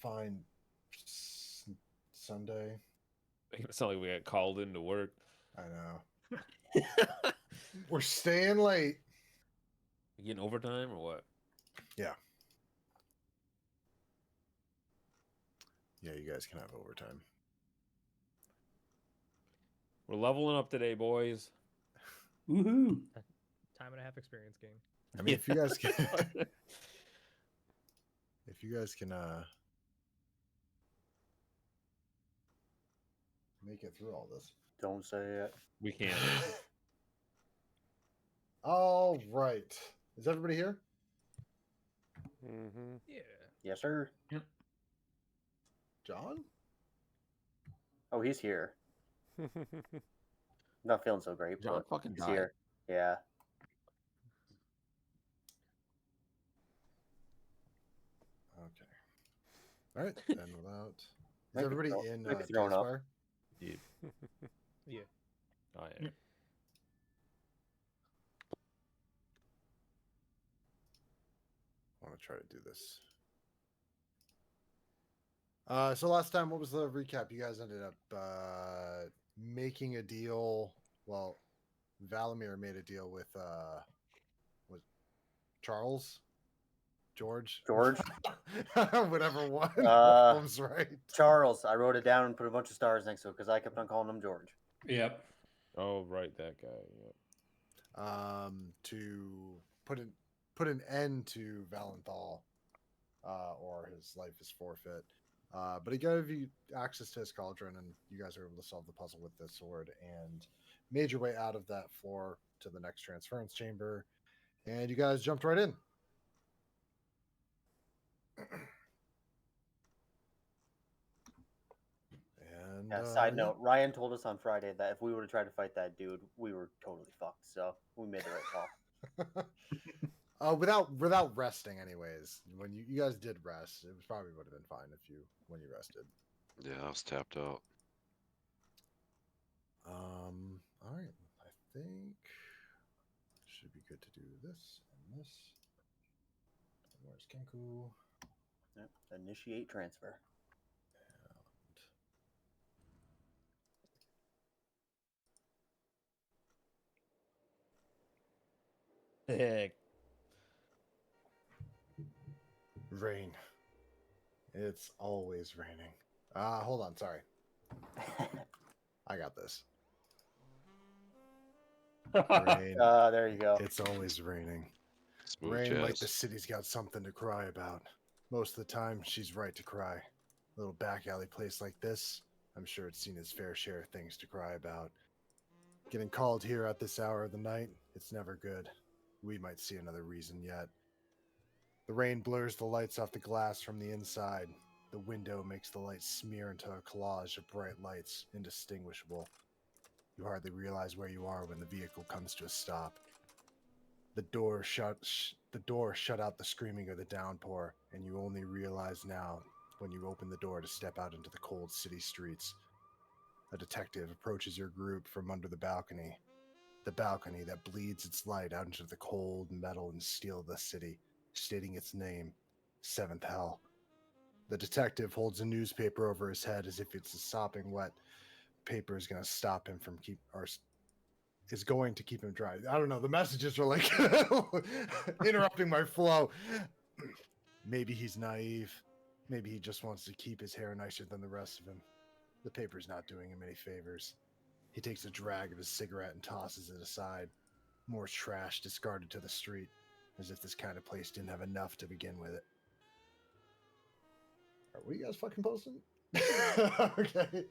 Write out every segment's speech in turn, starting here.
fine Sunday. It's not like we got called into work. I know. We're staying late. You getting overtime or what? Yeah. Yeah, you guys can have overtime. We're leveling up today, boys. Woohoo! Time and a half experience game. I mean, if you guys can, make it through all this. Don't say it. We can't. All right. Is everybody here? Mm-hmm. Yeah. Yes, sir. Yep. John? Oh, he's here. Not feeling so great, John but fucking he's died. here. Yeah. Okay. All right. And without. Is Might be everybody throw- in might be thrown up. Tailspire? Yeah. Yeah. Oh, yeah. I want to try to do this. So last time, what was the recap? You guys ended up making a deal. Well, Valimir made a deal with was Charles, George, whatever one was right. Charles. I wrote it down and put a bunch of stars next to it because I kept on calling him George. Yep. Oh, right, that guy. Yep. To put an end to Valenthal, or his life is forfeit. But he gave you access to his cauldron, and you guys were able to solve the puzzle with this sword and made your way out of that floor to the next transference chamber, and you guys jumped right in. And Yeah, side note, Ryan told us on Friday that if we were to try to fight that dude, we were totally fucked. So we made the right call. without resting, anyways. When you guys did rest, it was probably would have been fine when you rested. Yeah, I was tapped out. All right, I think should be good to do this and this. And where's Kenku? Yep. Initiate transfer. Heck. Rain. It's always raining. Hold on, sorry. I got this. Rain. There you go. It's always raining. Smooth Rain jazz. like the city's got something to cry about. Most of the time, she's right to cry. A little back alley place like this, I'm sure it's seen its fair share of things to cry about. Getting called here at this hour of the night, it's never good. We might see another reason yet. The rain blurs the lights off the glass from the inside. The window makes the light smear into a collage of bright lights, indistinguishable. You hardly realize where you are when the vehicle comes to a stop. The door shut out the screaming of the downpour, and you only realize now when you open the door to step out into the cold city streets. A detective approaches your group from under the balcony that bleeds its light out into the cold metal and steel of the city, stating its name, Seventh Hell. The detective holds a newspaper over his head as if it's a sopping wet paper is going to stop him from is going to keep him dry. I don't know. The messages are like interrupting my flow. Maybe he's naive. Maybe he just wants to keep his hair nicer than the rest of him. The paper's not doing him any favors. He takes a drag of his cigarette and tosses it aside. More trash discarded to the street, as if this kind of place didn't have enough to begin with it. What are you guys fucking posting? Okay.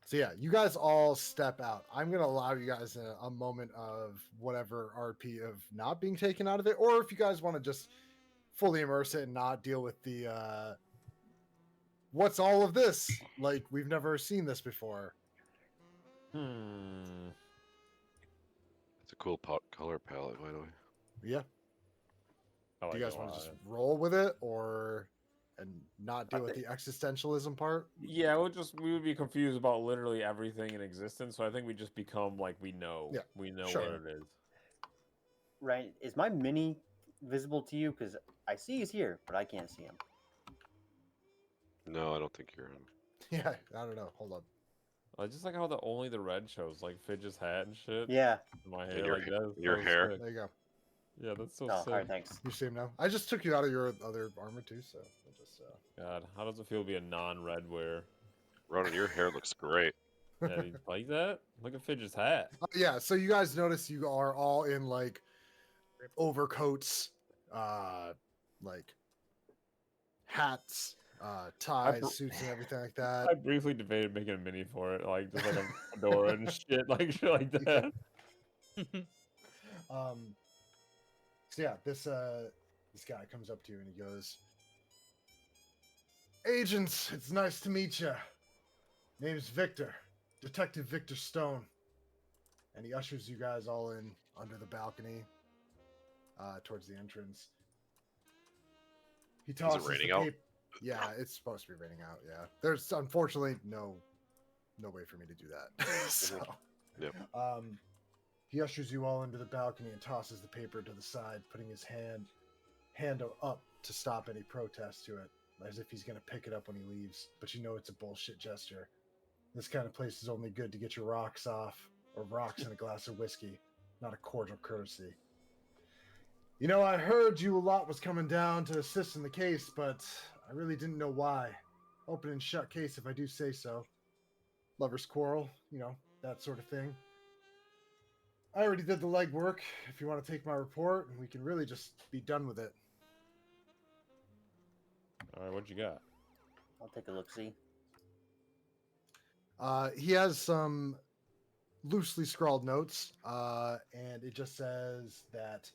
So yeah, you guys all step out. I'm gonna allow you guys a moment of whatever RP of not being taken out of it, or if you guys want to just fully immerse it and not deal with the what's all of this? Like, we've never seen this before. Hmm. It's a cool color palette, by the way. Yeah. I Do like you guys it a want to lot. just roll with it, or and not deal with the existentialism part? Yeah, we would be confused about literally everything in existence. So I think we just become like we know. Yeah, We know sure. what it is. Right. Is my mini visible to you? Because I see he's here, but I can't see him. No, I don't think you're in. Yeah, I don't know. Hold on. I just like how only the red shows, like Fidget's hat and shit. Yeah. In my hair, And your like that. your hair. Sick. There you go. Yeah, that's so Oh, sick. all right, thanks. You see him now? I just took you out of your other armor too, so we'll just. God, how does it feel to be a non-red wear? Ronan, your hair looks great. Yeah, you like that? Look at Fidget's hat. Yeah, so you guys notice you are all in like overcoats, like hats, ties, suits, and everything like that. I briefly debated making a mini for it, like just like a fedora and shit, like shit like that. So yeah, this guy comes up to you and he goes, "Agents, it's nice to meet you. Name's Victor, Detective Victor Stone." And he ushers you guys all in under the balcony, towards the entrance. He tosses raining the out? paper. Yeah, it's supposed to be raining out. Yeah, there's unfortunately no way for me to do that. So, Yep. he ushers you all into the balcony and tosses the paper to the side, putting his hand up to stop any protest to it, as if he's gonna pick it up when he leaves. But you know it's a bullshit gesture. This kind of place is only good to get your rocks off, or rocks in a glass of whiskey, not a cordial courtesy. You know, I heard you a lot was coming down to assist in the case, but I really didn't know why. Open and shut case, if I do say so. Lover's quarrel, you know, that sort of thing. I already did the legwork. If you want to take my report, and we can really just be done with it. All right, what you got? I'll take a look. See. He has some loosely scrawled notes, and it just says that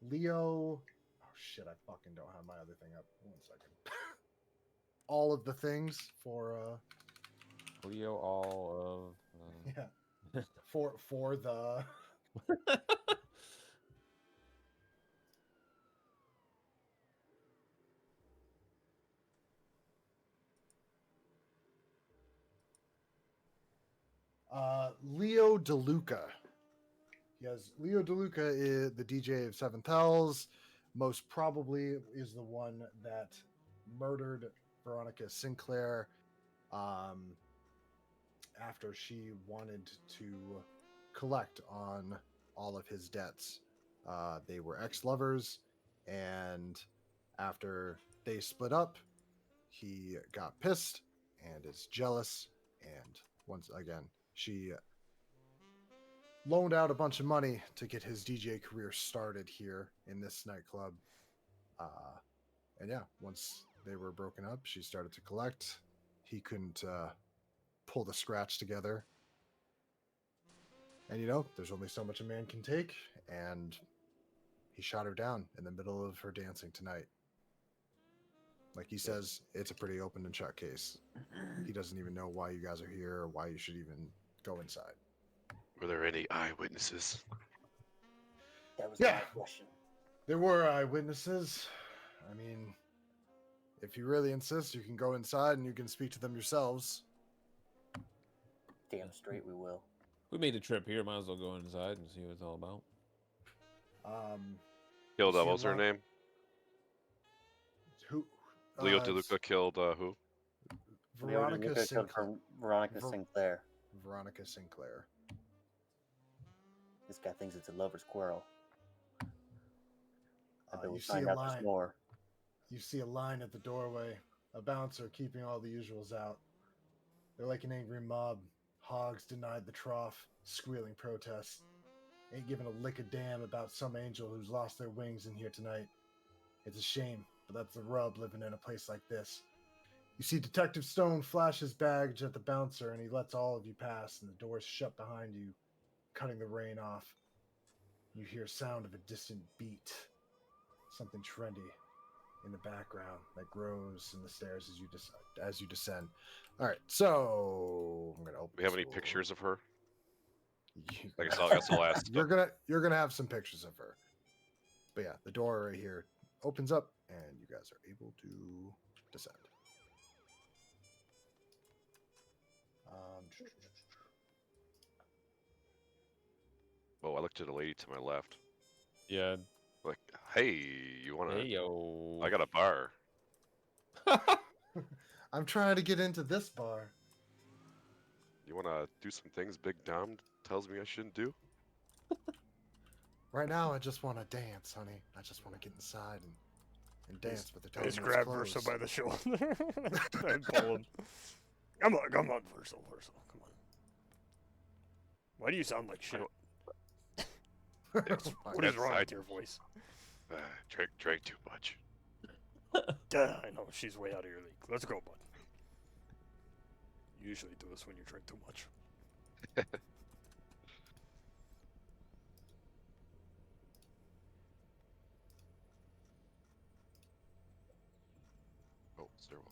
Leo. Oh shit! I fucking don't have my other thing up. 1 second. All of the things for Leo, all of. yeah for the Leo DeLuca. Yes, Leo DeLuca is the DJ of Seventh Hells. Most probably is the one that murdered Veronica Sinclair after she wanted to collect on all of his debts. They were ex-lovers, and after they split up, he got pissed and is jealous, and once again, she loaned out a bunch of money to get his DJ career started here in this nightclub. And yeah, once they were broken up, she started to collect. He couldn't pull the scratch together. And you know, there's only so much a man can take, and he shot her down in the middle of her dancing tonight. Like he says, it's a pretty open and shut case. He doesn't even know why you guys are here or why you should even go inside. Were there any eyewitnesses? That was Yeah. my question. There were eyewitnesses. I mean, if you really insist, you can go inside and you can speak to them yourselves. Damn straight we will. We made the trip here. Might as well go inside and see what it's all about. Kill You see a Devil's her lot- name. Who? Leo it's DeLuca killed who? Veronica Leo DeLuca killed Sinclair. Veronica Ver- Sinclair. Veronica Sinclair. This guy thinks it's a lover's quarrel. I bet You we'll see find a out line. there's more. You see a line at the doorway. A bouncer keeping all the usuals out. They're like an angry mob. Hogs denied the trough, squealing protests. Ain't giving a lick of damn about some angel who's lost their wings in here tonight. It's a shame, but that's the rub living in a place like this. You see Detective Stone flash his badge at the bouncer, and he lets all of you pass, and the doors shut behind you, cutting the rain off. You hear sound of a distant beat. Something trendy in the background that grows in the stairs as you descend. All right, so I'm gonna open. We have any this pictures of her? You- I guess I'll ask. you're gonna have some pictures of her. But yeah, the door right here opens up, and you guys are able to descend. Oh, I looked at a lady to my left. Yeah, Like, hey, you wanna? Hey yo. I got a bar. I'm trying to get into this bar. You wanna do some things Big Dom tells me I shouldn't do? Right now, I just want to dance, honey. I just want to get inside and dance, but they're telling Just me it's grab Versa closed. by the shoulder and pull him. Come on, Versa, come on. Why do you sound like shit? It's, What is wrong I with your voice? drank too much. Duh, I know, she's way out of your league. Let's go, bud. You usually do this when you drink too much. Oh, stairwell.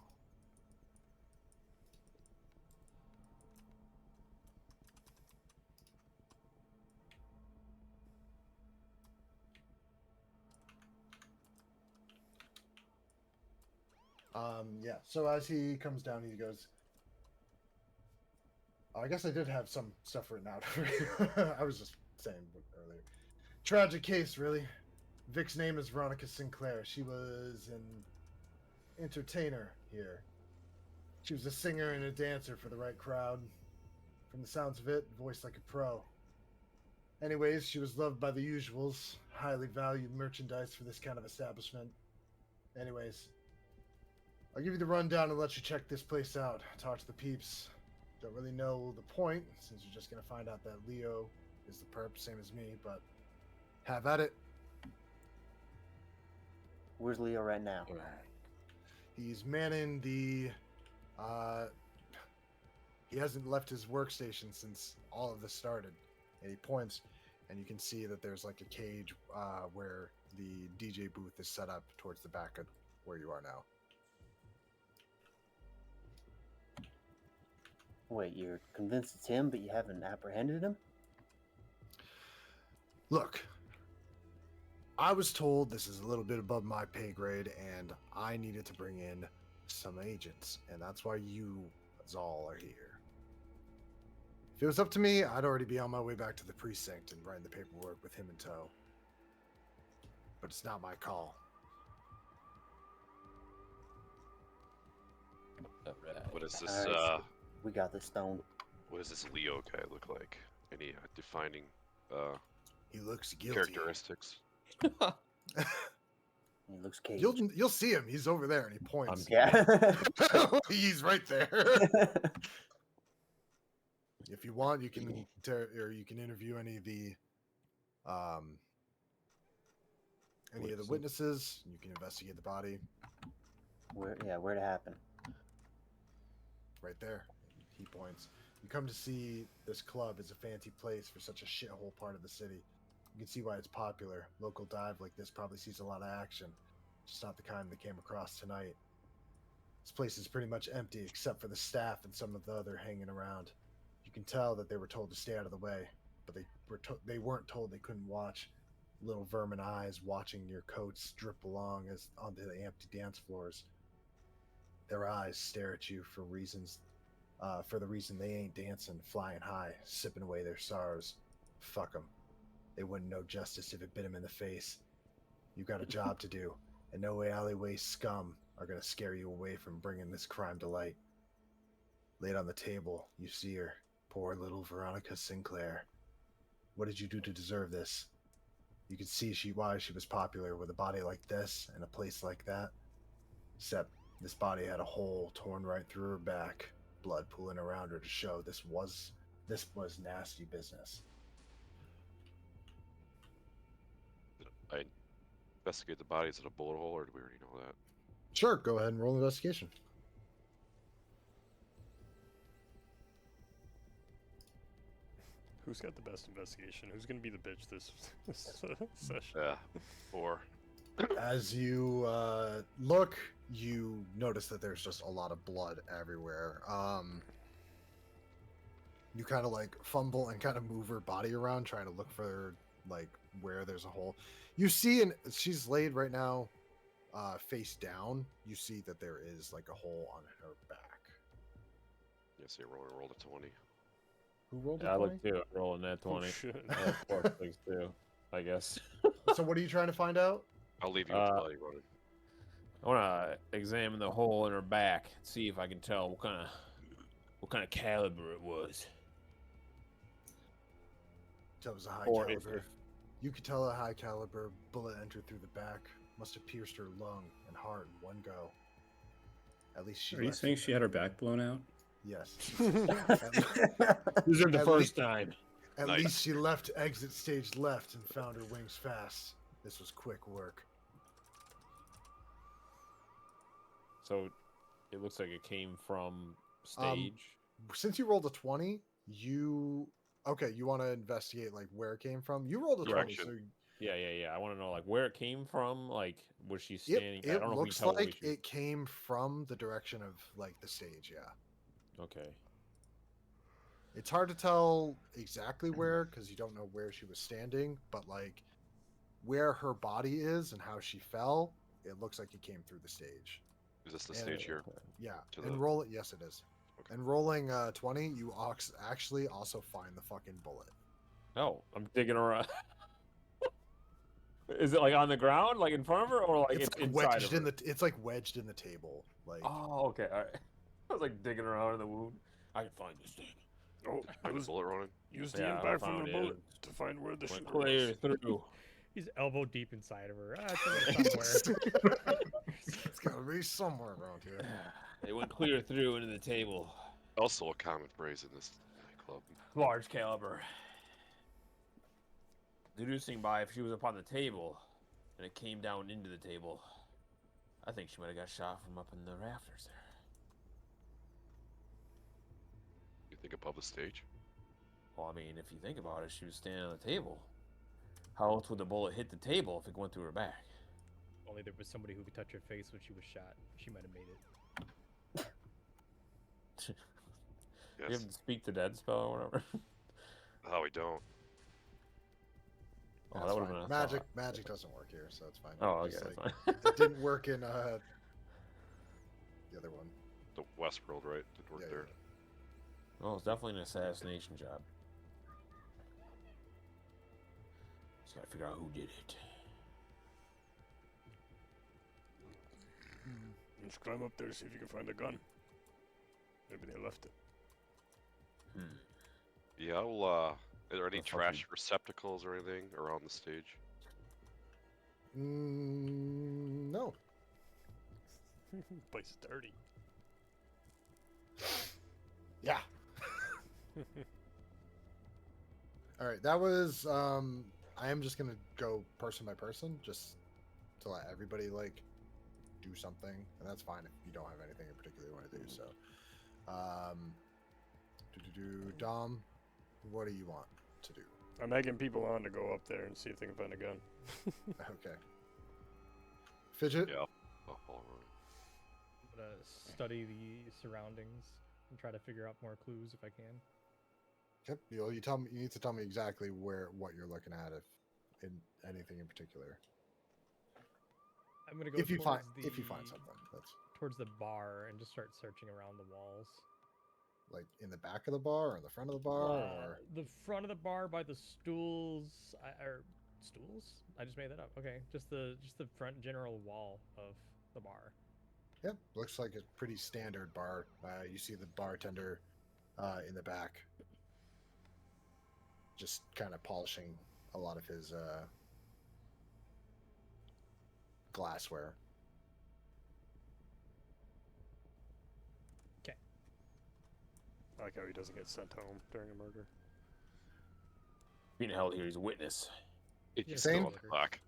Yeah. So as he comes down, he goes. I guess I did have some stuff written out. I was just saying earlier. Tragic case, really. Vic's name is Veronica Sinclair. She was an entertainer here. She was a singer and a dancer for the right crowd. From the sounds of it, voiced like a pro. Anyways, she was loved by the usuals. Highly valued merchandise for this kind of establishment. Anyways, I'll give you the rundown and let you check this place out. Talk to the peeps. Don't really know the point, since you're just gonna find out that Leo is the perp, same as me, but have at it. Where's Leo right now? He's manning the he hasn't left his workstation since all of this started. And he points, and you can see that there's like a cage where the DJ booth is set up towards the back of where you are now. Wait, you're convinced it's him, but you haven't apprehended him? Look, I was told this is a little bit above my pay grade, and I needed to bring in some agents, and that's why you all are here. If it was up to me, I'd already be on my way back to the precinct and writing the paperwork with him in tow. But it's not my call. What is this? Alright, we got this stone. What does this Leo guy look like? Any defining He looks guilty. characteristics? He looks caged. You'll see him. He's over there, and he points. Yeah. He's right there. If you want, you can you can interview any of the witnesses. You can investigate the body. Where'd it happen? Right there. He points. You come to see this club. It's a fancy place for such a shithole part of the city. You can see why it's popular. Local dive like this probably sees a lot of action. Just not the kind they came across tonight. This place is pretty much empty except for the staff and some of the other hanging around. You can tell that they were told to stay out of the way, but they weren't told they couldn't watch. Little vermin eyes watching your coats drip along as onto the empty dance floors. Their eyes stare at you for reasons, for the reason they ain't dancing, flying high, sipping away their sorrows. Fuck them. They wouldn't know justice if it bit them in the face. You got a job to do, and no alleyway scum are gonna scare you away from bringing this crime to light. Laid on the table, you see her, poor little Veronica Sinclair. What did you do to deserve this? You could see why she was popular with a body like this and a place like that. Except this body had a hole torn right through her back, blood pooling around her to show this was nasty business. I investigate the body. Is it a bullet hole, or do we already know that? Sure, go ahead and roll investigation. Who's got the best investigation? Who's gonna be the bitch this session? Yeah, 4. As you look, you notice that there's just a lot of blood everywhere. You kind of like fumble and kind of move her body around, trying to look for like where there's a hole. You see, and she's laid right now, face down. You see that there is like a hole on her back. Yes, yeah, rolled a 20. Who rolled Yeah, I a 20? look too. Rolling that 20. Oh shit. Yeah, of course, things too. I guess. So what are you trying to find out? I'll leave you with the body running. I want to examine the hole in her back, see if I can tell what kind of caliber it was. That was a high Or caliber. You could tell a high caliber bullet entered through the back. Must have pierced her lung and heart in one go. At least she. Are you saying she had her back blown out? Yes. This isn't the At first time. At Nice. least she left exit stage left and found her wings fast. This was quick work. So, it looks like it came from stage. Since you rolled a 20, you want to investigate like where it came from. You rolled a Direction. 20, so Yeah. I want to know like where it came from. Like, was she standing? I it don't know if we looks can tell like it came from the direction of like the stage. Yeah, Okay. it's hard to tell exactly where because you don't know where she was standing, but like where her body is and how she fell, it looks like it came through the stage. Is this the And- stage here? Yeah, To and the- roll it. Yes, it is. Okay. And rolling 20, you actually also find the fucking bullet. Oh, I'm digging around. Is it like on the ground, like in front of her, or like It's it's like inside wedged of in her? it's like wedged in the table. Like Oh, okay. All right. I was like digging around in the wound. I can find this thing. Oh, Find the bullet running. use the Yeah, I impact from found the it. bullet to find where the Went sugar clear was. through. He's elbow deep inside of her. Ah, it's in there somewhere. it's gotta be somewhere around here. It went clear through into the table. Also a common phrase in this nightclub. Large caliber. Deducing by if she was up on the table and it came down into the table, I think she might have got shot from up in the rafters there. You think above the stage? Well, I mean, if you think about it, she was standing on the table. How else would the bullet hit the table if it went through her back? Only there was somebody who could touch her face when she was shot. She might have made it. You Yes. have the speak to dead spell or whatever. Oh, we don't. Oh, That's that would've fine. been a magic. thought. Magic doesn't work here, so it's fine. Oh, okay, Just, that's like, fine. it didn't work in the other one. The Westworld, right? Didn't work Yeah, there. Well, it's definitely an assassination job. Just gotta figure out who did it. Let's climb up there, see if you can find a gun. Maybe they left it. Yeah, I'll, are there any That's fucking- trash receptacles or anything around the stage? No. Place is dirty. Yeah. All right, that was. I am just gonna go person by person, just to let everybody like do something, and that's fine if you don't have anything in particular you want to do. So, Dom, what do you want to do? I'm egging people on to go up there and see if they can find a gun. Okay. Fidget. Yeah. Oh, all right. I'm gonna study the surroundings and try to figure out more clues if I can. Yep. You tell me. You need to tell me exactly what you're looking at, if in anything in particular. I'm gonna go If you find towards something, that's towards the bar and just start searching around the walls. like in the back of the bar or in the front of the bar, or The front of the bar by the stools, or stools? I just made that up. Okay, just the front general wall of the bar. yep, looks like a pretty standard bar. You see the bartender in the back, just kind of polishing a lot of his glassware. I like how he doesn't get sent home during a murder. Being held here, he's a witness. It's Yeah, still same. on the clock.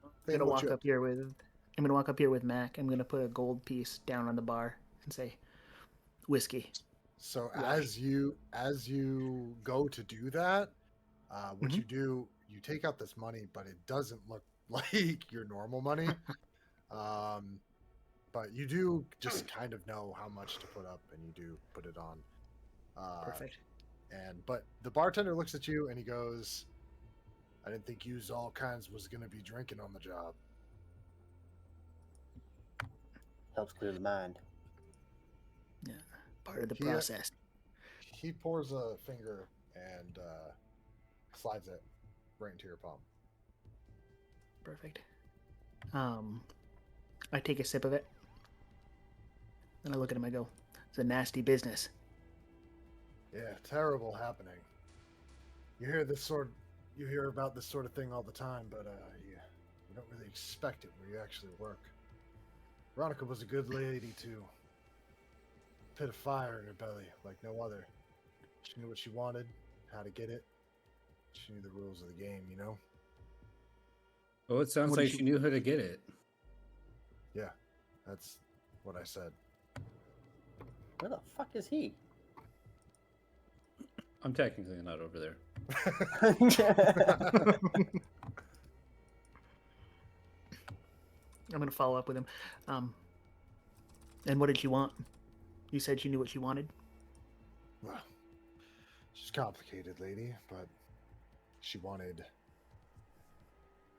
I'm Thane, gonna what walk you- up here with. I'm gonna walk up here with Mac. I'm gonna put a gold piece down on the bar and say, "Whiskey." So Yeah. as you go to do that, what Mhm. you do, you take out this money, but it doesn't look like your normal money. But you do just kind of know how much to put up, and you do put it on. Perfect. But the bartender looks at you and he goes, "I didn't think you all kinds was gonna be drinking on the job." Helps clear the mind. Part of the He, process. He pours a finger and slides it right into your palm. Perfect. I take a sip of it. Then I look at him. I go, "It's a nasty business." Yeah, terrible happening. You hear about this sort of thing all the time, but you don't really expect it where you actually work. Veronica was a good lady too. Pit of fire in her belly like no other. She knew what she wanted, how to get it. She knew the rules of the game, you know? Oh, it sounds What did like she- she knew how to get it. Yeah, that's what I said. Where the fuck is he? I'm technically not over there. I'm gonna follow up with him. And what did she want? You said she knew what she wanted. Well, she's a complicated lady, but she wanted...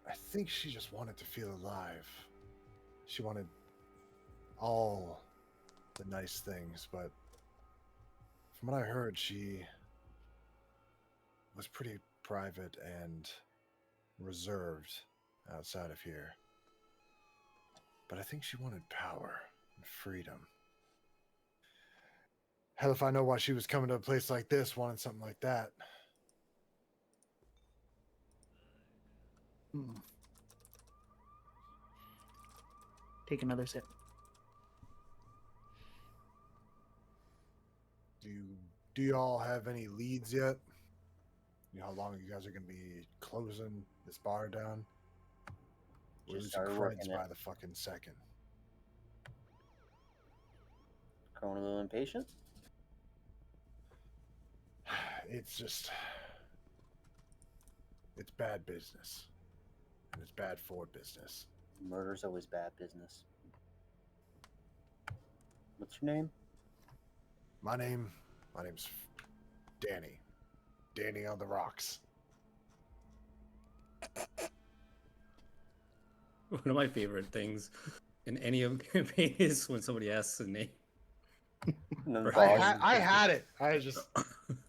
I think she just wanted to feel alive. She wanted all the nice things, but from what I heard, she was pretty private and reserved outside of here. But I think she wanted power and freedom. Hell if I know why she was coming to a place like this, wanting something like that. Take another sip. Do you all have any leads yet? You know how long you guys are gonna be closing this bar down? We're Just losing started creds working it. by the fucking second. Growing a little impatient. It's just... It's bad business. And it's bad for business. Murder's always bad business. What's your name? My name's Danny. Danny on the rocks. One of my favorite things in any of campaign is when somebody asks a name. And then the I boss- I had it. I just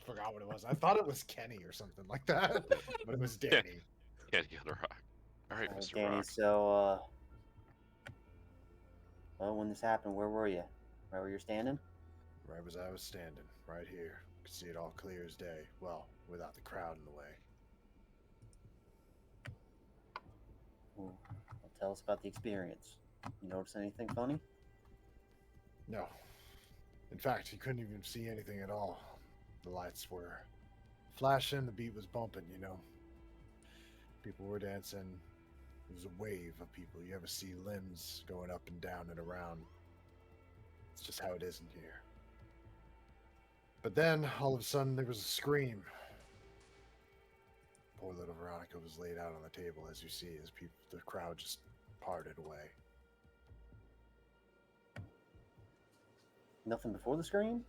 forgot what it was. I thought it was Kenny or something like that, but it was Danny. Can't get a rock. All right, Mr. Danny, Rock. so, well, when this happened, where were you? Right where you're standing? Right as I was standing, right here. Could see it all clear as day. Well, without the crowd in the way. Well, tell us about the experience. You notice anything funny? No. In fact, you couldn't even see anything at all. The lights were flashing, the beat was bumping, you know. People were dancing. It was a wave of people. You ever see limbs going up and down and around? It's just how it is in here. But then, all of a sudden, there was a scream. Poor little Veronica was laid out on the table, as you see, as the crowd just parted away. Nothing before the scream?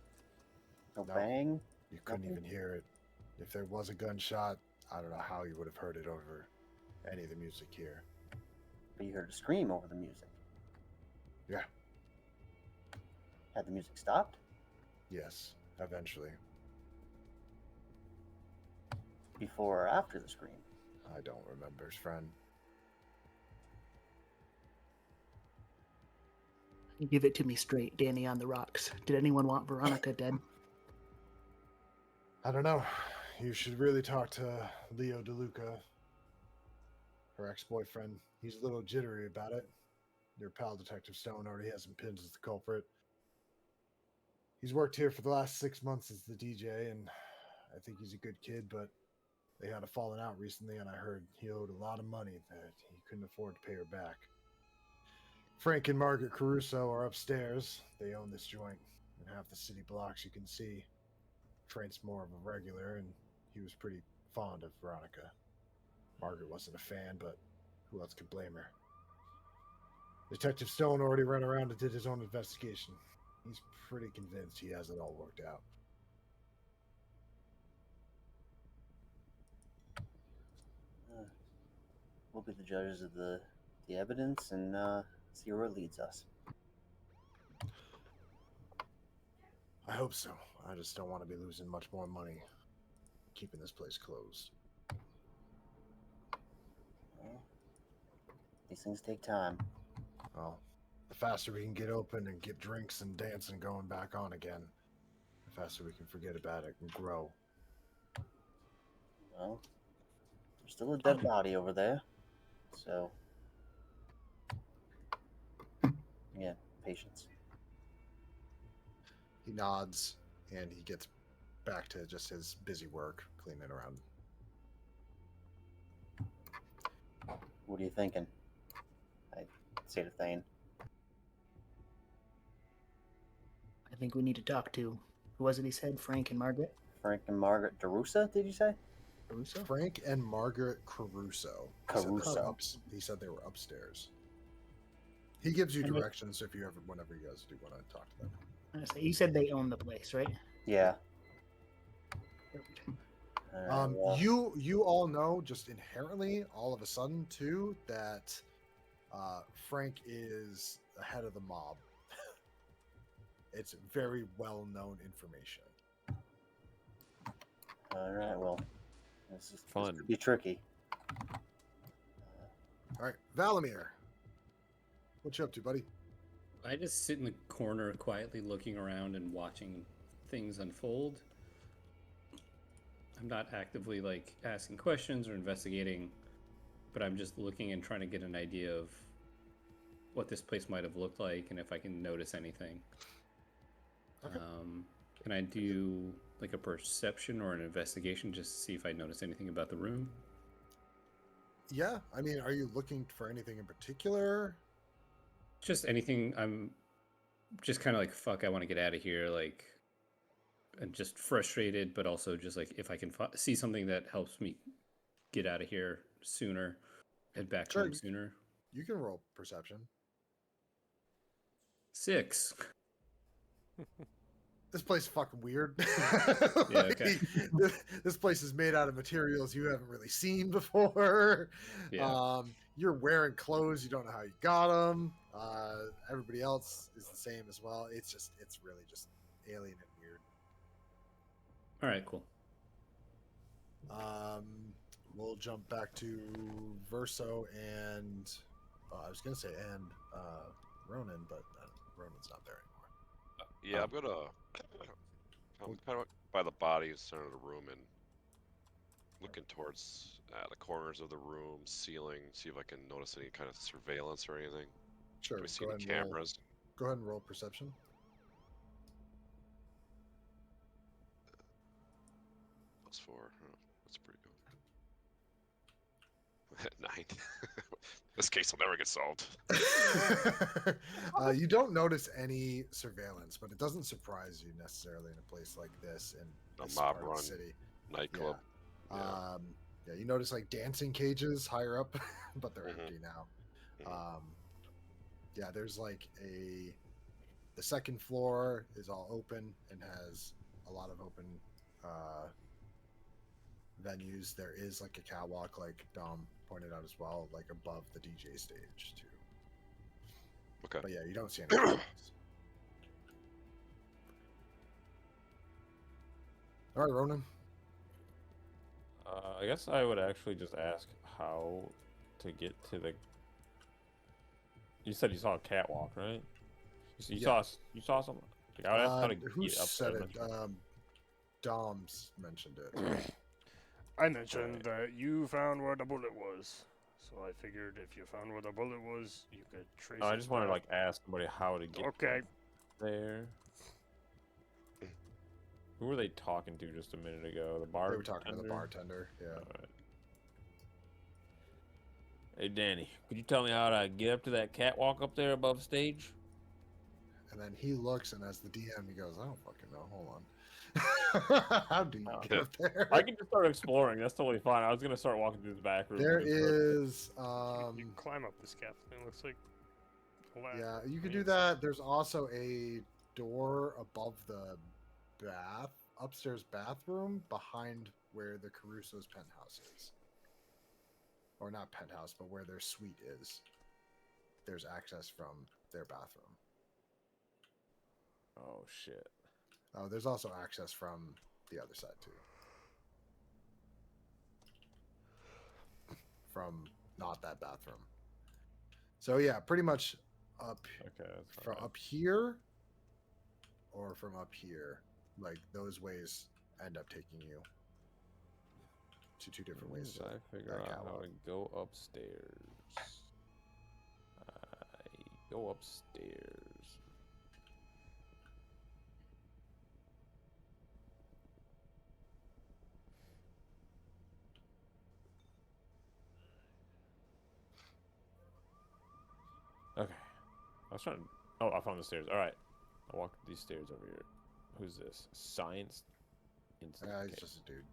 No, No. bang? You couldn't Nothing? even hear it. If there was a gunshot, I don't know how you would have heard it over any of the music here. But you heard a scream over the music. Yeah. Had the music stopped? Yes, eventually. Before or after the scream? I don't remember, friend. Give it to me straight, Danny on the rocks. Did anyone want Veronica dead? I don't know. You should really talk to Leo DeLuca, her ex-boyfriend. He's a little jittery about it. Your pal, Detective Stone, already has him pinned as the culprit. He's worked here for the last 6 months as the DJ, and I think he's a good kid, but they had a falling out recently, and I heard he owed a lot of money that he couldn't afford to pay her back. Frank and Margaret Caruso are upstairs. They own this joint, and half the city blocks you can see. Frank's more of a regular, and he was pretty fond of Veronica. Margaret wasn't a fan, but who else could blame her? Detective Stone already ran around and did his own investigation. He's pretty convinced he has it all worked out. We'll be the judges of the evidence and see where it leads us. I hope so. I just don't want to be losing much more money keeping this place closed. Well, These things take time. Well, the faster we can get open and get drinks and dancing going back on again, the faster we can forget about it and grow. Well, there's still a dead body over there. So, yeah, patience. He nods and he gets back to just his busy work, cleaning around. What are you thinking? I say to Thane. I think we need to talk to, who was it he said? Frank and Margaret? Frank and Margaret DeRussa, did you say? Caruso? Frank and Margaret Caruso. Caruso. He said they were upstairs. He gives you And they- directions if you ever, whenever you guys do want to talk to them. I say, you said they own the place, right? Yeah. Well, You all know just inherently, all of a sudden too, that Frank is the head of the mob. It's very well known information. all right. Well, this Fun. could be tricky. All right, Valamir, what you up to, buddy? I just sit in the corner quietly looking around and watching things unfold. I'm not actively like asking questions or investigating, but I'm just looking and trying to get an idea of what this place might have looked like and if I can notice anything. Okay. Can I do like a perception or an investigation just to see if I notice anything about the room? Yeah, I mean, are you looking for anything in particular? Just anything. I'm just kind of like, fuck, I want to get out of here. Like, and just frustrated, but also just like, if I can see something that helps me get out of here sooner, head back Sure. home sooner. You can roll perception. 6. This place is fucking weird. Yeah, okay. This place is made out of materials you haven't really seen before. Yeah. You're wearing clothes, you don't know how you got them. Everybody else is the same as well. It's really just alien and weird. All right, cool. We'll jump back to Verso and I was gonna say Ronan, but Ronan's not there anymore. Yeah, I'm gonna. I'm kind of by the body in the center of the room and looking towards the corners of the room, ceiling, see if I can notice any kind of surveillance or anything. Sure. Do we see Go any ahead and roll- cameras? Go ahead and roll perception. +4. Oh, that's pretty good. 9. This case will never get solved. You don't notice any surveillance, but it doesn't surprise you necessarily in a place like this in A this mob part of run the city. nightclub. Yeah. Yeah, you notice like dancing cages higher up, but they're Mhm. empty now. Mhm. Yeah, there's like the second floor is all open and has a lot of open venues. There is like a catwalk, like Dom pointed out as well, like above the DJ stage too. Okay. But yeah, you don't see any cameras. All right, Ronan. I guess I would actually just ask how to get to the. You said you saw a catwalk, right? You Yeah. saw something. Like, I would ask how to Who get up said there. it? Dom's mentioned it. I mentioned that you found where the bullet was, so I figured if you found where the bullet was, you could trace. No, I it just wanted to back. like ask somebody how to get Okay. there. Who were they talking to just a minute ago? The They bar. were talking to the bartender. Yeah. Alright. Hey Danny, could you tell me how to get up to that catwalk up there above stage? And then he looks, and as the DM, he goes, "I don't fucking know. Hold on. How do you get up there?" I can just start exploring. That's totally fine. I was gonna start walking through the back room. There just for- is, You climb up this scaffolding. It looks like. a ladder. yeah, you could Yeah, do that. There's also a door above the upstairs bathroom behind where the Caruso's penthouse is. Or not penthouse, but where their suite is. There's access from their bathroom. Oh shit. Oh, there's also access from the other side too. From not that bathroom. So yeah, pretty much up Okay, that's from fine. up here or from up here. Like those ways end up taking you to two different ways. As I figure out how to go upstairs. I go upstairs. Okay. I was trying to... Oh, I found the stairs. All right. I walked these stairs over here. Who's this? Science? He's Okay. just a dude.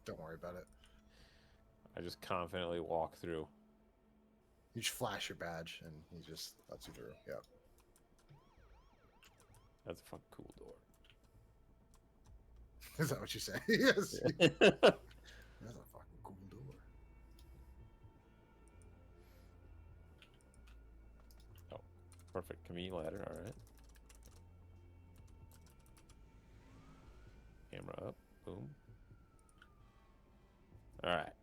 Don't worry about it. I just confidently walk through. You just flash your badge and he just lets you through. Yeah. That's a fucking cool door. Is that what you say? Yes. Yeah. That's a fucking cool door. Oh, perfect. Convenient ladder. All right. Camera up. Boom. All right.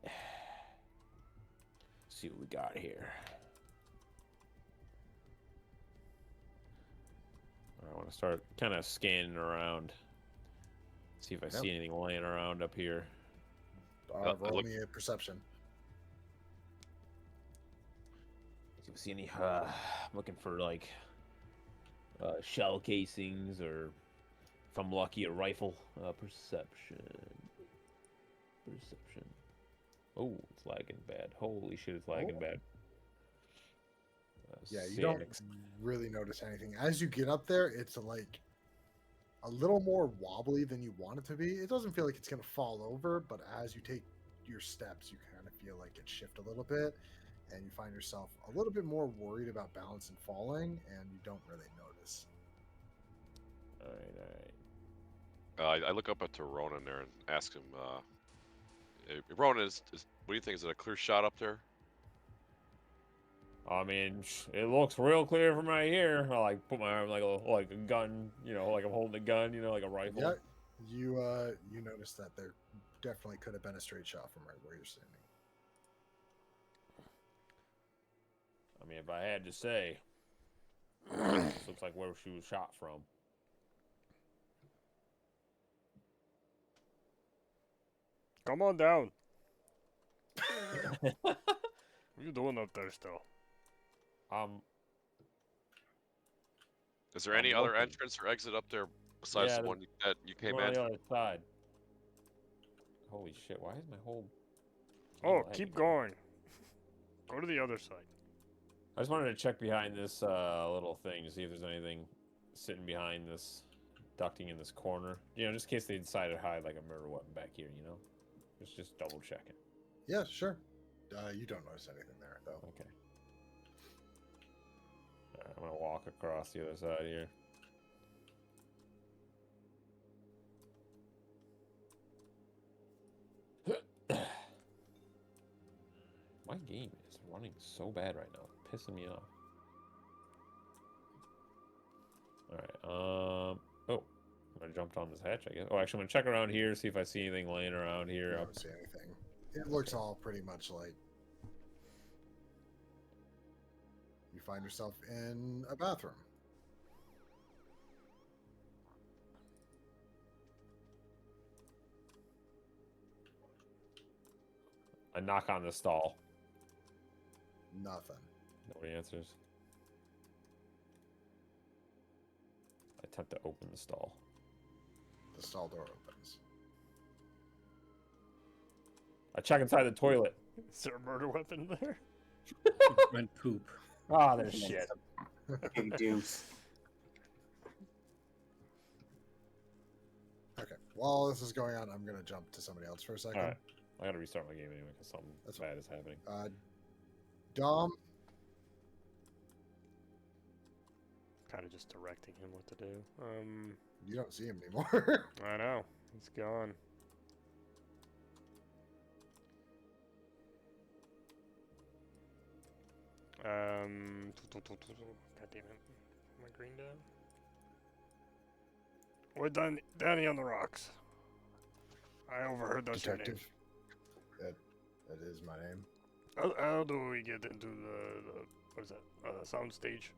See what we got here. I want to start kind of scanning around. See if I see anything laying around up here. Roll me a perception. See if I see any. Looking for like shell casings, or if I'm lucky, a rifle. Perception. Perception. Oh, it's lagging bad. Holy shit, it's lagging bad. Yeah, you don't really notice anything. As you get up there, it's like a little more wobbly than you want it to be. It doesn't feel like it's going to fall over, but as you take your steps, you kind of feel like it shift a little bit, and you find yourself a little bit more worried about balance and falling, and you don't really notice. All right. I look up to Ronan there and ask him, hey, Ronan, what do you think? Is it a clear shot up there? I mean, it looks real clear from right here. I like put my arm like a gun, you know, like I'm holding a gun, you know, like a rifle. Yeah, you notice that there definitely could have been a straight shot from right where you're standing. I mean, if I had to say, this looks like where she was shot from. Come on down. What are you doing up there still? Is there any other entrance or exit up there besides the one that you came on in? the other side. Holy shit! Why is my whole... Oh, keep going. Go to the other side. I just wanted to check behind this little thing to see if there's anything sitting behind this ducting in this corner. You know, just in case they decided to hide like a murder weapon back here, you know? Just double checking. Yeah, sure. You don't notice anything there, though. Okay. All right, I'm going to walk across the other side here. My game is running so bad right now. It's pissing me off. Alright, oh. I'm gonna jump on this hatch, I guess. Oh, actually, I'm gonna check around here, see if I see anything laying around here. You don't see anything. It looks all pretty much like you find yourself in a bathroom. I knock on the stall. Nothing. Nobody answers. I attempt to open the stall. The stall door opens. I check inside the toilet. Is there a murder weapon there? Went poop. Ah, there's shit. Big deuce. Okay. While this is going on, I'm going to jump to somebody else for a second. All right. I gotta restart my game anyway because something bad is happening. Dom. Kind of just directing him what to do. You don't see him anymore. I know. He's gone. God damn it. My green down. We're done. Danny on the rocks. I overheard that's your name. Detective. That is my name. How do we get into the what is that? Sound stage.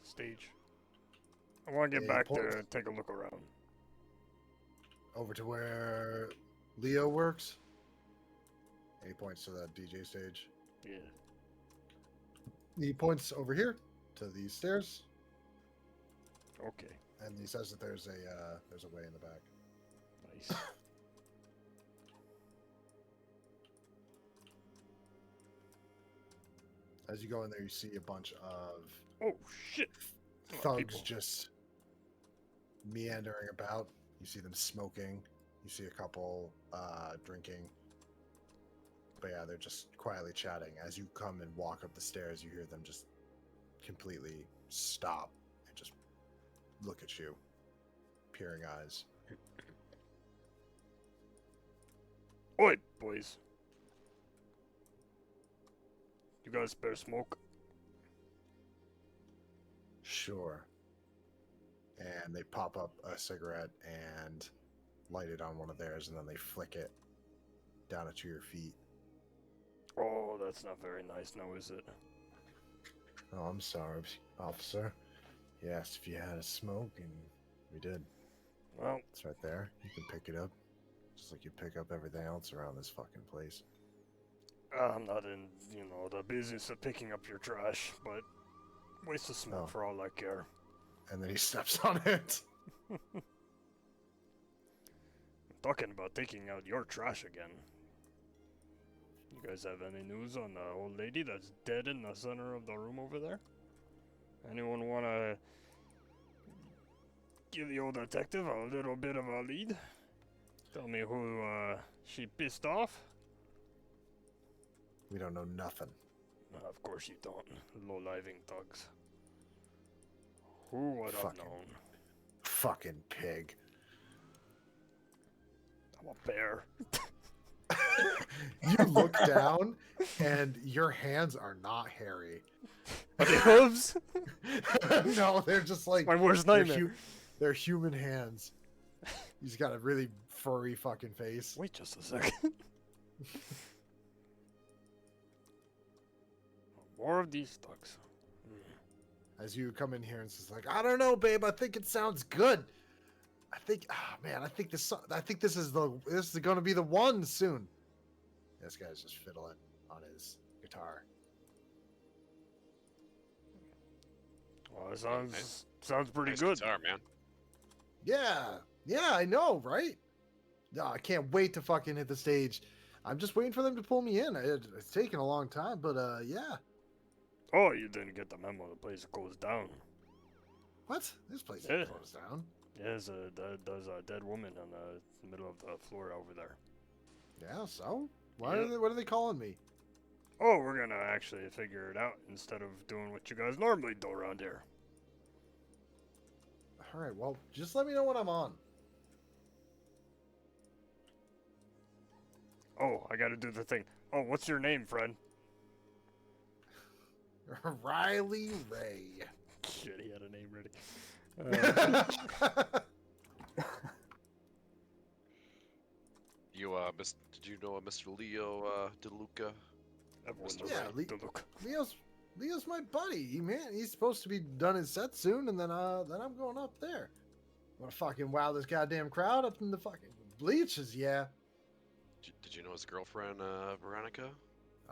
Stage. I want to get Yeah, back point- there and take a look around. Over to where Leo works. And he points to that DJ stage. Yeah. He points over here to these stairs, Okay. and he says that there's a way in the back. Nice. As you go in there, you see a bunch of Oh shit! A lot of thugs people. just meandering about. You see them smoking. You see a couple drinking. But yeah, they're just quietly chatting. As you come and walk up the stairs, you hear them just completely stop and just look at you, peering eyes. Oi, boys. You guys spare smoke? Sure. And they pop up a cigarette and light it on one of theirs, and then they flick it down at your feet. Oh, that's not very nice now, is it? Oh, I'm sorry, officer. He asked if you had a smoke, and we did. Well, It's right there. You can pick it up. Just like you pick up everything else around this fucking place. I'm not in, the business of picking up your trash, but waste of smoke Oh. for all I care. And then he steps on it. Talking about taking out your trash again. You guys have any news on the old lady that's dead in the center of the room over there? Anyone wanna give the old detective a little bit of a lead? Tell me who she pissed off? We don't know nothing. Of course you don't. Low-living thugs. Who would have Fucking- known? Fucking pig. I'm a bear. You look down, and your hands are not hairy. Are they hooves? No, they're just like My worst they're, nightmare. they're human hands. He's got a really furry fucking face. Wait just a second. More of these thugs. As you come in here and says like, I don't know, babe. I think it sounds good. I think, man, I think this is gonna be the one soon. This guy's just fiddling on his guitar. Well, it sounds pretty Nice good. guitar, man. Yeah, I know, right? No, I can't wait to fucking hit the stage. I'm just waiting for them to pull me in. It's taken a long time, but yeah. Oh, you didn't get the memo. The place goes down. What? This place Yeah. is closed down. Yeah, there's a dead woman on the middle of the floor over there. Yeah, so what Yep. are they calling me? Oh, we're gonna actually figure it out instead of doing what you guys normally do around here. All right, well, just let me know when I'm on. Oh, I gotta do the thing. Oh, what's your name, friend? Riley Ray. Shit, he had a name ready. You did you know Mr. Leo DeLuca? Everyone Mr. knows Yeah, the look. Leo's my buddy. He's supposed to be done his set soon, and then I'm going up there. Want to fucking wow this goddamn crowd up in the fucking bleachers? Yeah. Did you know his girlfriend Veronica?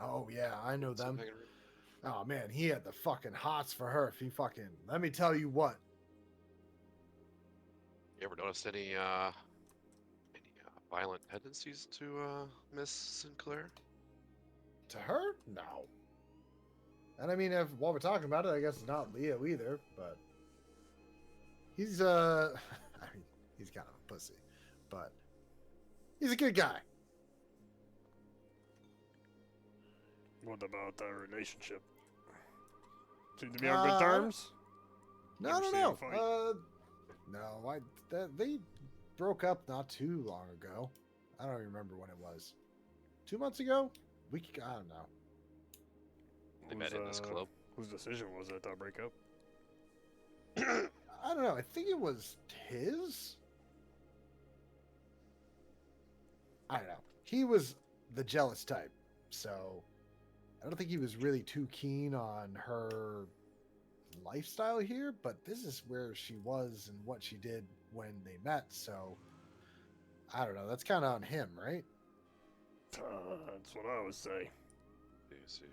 Oh yeah, I know them. Something- Oh man, he had the fucking hots for her. If he fucking, let me tell you what. You ever noticed any violent tendencies to Miss Sinclair? To her, no. And I mean, while we're talking about it, I guess it's not Leo either, but he's I mean, he's kind of a pussy, but he's a good guy. What about the relationship? Seem to be on good terms? No, Never no, seen no. a fight. No, they broke up not too long ago. I don't even remember when it was. 2 months ago? Week? I don't know. They met in this club. Whose decision was it to break up? I don't know. I think it was his. I don't know. He was the jealous type, so I don't think he was really too keen on her lifestyle here, but this is where she was and what she did when they met, so I don't know. That's kind of on him, right? That's what I would say. See.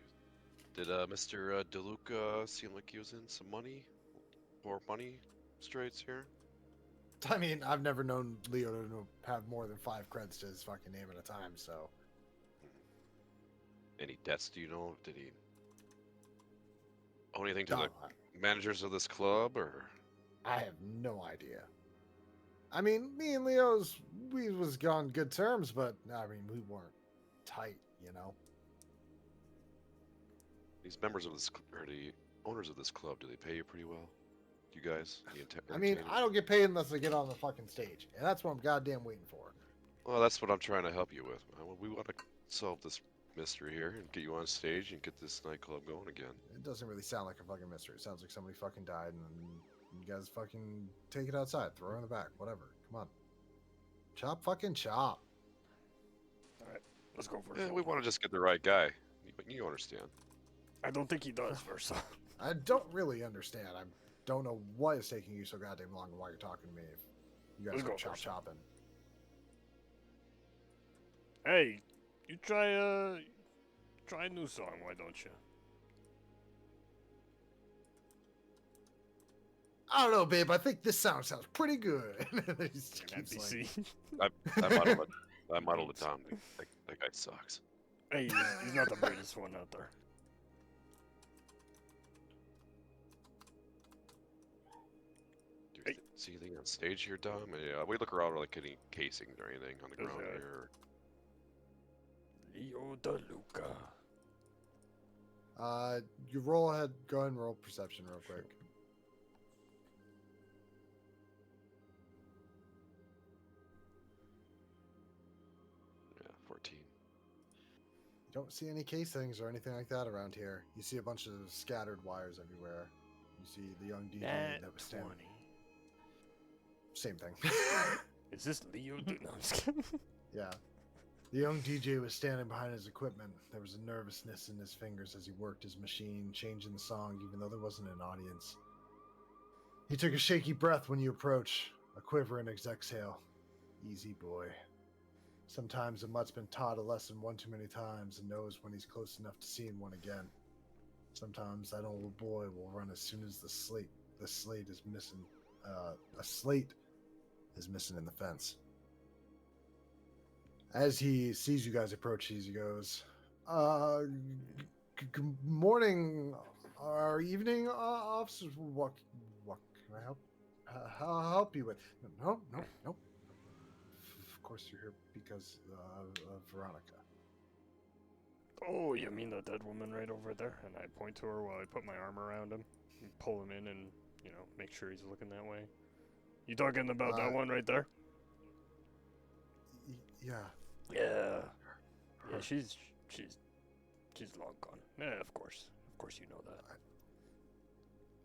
Did Mr. DeLuca seem like he was in some money? Or money straits here? I mean, I've never known Leo to have more than 5 creds to his fucking name at a time, so. Any debts do you know? Did he owe anything to No, the managers of this club, or? I have no idea. I mean, me and Leo's, we was on good terms, but I mean, we weren't tight, you know? These members of this, or the owners of this club, do they pay you pretty well? You guys? I mean, I don't get paid unless I get on the fucking stage, and that's what I'm goddamn waiting for. Well, that's what I'm trying to help you with. We want to solve this mystery here and get you on stage and get this nightclub going again. It doesn't really sound like a fucking mystery. It sounds like somebody fucking died, and you guys fucking take it outside, throw it in the back, whatever. Come on. Chop fucking chop. Alright, let's go for Yeah, it. we want to just get the right guy. You understand. I don't think he does, Versa. I don't really understand. I don't know what is taking you so goddamn long while you're talking to me. If you guys Let's go go chop first. chopping. Hey, you try a new song, why don't you? I don't know, babe. I think this sounds pretty good. He just An keeps like, NPC. I modeled it down. That guy sucks. Hey, he's not the greatest one out there. Do you see anything on stage here, Dom? Yeah, we look around like any casings or anything on the ground Okay. here. Leo DeLuca. you roll ahead. Go ahead and roll perception real quick. Yeah, 14. You don't see any casings or anything like that around here. You see a bunch of scattered wires everywhere. You see the young DJ that was standing. 20. Same thing. Is this Leo? No, I'm just kidding. Yeah. The young DJ was standing behind his equipment. There was a nervousness in his fingers as he worked his machine, changing the song even though there wasn't an audience. He took a shaky breath when you approach, a quiver in his exhale. Easy boy. Sometimes a mutt's been taught a lesson one too many times and knows when he's close enough to seeing one again. Sometimes that old boy will run as soon as the slate is missing. A slate is missing in the fence. As he sees you guys approach, he goes, good morning, or evening, officers. What can I help you with? No. Of course you're here because of Veronica. Oh, you mean the dead woman right over there? And I point to her while I put my arm around him and pull him in and, make sure he's looking that way. You talking about that one right there? Yeah. Yeah. Yeah, she's long gone. Yeah, of course. Of course you know that.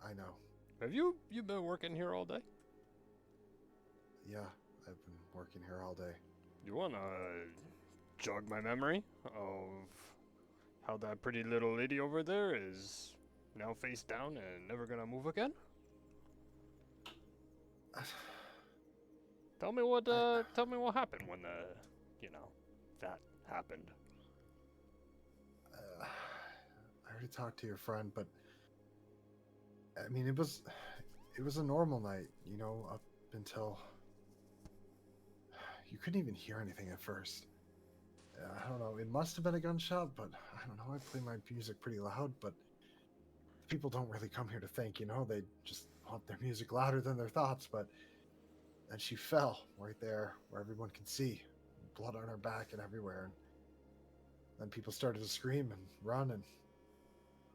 I know. Have you been working here all day? Yeah, I've been working here all day. You wanna jog my memory of how that pretty little lady over there is now face down and never gonna move again? Tell me what happened when that happened. I already talked to your friend, but I mean, it was a normal night, up until you couldn't even hear anything at first. I don't know. It must have been a gunshot, but I don't know. I play my music pretty loud, but people don't really come here to think, they just want their music louder than their thoughts. But then she fell right there where everyone can see, blood on her back and everywhere. And then people started to scream and run, and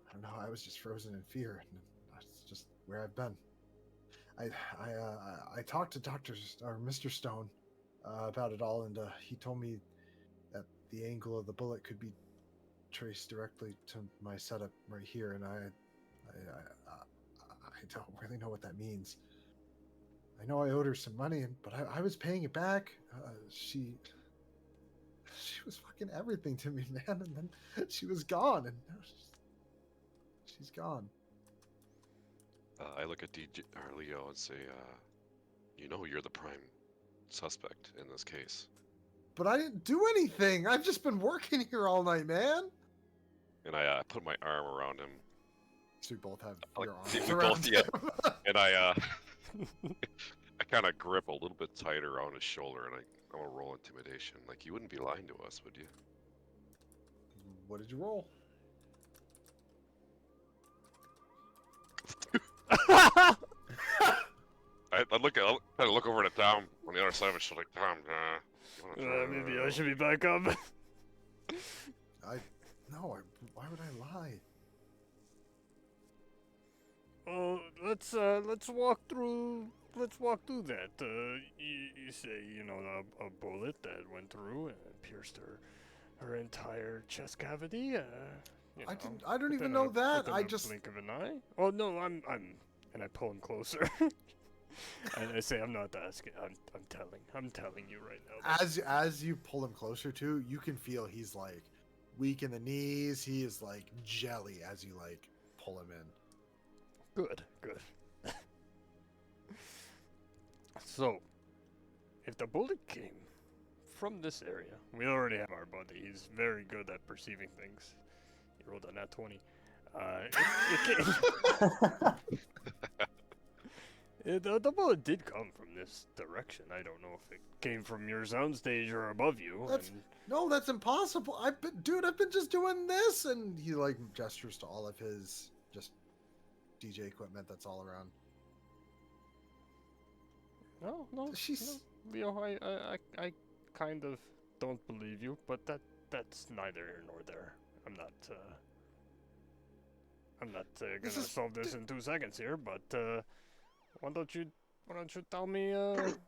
I don't know. I was just frozen in fear, and that's just where I've been. I talked to Mr. Stone about it all, and he told me that the angle of the bullet could be traced directly to my setup right here, and I don't really know what that means. I know I owed her some money, but I was paying it back. she was fucking everything to me, man. And then she was gone, and now she's gone. I look at DJ or Leo and say, you know you're the prime suspect in this case. But I didn't do anything. I've just been working here all night, man. And I put my arm around him. So we both have Like, your we arms both- around yeah. him. And I kind of grip a little bit tighter around his shoulder, and I'm gonna roll intimidation. Like, you wouldn't be lying to us, would you? What did you roll? I kind of look over to Tom on the other side of his shoulder, like, Tom, you wanna try Maybe I should be back up. Why would I lie? Well, let's walk through. Let's walk through that. You say, you know, a bullet that went through and pierced her entire chest cavity. You know, I don't even within know that. within I a just blink of an eye. Oh no, I'm, and I pull him closer. And I say, I'm not asking. I'm telling you right now. as you pull him closer to, you can feel he's like weak in the knees. He is like jelly as you like pull him in. Good. So, if the bullet came from this area, we already have our buddy. He's very good at perceiving things. He rolled a nat 20. The bullet did come from this direction. I don't know if it came from your soundstage or above you. No, that's impossible. I've been just doing this, and he like gestures to all of his just DJ equipment that's all around. No, She's Leo, I kind of don't believe you, but that's neither here nor there. I'm not gonna solve this in 2 seconds here, but why don't you tell me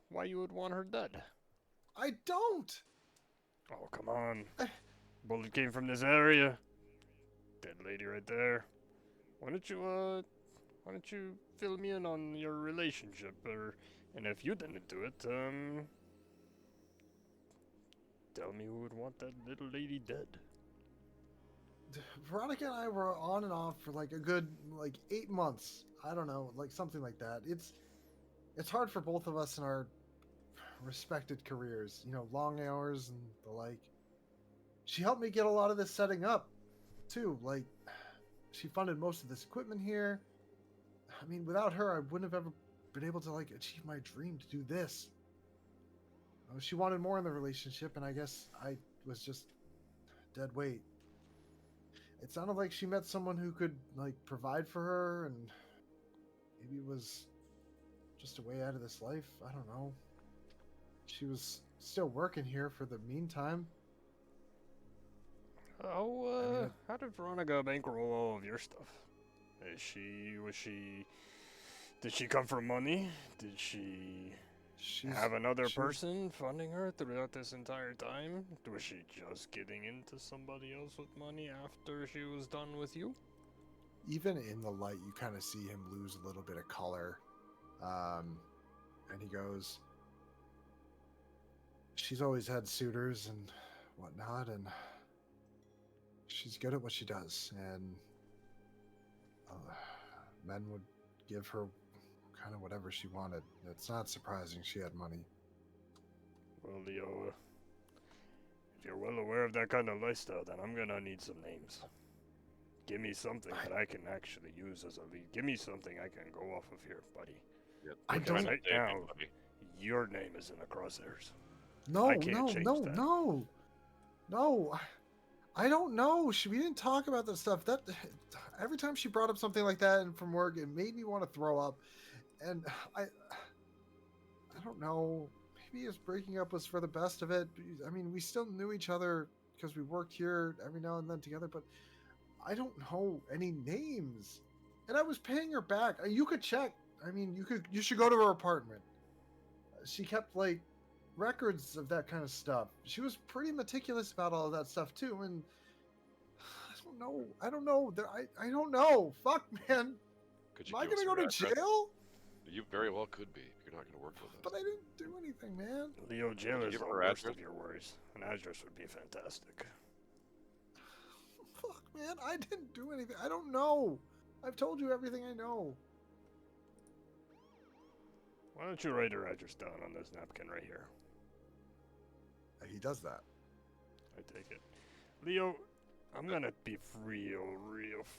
why you would want her dead? I don't. Oh, come on. Bullet came from this area. Dead lady right there. Why don't you fill me in on your relationship, and if you didn't do it, tell me who would want that little lady dead. Veronica and I were on and off for like a good 8 months. I don't know, like something like that. It's hard for both of us in our respected careers, you know, long hours and the like. She helped me get a lot of this setting up too. Like, she funded most of this equipment here. I mean, without her, I wouldn't have ever been able to like achieve my dream to do this. She wanted more in the relationship, and I guess I was just dead weight. It sounded like she met someone who could like provide for her, and maybe it was just a way out of this life. I don't know. She was still working here for the meantime. Oh, how did Veronica bankroll all of your stuff? Did she come for money? Did she have another person funding her throughout this entire time? Was she just getting into somebody else with money after she was done with you? Even in the light, you kind of see him lose a little bit of color. And he goes, she's always had suitors and whatnot, and she's good at what she does, and men would give her kind of whatever she wanted. It's not surprising she had money. Well, Leo, if you're well aware of that kind of lifestyle, then I'm gonna need some names. Give me something that I can actually use as a lead. Give me something I can go off of here, buddy. Yeah, I Because don't- right now, your name is in the crosshairs. No, I can't change that. No. I don't know. We didn't talk about this stuff. That every time she brought up something like that and from work, it made me want to throw up. And I don't know. Maybe his breaking up was for the best of it. I mean, we still knew each other because we worked here every now and then together, but I don't know any names. And I was paying her back. You could check. I mean, you should go to her apartment. She kept like records of that kind of stuff. She was pretty meticulous about all of that stuff too. And I don't know. I don't know. Fuck, man. Could you Am I give us gonna her go to address? jail? You very well could be. you're not gonna work with us. But I didn't do anything, man. Leo, jail is give the her worst address? of your worries. An address would be fantastic. Fuck, man, I didn't do anything. I don't know. I've told you everything I know. Why don't you write her address down on this napkin right here? He does that. I take it. Leo, I'm gonna be real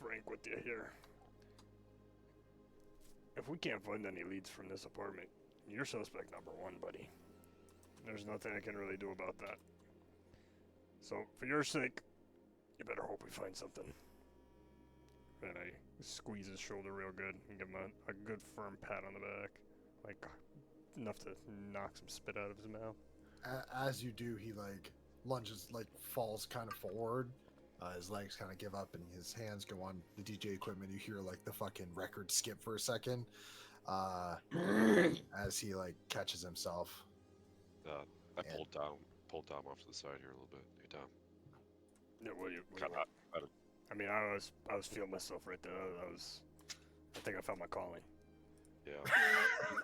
frank with you here. If we can't find any leads from this apartment, you're suspect number one, buddy. There's nothing I can really do about that. So, for your sake, you better hope we find something. And I squeeze his shoulder real good and give him a good firm pat on the back. Like, enough to knock some spit out of his mouth. As you do, he like lunges, like falls kind of forward. His legs kind of give up, and his hands go on the DJ equipment. You hear like the fucking record skip for a second, as he like catches himself. I pulled Dom off to the side here a little bit. Hey, Dom. Yeah, what do you Kinda- want? I mean, I was feeling myself right there. I think I found my calling. Yeah.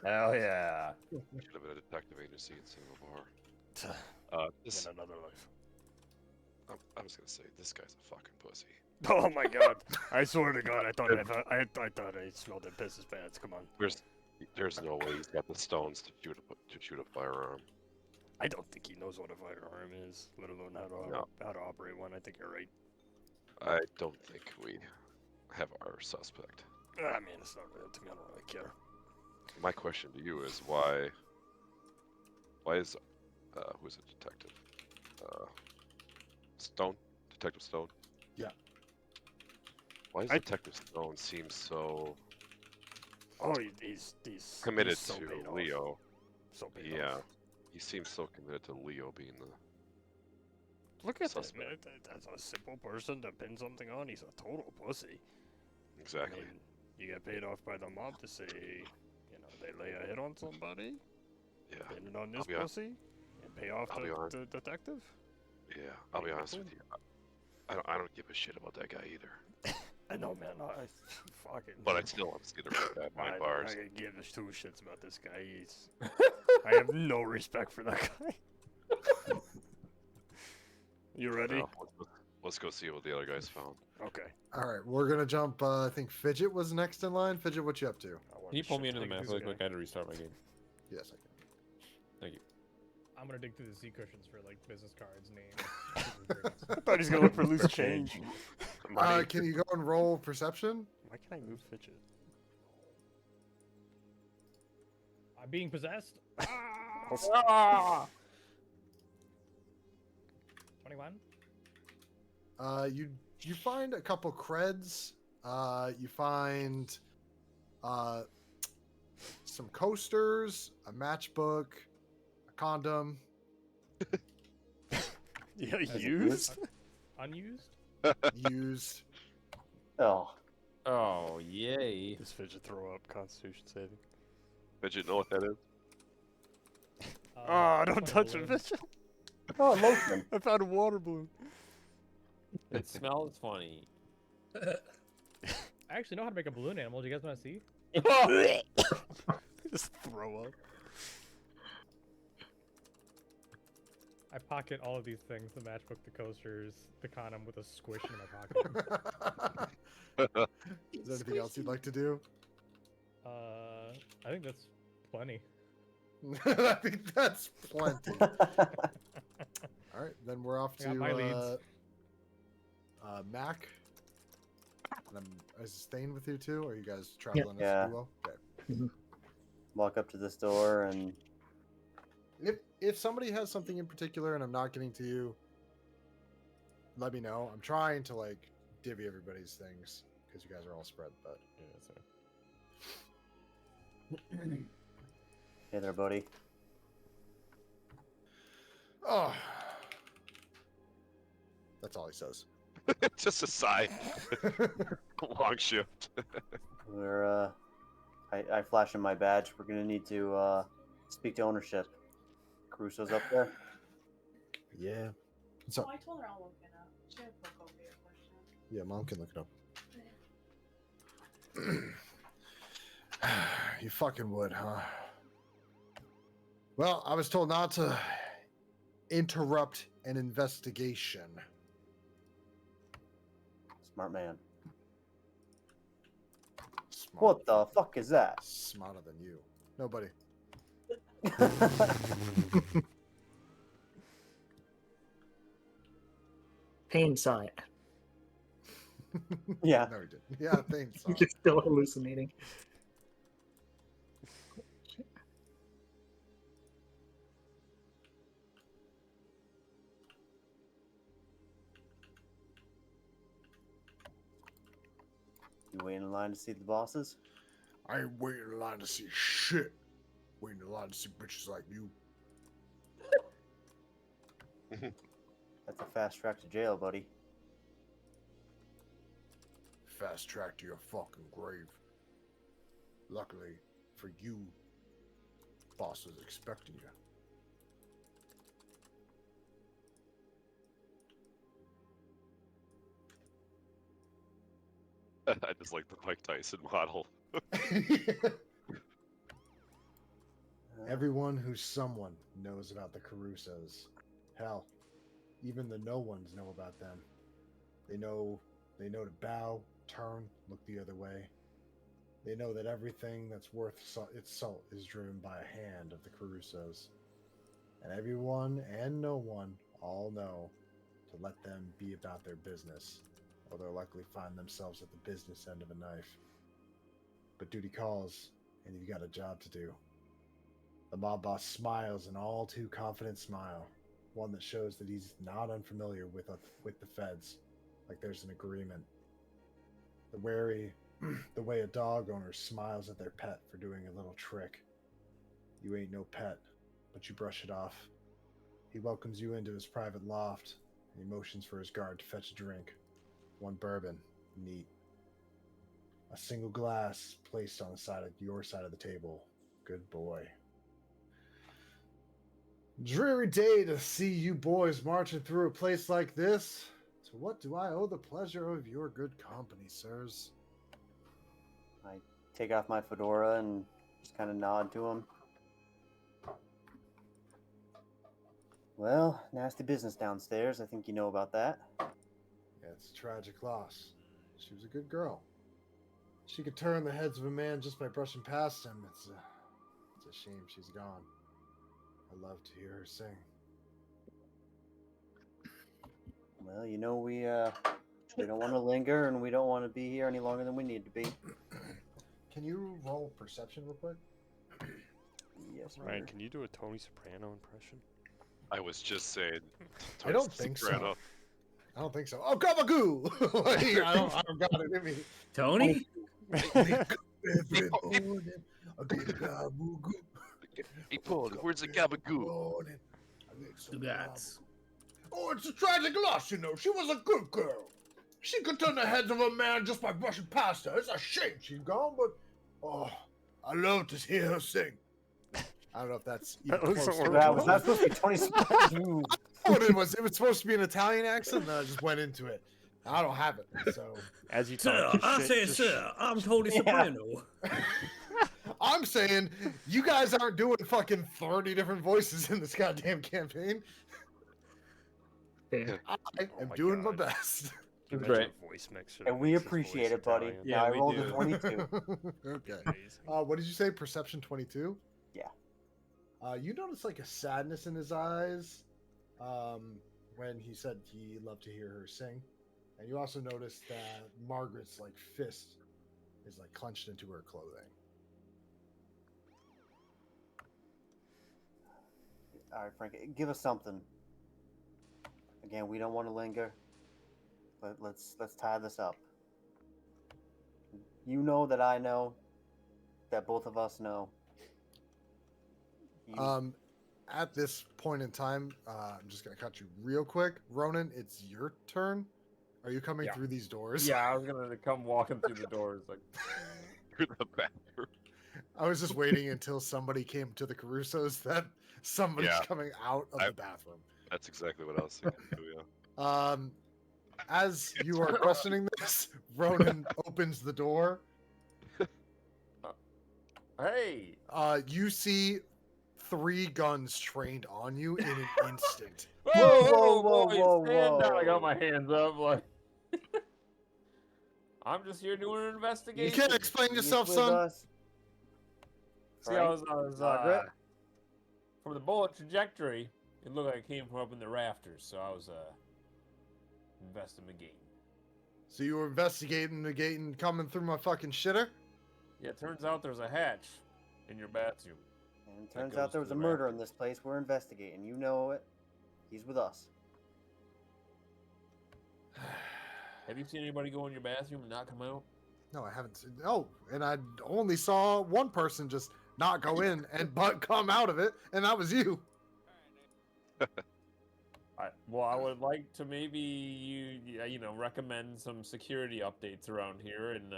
Hell yeah. Should have been a detective agency instead of a bar. In another life. I was gonna say this guy's a fucking pussy. Oh my god! I swear to God, I thought I smelled it piss his pants. Come on. There's no way he's got the stones to shoot a firearm. I don't think he knows what a firearm is, let alone how to operate one. I think you're right. I don't think we have our suspect. I mean, it's not really to me. I don't really care. My question to you is why is who's a detective? Stone? Detective Stone? Yeah. Why does Detective Stone seem so Oh, he's committed so paid to off. Leo? So paid Yeah. off. He seems so committed to Leo being the Look at that, suspect. man. That's a simple person to pin something on. He's a total pussy. Exactly. I mean, you get paid off by the mob to say, they lay a hit on somebody, Yeah. pin it on this be hon- pussy, and pay off I'll be honest. the detective. Yeah, I'll be honest with you. I don't give a shit about that guy either. I know, man. I fucking. But I still want to see the red nine bars. I give a two shits about this guy. I have no respect for that guy. You ready? Now, let's go see what the other guys found. Okay. All right, we're gonna jump. I think Fidget was next in line. Fidget, what you up to? Can you pull me into the map really quick? I had to restart my game. Yes, I can. Thank you. I'm gonna dig through the sea cushions for like business cards, names. I thought he's gonna look for loose change. Can you go and roll perception? Why can't I move fidget? I'm being possessed. Ah! 21. You find a couple creds. You find some coasters, a matchbook, a condom. Yeah, used? Unused. Used. Oh, Oh, yay. Does fidget throw up Constitution saving? Fidget, know what that is? Oh, don't 20 touch it, balloons. fidget. oh, lotion. I found a water balloon. It smells funny. I actually know how to make a balloon animal. Do you guys want to see? Just throw up. I pocket all of these things: the matchbook, the coasters, the condom with a squish in my pocket. Is there anything else you'd like to do? I think that's plenty. I think that's plenty. All right, then we're off I got to my leads. Mac. And is Stain with you too? Or are you guys traveling Yeah. as a duo? Okay. Walk up to this door and If somebody has something in particular and I'm not getting to you, let me know. I'm trying to like divvy everybody's things because you guys are all spread. But Yeah, that's right. hey there, buddy. oh, that's all he says. Just a sigh. Long shift. We're I flash in my badge. We're gonna need to speak to ownership. Caruso's up there. Yeah. So Oh, I told her I'll look it up. She had a book over your question. yeah, Mom can look it up. You fucking would, huh? Well, I was told not to interrupt an investigation. Smart man. Smart, What the fuck is that? Smarter than you. Nobody. Payne saw it. Yeah. No, he didn't. Yeah, thanks. He's still hallucinating. You waiting in line to see the bosses? I ain't waiting in line to see shit. Waiting in line to see bitches like you. That's a fast track to jail, buddy. Fast track to your fucking grave. Luckily for you, boss is expecting you. I just like the Mike Tyson model. Everyone who's someone knows about the Carusos. Hell, even the no ones know about them. They know to bow, turn, look the other way. They know that everything that's worth its salt is driven by a hand of the Carusos. And everyone and no one all know to let them be about their business, or they'll likely find themselves at the business end of a knife. But duty calls, and you've got a job to do. The mob boss smiles an all too confident smile, one that shows that he's not unfamiliar with the feds, like there's an agreement. The way a dog owner smiles at their pet for doing a little trick. You ain't no pet, but you brush it off. He welcomes you into his private loft, and he motions for his guard to fetch a drink. One bourbon, neat. A single glass placed on the side of your side of the table. Good boy. Dreary day to see you boys marching through a place like this. To what do I owe the pleasure of your good company, sirs? I take off my fedora and just kind of nod to him. Well, nasty business downstairs. I think you know about that. Yeah, it's a tragic loss. She was a good girl. She could turn the heads of a man just by brushing past him. It's a shame she's gone. I love to hear her sing. Well, you know we don't want to linger, and we don't want to be here any longer than we need to be. Can you roll perception real quick? Yes, Ryan, sir. can you do a Tony Soprano impression? I was just saying. I don't think so. Soprano. I don't think so. Oh, gabagoo! Like, I don't got it in me. Tony? Every morning, I get a gabagoo. Hey, Paul, where's the gabagoo? Morning, I get some Congrats. Oh, it's a tragic loss, you know. She was a good girl. She could turn the heads of a man just by brushing past her. It's a shame she's gone, but oh, I love to hear her sing. I don't know if that's even That looks close. like to we're That it. was not supposed to be Tony Soprano. I thought it was. It was supposed to be an Italian accent, and I just went into it. I don't have it, so As you Sir, talk, I just say, just sir, I'm Tony Yeah. Soprano. I'm saying you guys aren't doing fucking 30 different voices in this goddamn campaign. Fair. I Oh am my doing my God. best. Can you Great. imagine a voice mixer that And we makes his appreciate voice it, buddy. Italian? Yeah, Now I we rolled do. a 22. Okay. Amazing. What did you say? Perception 22? Yeah. You notice like a sadness in his eyes when he said he loved to hear her sing. And you also notice that Margaret's like fist is like clenched into her clothing. All right, Frank, give us something. Again, we don't want to linger. But let's tie this up. You know that I know that both of us know. You, At this point in time, I'm just gonna cut you real quick. Ronan, it's your turn. Are you coming Yeah. through these doors? Yeah, I was gonna come walking through the doors like. You're the bathroom. I was just waiting until somebody came to the Carusos that somebody's Yeah. coming out of the bathroom. That's exactly what I was thinking too, yeah. As you are questioning this, Ronan opens the door. Hey. You see 3 guns trained on you in an instant. Whoa, whoa, boys, whoa, stand down! I got whoa. my hands up. Like, I'm just here doing an You investigation. can't explain He's yourself, with son. us. See, I Frank, was Margaret. from the bullet trajectory. It looked like it came from up in the rafters, so I was investigating. So you were investigating the gate and coming through my fucking shitter? Yeah, it turns out there's a hatch in your bathroom. And it That turns goes out there to was a the murder in rafters. this place. We're investigating. You know it. He's with us. Have you seen anybody go in your bathroom and not come out? No, I haven't seen. Oh, and I only saw one person just not go in and but come out of it, and that was you. I would like to maybe recommend some security updates around here, and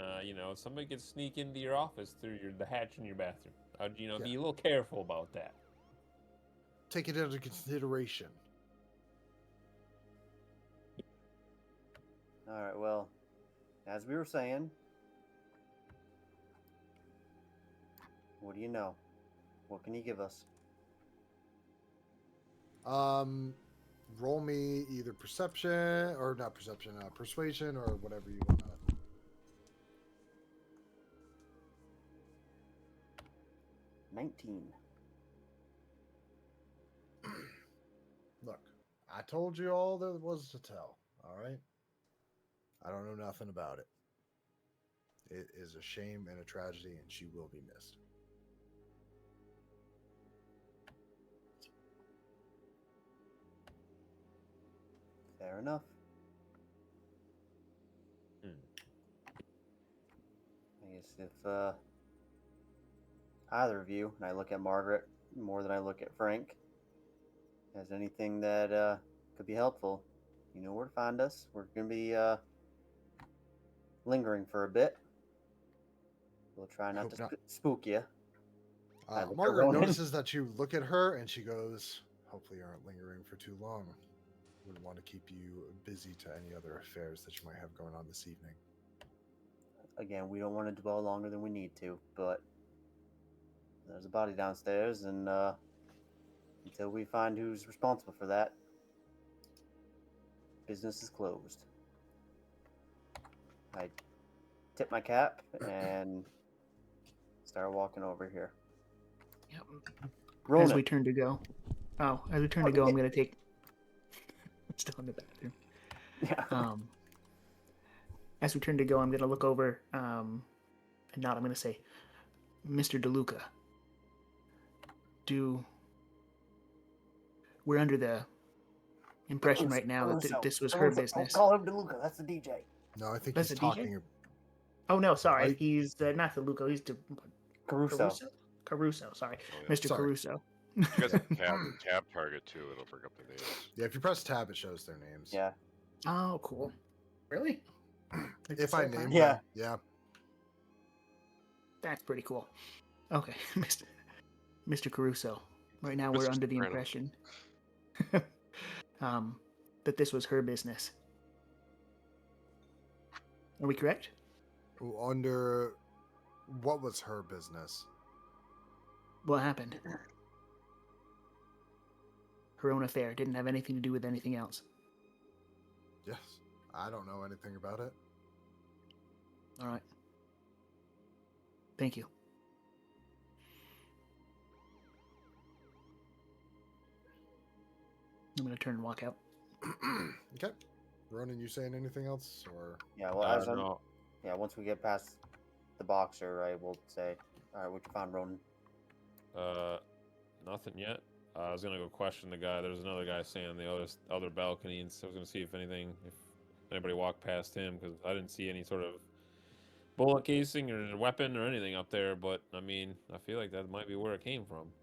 somebody could sneak into your office through the hatch in your bathroom. I'd be a little careful about that. Take it into consideration. All right. Well, as we were saying, what do you know? What can you give us? Roll me either perception or not perception, persuasion or whatever you want to. 19. Look, I told you all there was to tell. All right. I don't know nothing about it. It is a shame and a tragedy, and she will be missed. Fair enough. I guess if either of you, and I look at Margaret more than I look at Frank, has anything that could be helpful, you know where to find us. We're going to be lingering for a bit. We'll try not Hope to not. spook you. I look at Margaret Ronan. notices that you look at her, and she goes, "Hopefully, you aren't lingering for too long. Wouldn't want to keep you busy to any other affairs that you might have going on this evening." Again, we don't want to dwell longer than we need to, but there's a body downstairs, and until we find who's responsible for that, business is closed. I tip my cap and start walking over here. Yep. Ronan. As we turn to go. Oh, as we turn to go, I'm gonna take. Still in the bathroom. Yeah. As we turn to go, I'm gonna look over, and nod. I'm gonna say, "Mr. DeLuca, we're under the impression right now that this was her business." Call him DeLuca. That's the DJ. No, I think That's he's a DJ? talking. Oh no, sorry, Right. He's not DeLuca. He's Caruso. Caruso. Sorry, Oh, yeah. Mr. Sorry. Caruso. You guys have tab target too. It'll bring up the names. Yeah, if you press tab, it shows their names. Yeah. Oh, cool. Really? If I name Yeah. them, yeah. That's pretty cool. Okay, Mr. Caruso. Right now, we're Mr. under the Soprano. impression that this was her business. Are we correct? Under what was her business? What happened? Her own affair. Didn't have anything to do with anything else. Yes, I don't know anything about it. All right. Thank you. I'm gonna turn and walk out. Okay. Ronan, you saying anything else, or Yeah. Well, as I'm, No. yeah, once we get past the boxer, I will say, all right, what you found, Ronan? Nothing yet. I was gonna go question the guy. There's another guy standing on the other balcony, and so I was gonna see if anybody walked past him, because I didn't see any sort of bullet casing or weapon or anything up there. But I mean, I feel like that might be where it came from.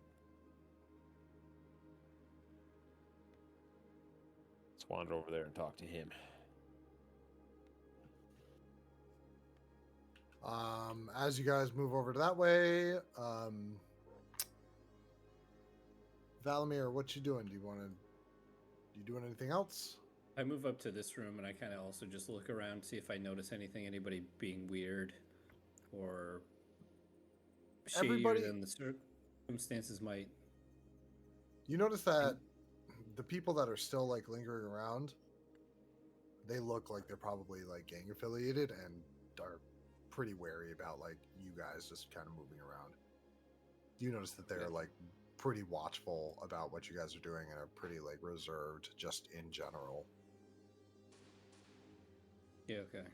Let's wander over there and talk to him. as you guys move over to that way, Valamir, what you doing? You doing anything else? I move up to this room and I kind of also just look around, see if I notice anything, anybody being weird or shadier Everybody- than the circumstances might You notice that the people that are still like lingering around, they look like they're probably like gang affiliated and are pretty wary about like you guys just kind of moving around. You notice that they're like pretty watchful about what you guys are doing and are pretty like reserved just in general. Yeah, okay.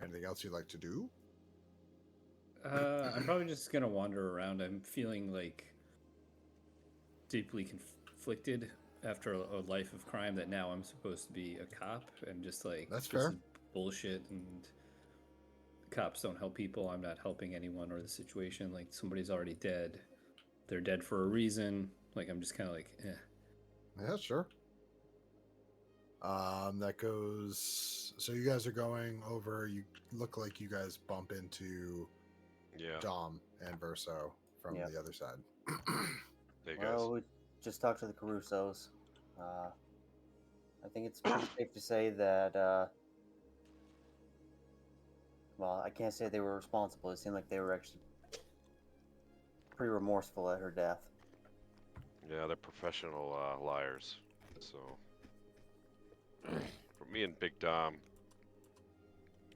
Anything else you'd like to do? I'm probably just gonna wander around. I'm feeling like deeply conflicted after a life of crime that now I'm supposed to be a cop and just like That's this fair. is bullshit and cops don't help people. I'm not helping anyone or the situation. Like somebody's already dead. They're dead for a reason. Like I'm just kind of like, Yeah, sure. That goes. So you guys are going over. You look like you guys bump into Dom and Verso from the other side. Hey guys. Well, we just talked to the Carusos. I think it's pretty safe to say that. Well, I can't say they were responsible. It seemed like they were actually pretty remorseful at her death. Yeah, they're professional liars. So, for me and Big Dom.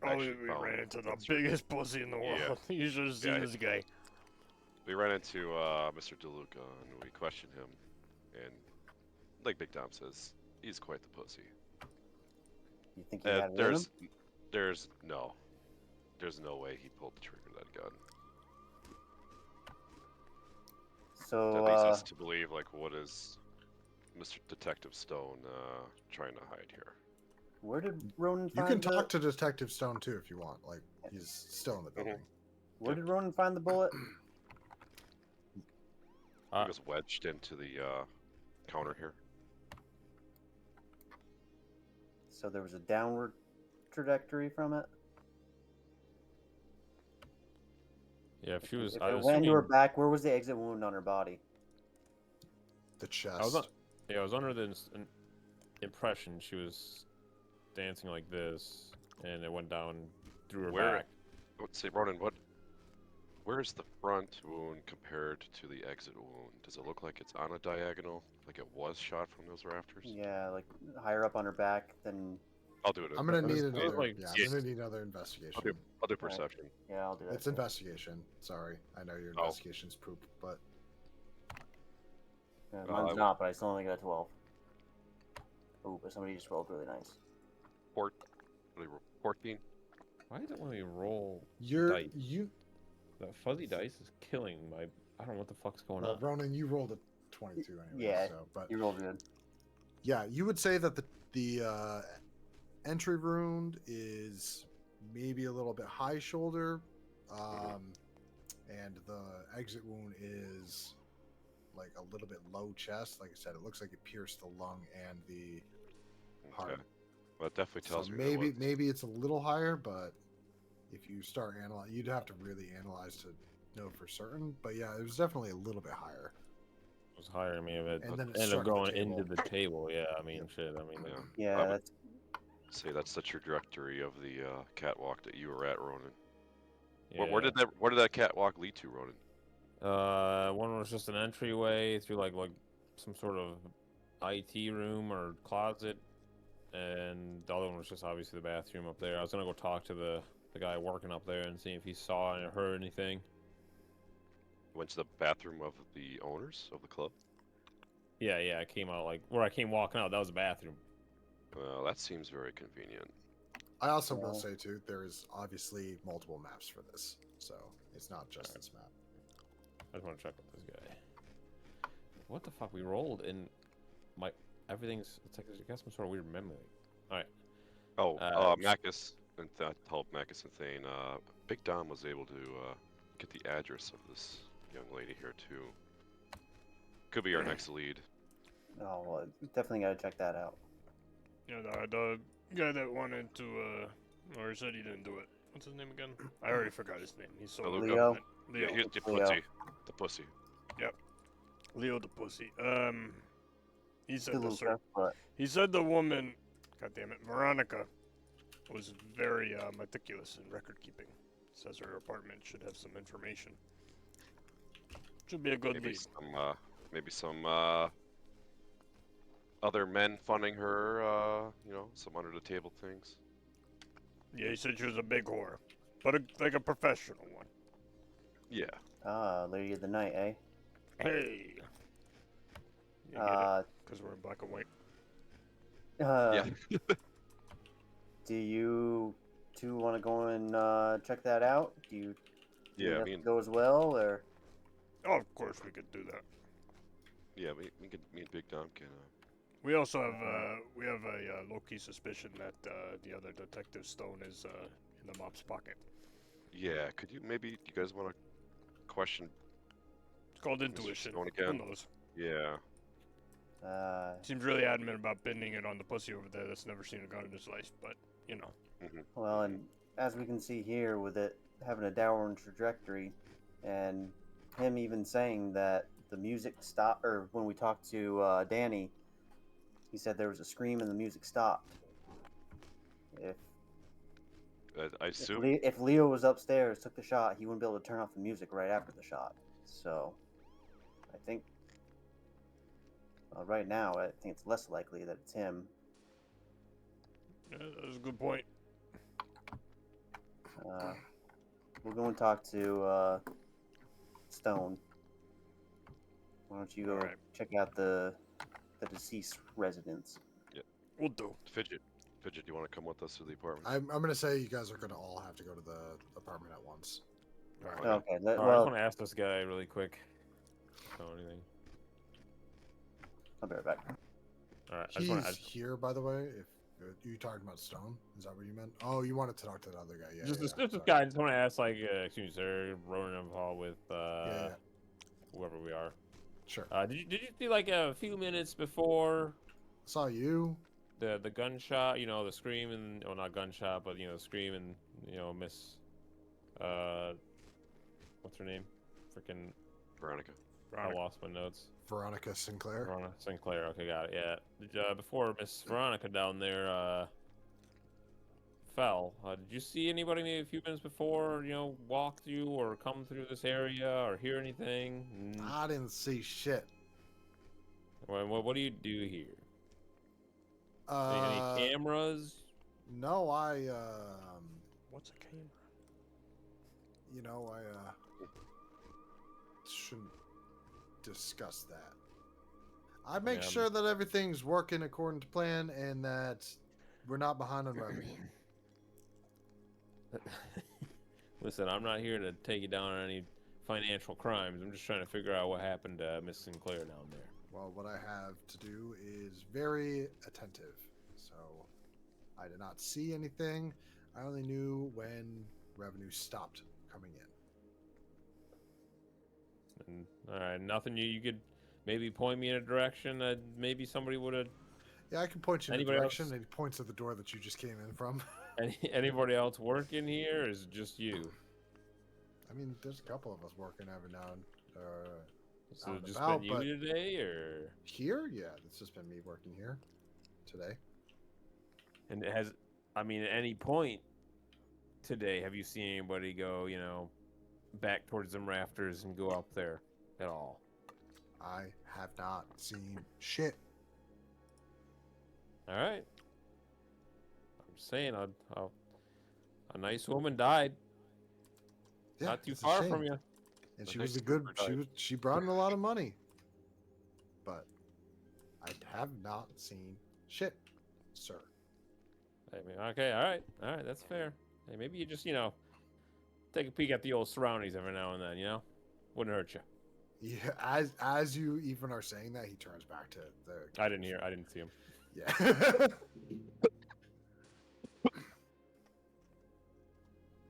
Oh, we ran into the biggest pussy in the world. You should have seen this guy. We ran into Mr. DeLuca and we questioned him, and like Big Dom says, he's quite the pussy. You think he had it in him? There's no way he pulled the trigger of that gun. So that leads us to believe, like, what is Mr. Detective Stone trying to hide here? Where did Ronan You find can talk to Detective Stone too if you want. Like, he's still in the building. Where did Ronan find the bullet? He was wedged into the counter here. So there was a downward trajectory from it? Yeah, if she was. If I it was went into her assuming, back, where was the exit wound on her body? The chest. I was under the impression she was dancing like this, and it went down through her back. Let's say, Ronan, where's the front wound compared to the exit wound? Does it look like it's on a diagonal, like it was shot from those rafters? Yeah, like higher up on her back than. I'll do it. I'm gonna need another. I'm gonna need another investigation. I'll do perception. Right. Yeah, I'll do that. It's investigation. Sorry, I know your investigation's poop, but mine's not. But I still only got a 12. Oh, but somebody just rolled really nice. 14. Why is it when we roll dice? That fuzzy dice is killing my. I don't know what the fuck's going on. Ronan, you rolled a 22 anyway. Yeah, so, but you rolled good. Yeah, you would say that the entry wound is maybe a little bit high shoulder, and the exit wound is like a little bit low chest. Like I said, it looks like it pierced the lung and the heart. Okay. Well, it definitely tells so me maybe it's a little higher, but if you start analyzing, you'd have to really analyze to know for certain. But yeah, it was definitely a little bit higher. It was higher. I mean, it and then it ended up going the into the table. Yeah, I mean, shit. I mean, yeah. That's. Say that's the trajectory of the catwalk that you were at, Ronan. Yeah. Where did that catwalk lead to, Ronan? One was just an entryway through like some sort of IT room or closet, and the other one was just obviously the bathroom up there. I was gonna go talk to the guy working up there and see if he saw or heard anything. Went to the bathroom of the owners of the club? Yeah, I came out like where I came walking out. That was the bathroom. Well, that seems very convenient. I also will say too, there is obviously multiple maps for this, so it's not just this map. I just want to check with this guy. What the fuck? We rolled and everything's. It's like I got some sort of weird memory. All right. Oh, Macus and that helped Macus and Thane. Big Dom was able to get the address of this young lady here too. Could be our next lead. Oh, well, definitely gotta check that out. Yeah, the guy that wanted to, or said he didn't do it. What's his name again? I already forgot his name. He's so Leo. Yeah, he's the pussy. The pussy. Yep. Leo the pussy. He said but... he said the woman, God damn it, Veronica, was very meticulous in record keeping. Says her apartment should have some information. Should be a good Maybe lead. some maybe some other men funding her, you know, some under the table things. Yeah, he said she was a big whore, but like a professional one. Yeah. Ah, Lady of the Night, eh? Hey. You get Uh, it? Because we're in black and white. uh, Yeah. do you two want to go and check that out? Do you think Yeah, that me and goes well, or? Oh, of course we could do that. yeah, me and Big Dom can. We also have a low-key suspicion that the other detective Stone is in the mob's pocket. Yeah, could you maybe you guys want to question It's called Mr. intuition. Stone Who again? knows? Yeah. Seems really adamant about bending it on the pussy over there that's never seen a gun in his life, but, you know. Well, and as we can see here, with it having a downward trajectory, and him even saying that the music stopped, or when we talked to Danny, he said there was a scream and the music stopped. If I if, assume. if Leo was upstairs, took the shot, he wouldn't be able to turn off the music right after the shot. So, I think right now, I think it's less likely that it's him. Yeah, that's a good point. We'll go and talk to Stone. Why don't you go Alright. check out the deceased residence? We'll do. Fidget, do you want to come with us to the apartment? I'm gonna say you guys are gonna all have to go to the apartment at once. Alright. Okay. All right, I just Well, want to ask this guy really quick. Know anything? I'll be right back. All right, I just He's want to. here, by the way. If you talking about Stone, is that what you meant? Oh, you wanted to talk to the other guy? Yeah. Just yeah, this sorry. guy. I just want to ask, like, excuse me, sir, Ronan Hall with Yeah. whoever we are. Sure. Did you see like a few minutes before Saw you. the gunshot? You know, the scream and well, not gunshot, but you know, the scream and you know, Miss what's her name? Freaking Veronica. I lost my notes. Veronica Sinclair. Veronica Sinclair. Okay, got it. Yeah. Before Miss Veronica down there fell. Did you see anybody maybe a few minutes before, you know, walk through or come through this area or hear anything? I didn't see shit. What do you do here? Any cameras? No, What's a camera? you know, shouldn't discuss that. I make Yeah, sure that everything's working according to plan and that we're not behind on revenue. Listen, I'm not here to take you down on any financial crimes. I'm just trying to figure out what happened to Miss Sinclair down there. Well, what I have to do is very attentive. So I did not see anything. I only knew when revenue stopped coming in. And, all right, nothing you could maybe point me in a direction that maybe somebody would have. Yeah, I can point you in a Anybody direction, else? and he points at the door that you just came in from. Anybody else working here? Or is it just you? I mean, there's a couple of us working every now and So out it and just about, been you but- today, or here. Yeah, it's just been me working here today. and it has? I mean, at any point today, have you seen anybody go, you know, back towards them rafters and go up there at all? I have not seen shit. All right. I'm just saying, a nice woman died. Yeah, Not too it's a far shame. from you. And A she nice was a good. trooper died. She brought in a lot of money, but I have not seen shit, sir. I mean, okay, all right, that's fair. Hey, maybe you just, you know, take a peek at the old surroundings every now and then, you know? Wouldn't hurt you. Yeah, as you even are saying that, he turns back to the. I didn't see him. Yeah.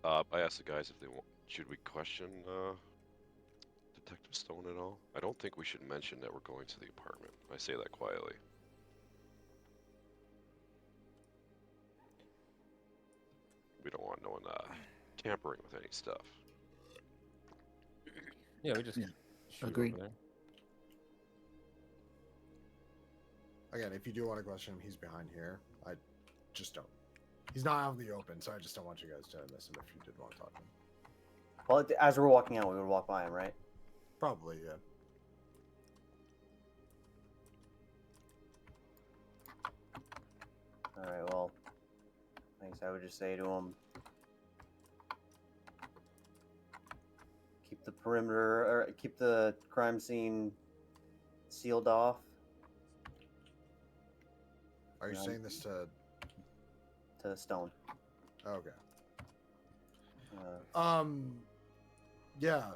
I asked the guys if they want. Should we question Detective Stone at all? I don't think we should mention that we're going to the apartment. I say that quietly. We don't want no one tampering with any stuff. Yeah, we just Yeah, shoot agreed. over there. Again, if you do want to question him, he's behind here. I just don't. He's not out in the open, so I just don't want you guys to miss him if you did want to talk to him. Well, as we're walking out, we would walk by him, right? Probably, yeah. Alright, well, I guess I would just say to him, keep the perimeter, or keep the crime scene sealed off. Are you Yeah. saying this to? To Stone. Okay. Uh, Yeah.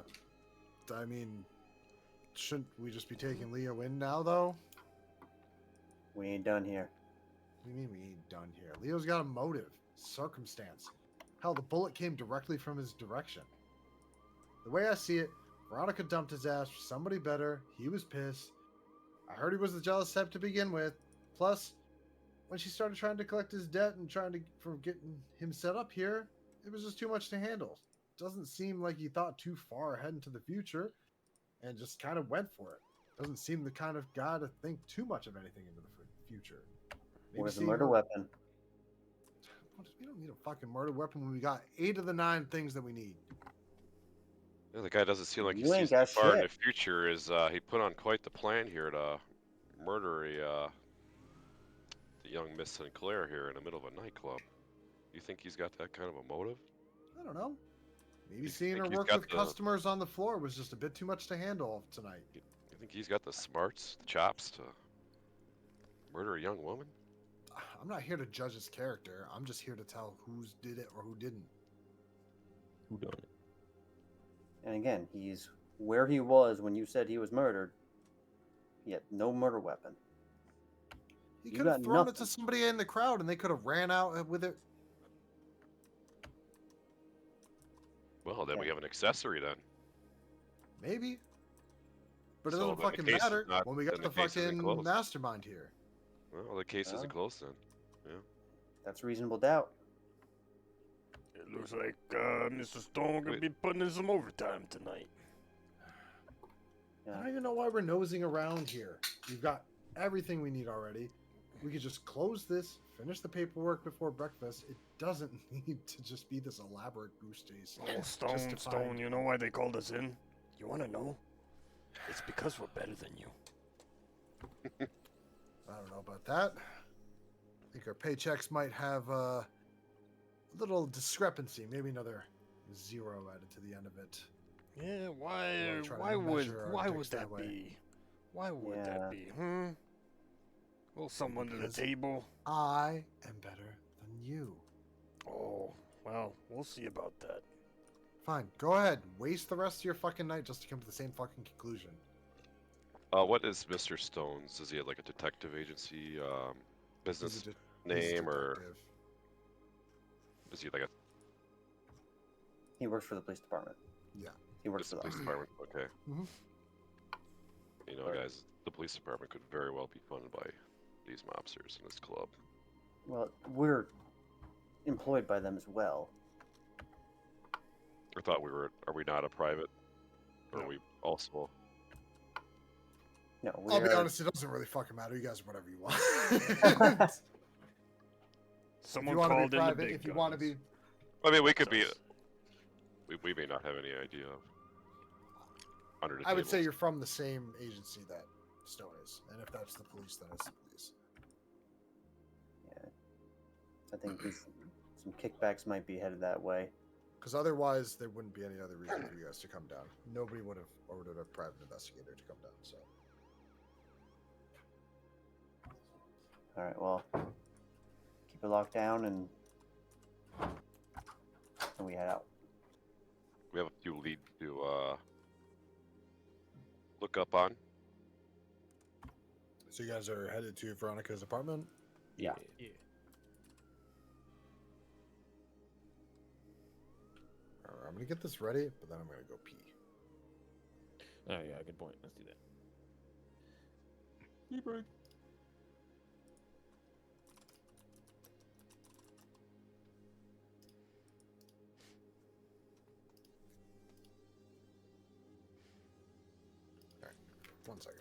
I mean, shouldn't we just be taking Leo in now, though? we ain't done here. What do you mean we ain't done here? Leo's got a motive, circumstance. Hell, the bullet came directly from his direction. The way I see it, Veronica dumped his ass for somebody better. He was pissed. I heard he was the jealous type to begin with. Plus, when she started trying to collect his debt and for getting him set up here, it was just too much to handle. Doesn't seem like he thought too far ahead into the future and just kind of went for it. Doesn't seem the kind of guy to think too much of anything into the future. Where's the seeing murder weapon? We don't need a fucking murder weapon when we got 8 of the 9 things that we need. Yeah, the guy doesn't seem like he You ain't sees too got far in the shit. future. He put on quite the plan here to murder the young Miss Sinclair here in the middle of a nightclub. You think he's got that kind of a motive? I don't know. Maybe You seeing think her he's work got with the- customers on the floor was just a bit too much to handle tonight. You think he's got the smarts, the chops to murder a young woman? I'm not here to judge his character. I'm just here to tell who did it or who didn't. Who done it? And again, he's where he was when you said he was murdered. Yet no murder weapon. He You could have got thrown it nothing. to somebody in the crowd and they could have ran out with it. Well, then we Yeah. have an accessory then. Maybe. But it So doesn't then the fucking case is matter not- when we got then the the case isn't fucking closed. mastermind here. Well, the case isn't Oh. closed then. That's reasonable doubt. It looks like Mr. Stone gonna Wait. be putting in some overtime tonight. I Yeah. don't even know why we're nosing around here. We've got everything we need already. We could just close this, finish the paperwork before breakfast. It doesn't need to just be this elaborate goose chase. Oh, just Stone, to Stone, find- you know why they called us in? You wanna know? It's because we're better than you. I don't know about that. I think our paychecks might have a little discrepancy. Maybe another 0 added to the end of it. Yeah, Wanna try to why would measure our why dicks would that that way. be? Why would Yeah. that be? Well, some under the Because- table. I am better than you. Oh, well, we'll see about that. Fine, go ahead. Waste the rest of your fucking night just to come to the same fucking conclusion. What is Mr. Stone's? Does he have like a detective agency, business He's a name, or detective. is he like a He works for the police department. Yeah. He works just for the police them. department? Okay. Mhm. You know, Right. guys, the police department could very well be funded by these mobsters in this club. Well, we're employed by them as well. I thought we were. Are we not a private? Or No. are we also? No, I'll be we're honest, it doesn't really fucking matter. You guys are whatever you want. if Someone you want to called be in the private, big if you want to guns. be. I mean, we could be. Sus. We may not have any idea of. Under the I would say tables. you're from the same agency that Stone is. And if that's the police, then it's the police. Yeah, I think some kickbacks might be headed that way. Because otherwise, there wouldn't be any other reason for you guys to come down. Nobody would have ordered a private investigator to come down. So All right, well, keep it locked down and we head out. We have a few leads to look up on. you guys are headed to Veronica's apartment. Yeah. Yeah. Alright, I'm gonna get this ready, but then I'm gonna go pee. Oh yeah, good point. Let's do that. Pee break. Alright, 1 second.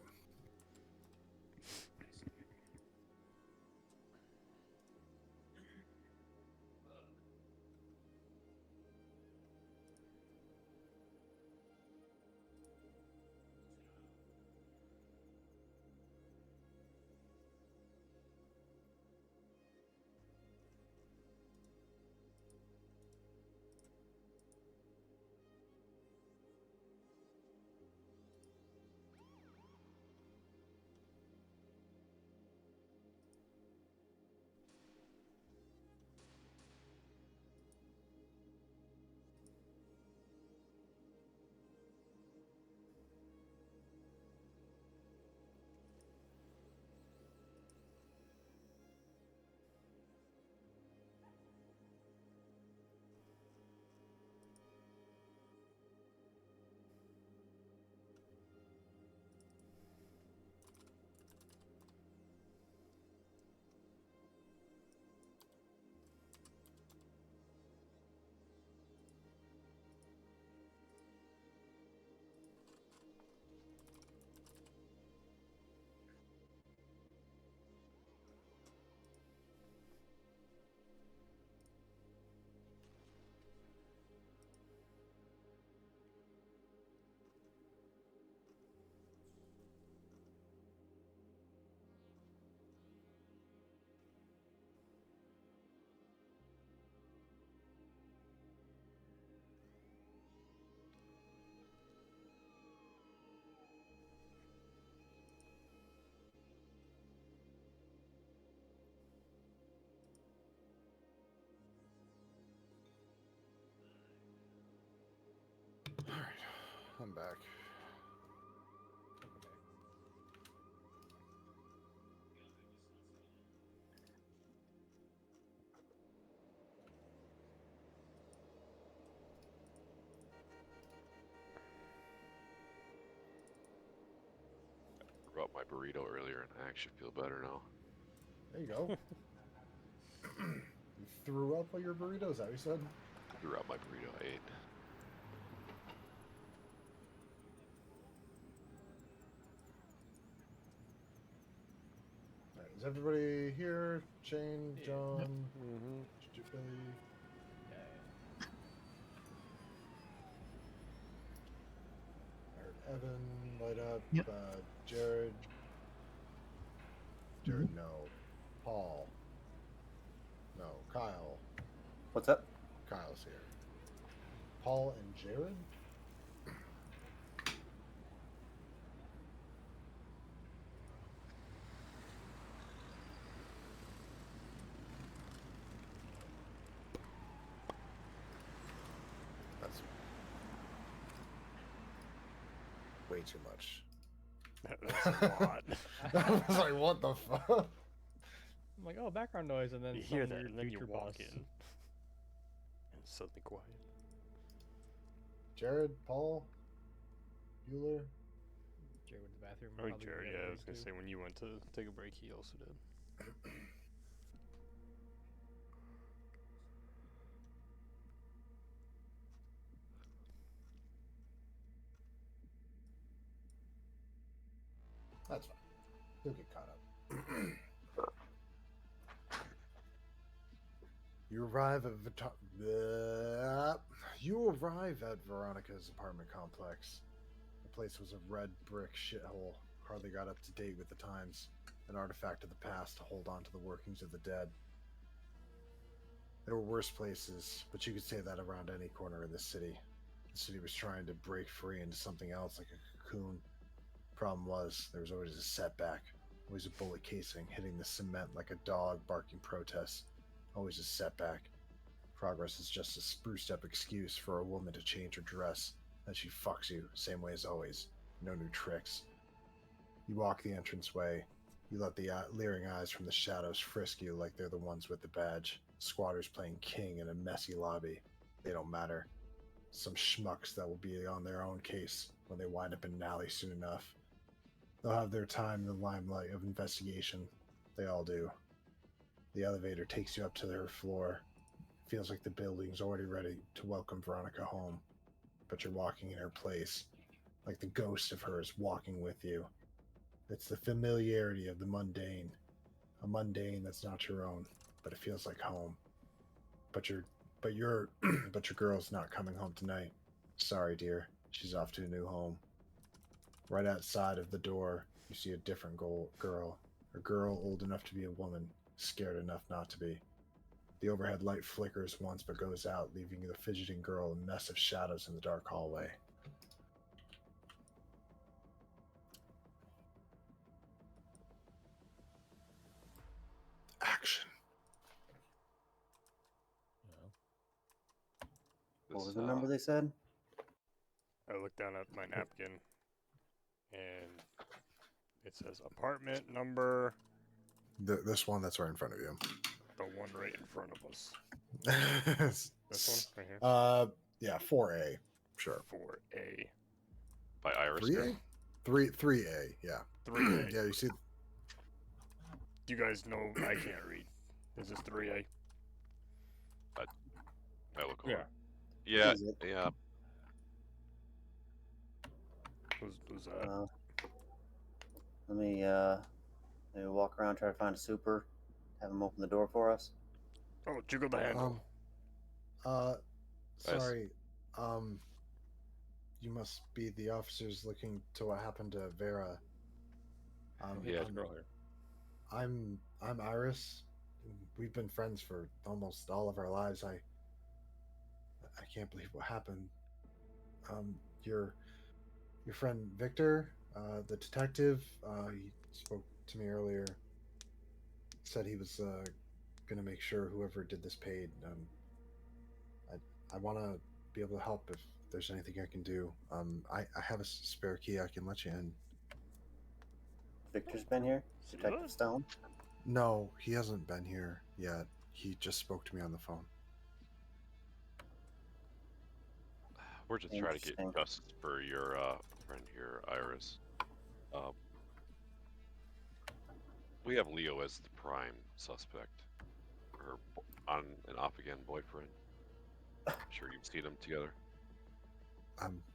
I'm back. Threw out my burrito earlier and I actually feel better now. There you go. You threw up all your burritos, is that what you said? Threw out my burrito I ate. All right, is everybody here? Shane, John, Mm-hmm. Billy. All right, Evan, light up. Yep. Jared. Jared, no. Paul. No. Kyle. What's up? Kyle's here. Paul and Jared? That's way too much. That's a lot. I was like, what the fuck? I'm like, oh, background noise, and then You some hear that, weird and then you future walk boss. in, and it's suddenly quiet. Jared, Paul, Bueller. Jared went to the bathroom. Oh, probably Jared, the yeah, other I was ways, gonna too. say when you went to take a break, he also did. That's fine. He'll get caught up. You arrive at Veronica's apartment complex. The place was a red brick shithole, hardly got up to date with the times, an artifact of the past to hold on to the workings of the dead. There were worse places, but you could say that around any corner in the city. The city was trying to break free into something else like a cocoon. Problem was, there was always a setback, always a bullet casing hitting the cement like a dog barking protest, always a setback. Progress is just a spruced up excuse for a woman to change her dress, then she fucks you, same way as always, no new tricks. You walk the entranceway, you let the leering eyes from the shadows frisk you like they're the ones with the badge, squatters playing king in a messy lobby. They don't matter. Some schmucks that will be on their own case when they wind up in an alley soon enough. They'll have their time in the limelight of investigation. They all do. The elevator takes you up to their floor. Feels like the building's already ready to welcome Veronica home. But you're walking in her place, like the ghost of her is walking with you. It's the familiarity of the mundane. A mundane that's not your own, but it feels like home. But your girl's not coming home tonight. Sorry, dear. She's off to a new home. Right outside of the door, you see a different girl. A girl old enough to be a woman, scared enough not to be. The overhead light flickers once but goes out, leaving the fidgeting girl a mess of shadows in the dark hallway. Action. What was the number they said? I look down at my napkin, and it says apartment number, This one that's right in front of you. the one right in front of us. This one right here. Yeah, 4A. Sure. 4A. By Iris. 3A? 3A, yeah. 3A. Yeah, you see. You guys know I can't read. Is this 3A? I look over. Yeah. Yeah, Is it? yeah. Who's that? Let me maybe walk around, try to find a super, have him open the door for us. Oh, jiggle the handle. Sorry. You must be the officers looking to what happened to Vera. Yeah, there's a girl here. I'm Iris. We've been friends for almost all of our lives. I can't believe what happened. Your friend Victor, the detective, he spoke to me earlier. Said he was gonna make sure whoever did this paid. I want to be able to help if there's anything I can do. I have a spare key. I can let you in. Victor's been here. Detective Stone. No, he hasn't been here yet. He just spoke to me on the phone. We're just trying to get Interesting. justice for your friend here, Iris. We have Leo as the prime suspect. Her on and off again boyfriend. I'm sure you've seen them together.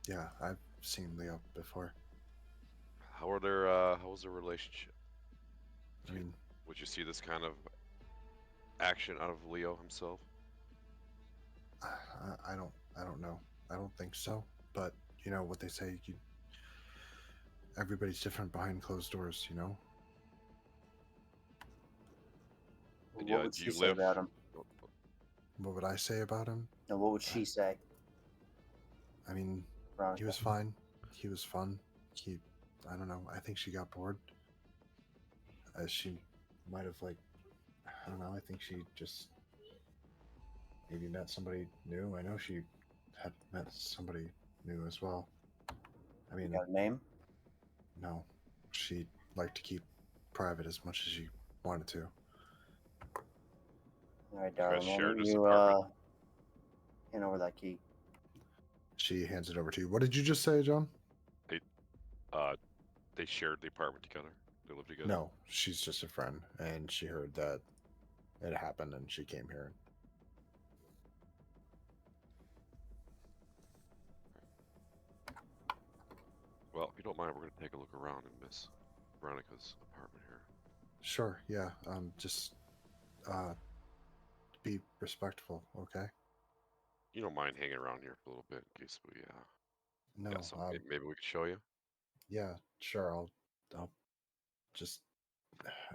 Yeah, I've seen Leo before. How was their relationship? I mean, Would you see this kind of action out of Leo himself? I don't know. I don't think so. But you know what they say. Everybody's different behind closed doors. You know. And What would do she you say live? about him? What would I say about him? No, what would she say? I mean, Veronica? he was fine. He was fun. I don't know. I think she got bored. As she might have, like, I don't know. I think she just maybe met somebody new. I know she had met somebody new as well. I You mean, got a name? no, she liked to keep private as much as she wanted to. All right, You guys darling. I'll shared let this you apartment. hand over that key. She hands it over to you. What did you just say, John? They shared the apartment together. They lived together. No, she's just a friend, and she heard that it happened, and she came here. Well, if you don't mind, we're going to take a look around in Miss Veronica's apartment here. Sure, yeah. Just be respectful, okay? You don't mind hanging around here for a little bit in case we No, got something maybe we could show you. yeah, sure. I'll just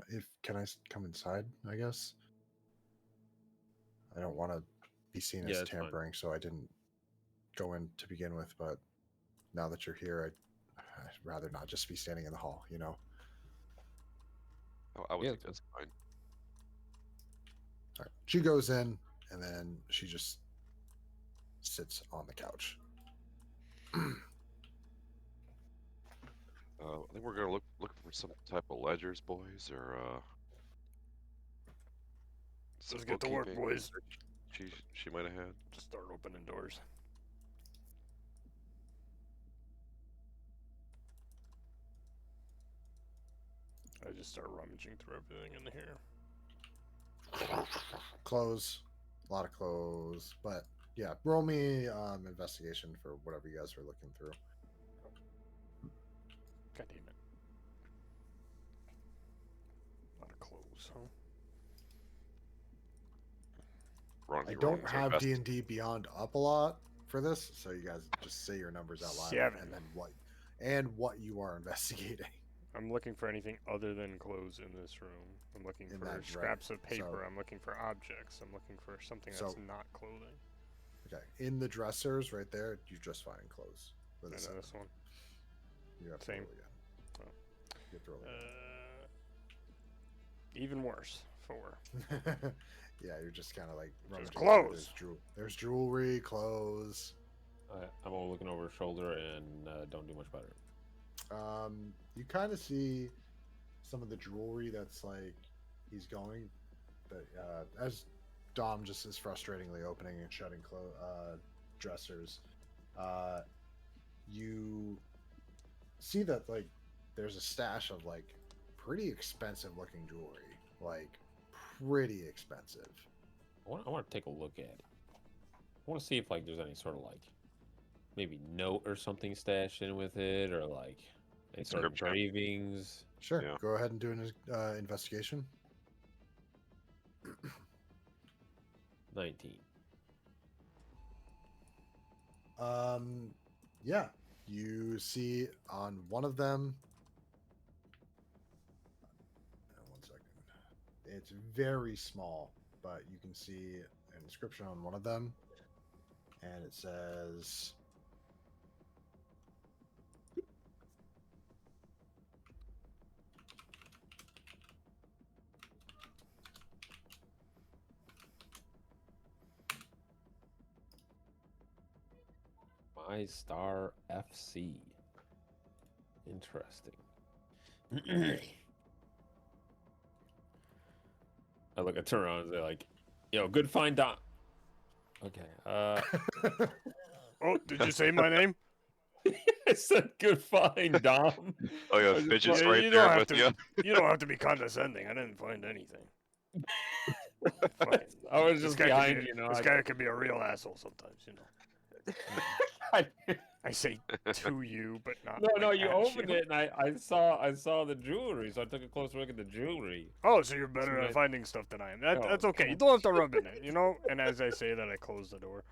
if can I come inside? I guess I don't want to be seen Yeah, as that's fine. tampering, so I didn't go in to begin with. But now that you're here, I'd rather not just be standing in the hall. You know. I would Yeah, think that's fine. All right. She goes in, and then she just sits on the couch. I think we're gonna look for some type of ledgers, boys, or some Let's get to work, bookkeeping boys. she might have had. Just start opening doors. I just start rummaging through everything in here. Clothes, a lot of clothes, but yeah, roll me investigation for whatever you guys are looking through. God damn it. A lot of clothes, huh? I don't have D&D Beyond up a lot for this, so you guys just say your numbers out loud 7. and then what you are investigating. I'm looking for anything other than clothes in this room. I'm looking In for that, right. scraps of paper. So- I'm looking for objects. I'm looking for something that's So- not clothing. Okay, in the dressers right there, you just find clothes. For the And then seven. this one. You have to Same. roll again. Oh. You have to roll Even worse. 4. again. Yeah, you're just kind of like rummaging through. clothes. There's jewelry, clothes. I'm all looking over his shoulder and don't do much better. You kind of see some of the jewelry that's like he's going, but as Dom just is frustratingly opening and shutting dressers, you see that like there's a stash of like pretty expensive looking jewelry, like pretty expensive. I want to take a look at it. I want to see if like there's any sort of like maybe note or something stashed in with it, or like any sort of Inscription. engravings. Sure, Yeah. go ahead and do an investigation. 19. Yeah, you see on one of them. One second. It's very small, but you can see an inscription on one of them, and it says. Star FC. Interesting. I look at turn around and they're like, "Yo, good find, Dom." Okay. Oh, did you say my name? I said, "Good find, Dom." Oh, yeah, I just Fidget's thought- right you there don't have with to. you. You don't have to be condescending. I didn't find anything. Fucking, I was this just guy could behind be, you, know. This guy could be a real asshole sometimes, you know. I say to you, but not. No, like, you at opened it and I saw the jewelry, so I took a closer look at the jewelry. Oh, so you're better So at I- finding stuff than I am. Oh, That's okay. You don't have to rub it in, you know. And as I say that, I close the door.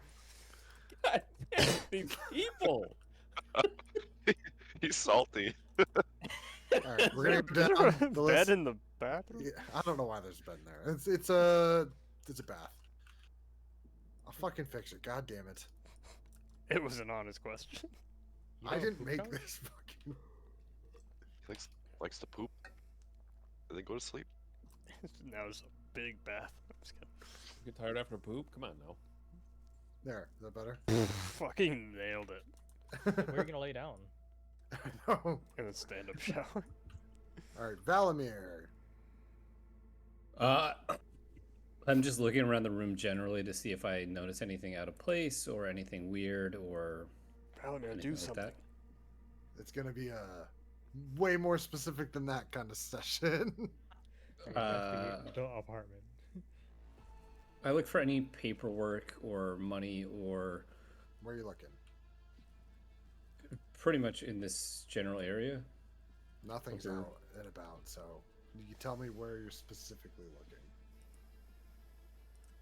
God damn, these people. He's salty. All right, we're gonna Is go there down a the bed list. in the bathroom? Yeah, I don't know why there's a bed in there. It's a bath. I'll fucking fix it. God damn it! It was an honest question. You I know, didn't poop make couch? this fucking. He likes to poop and then go to sleep. Now it's a big bath. I'm just kidding. You get tired after poop? Come on now. There, is that better? Fucking nailed it. Where are you gonna lay down? No. In a stand-up shower. All right, Valamir. I'm just looking around the room generally to see if I notice anything out of place or anything weird or Valamir, anything do like something. that. It's gonna be way more specific than that kind of session. The apartment. I look for any paperwork or money or Where are you looking? pretty much in this general area. Nothing's Okay. out and about, so you tell me where you're specifically looking.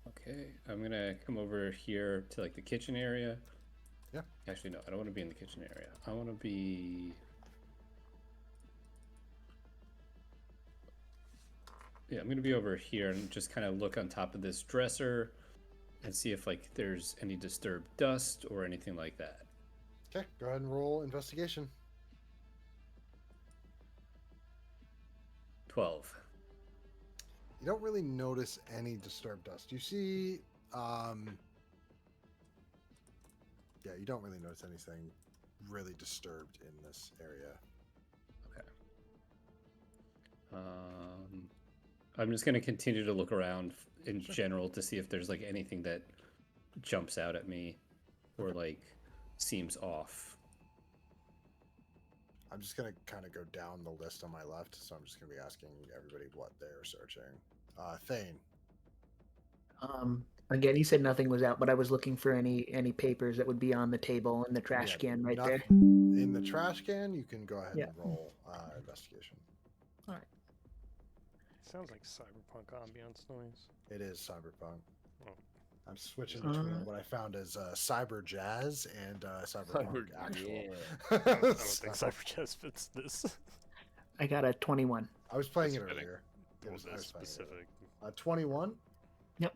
Okay, I'm gonna come over here to like the kitchen area. Yeah. Actually, no, I don't want to be in the kitchen area. I want to be. Yeah, I'm gonna be over here and just kind of look on top of this dresser and see if like there's any disturbed dust or anything like that. Okay, go ahead and roll investigation. 12. You don't really notice any disturbed dust. You see, yeah, you don't really notice anything really disturbed in this area. I'm just gonna continue to look around in general to see if there's like anything that jumps out at me or like seems off. I'm just gonna kind of go down the list on my left, so I'm just gonna be asking everybody what they're searching. Thane. Again, you said nothing was out, but I was looking for any papers that would be on the table in the trash Yeah, can right there. In the trash can, you can go ahead Yeah. and roll investigation. All right. Sounds like cyberpunk ambiance noise. It is cyberpunk. Oh. I'm switching between what I found as cyber jazz and cyberpunk actual. Yeah. I don't think Cyberjazz fits this. I got a 21. I was playing it That's fitting. earlier. It I was was this playing it specific. 21. Yep.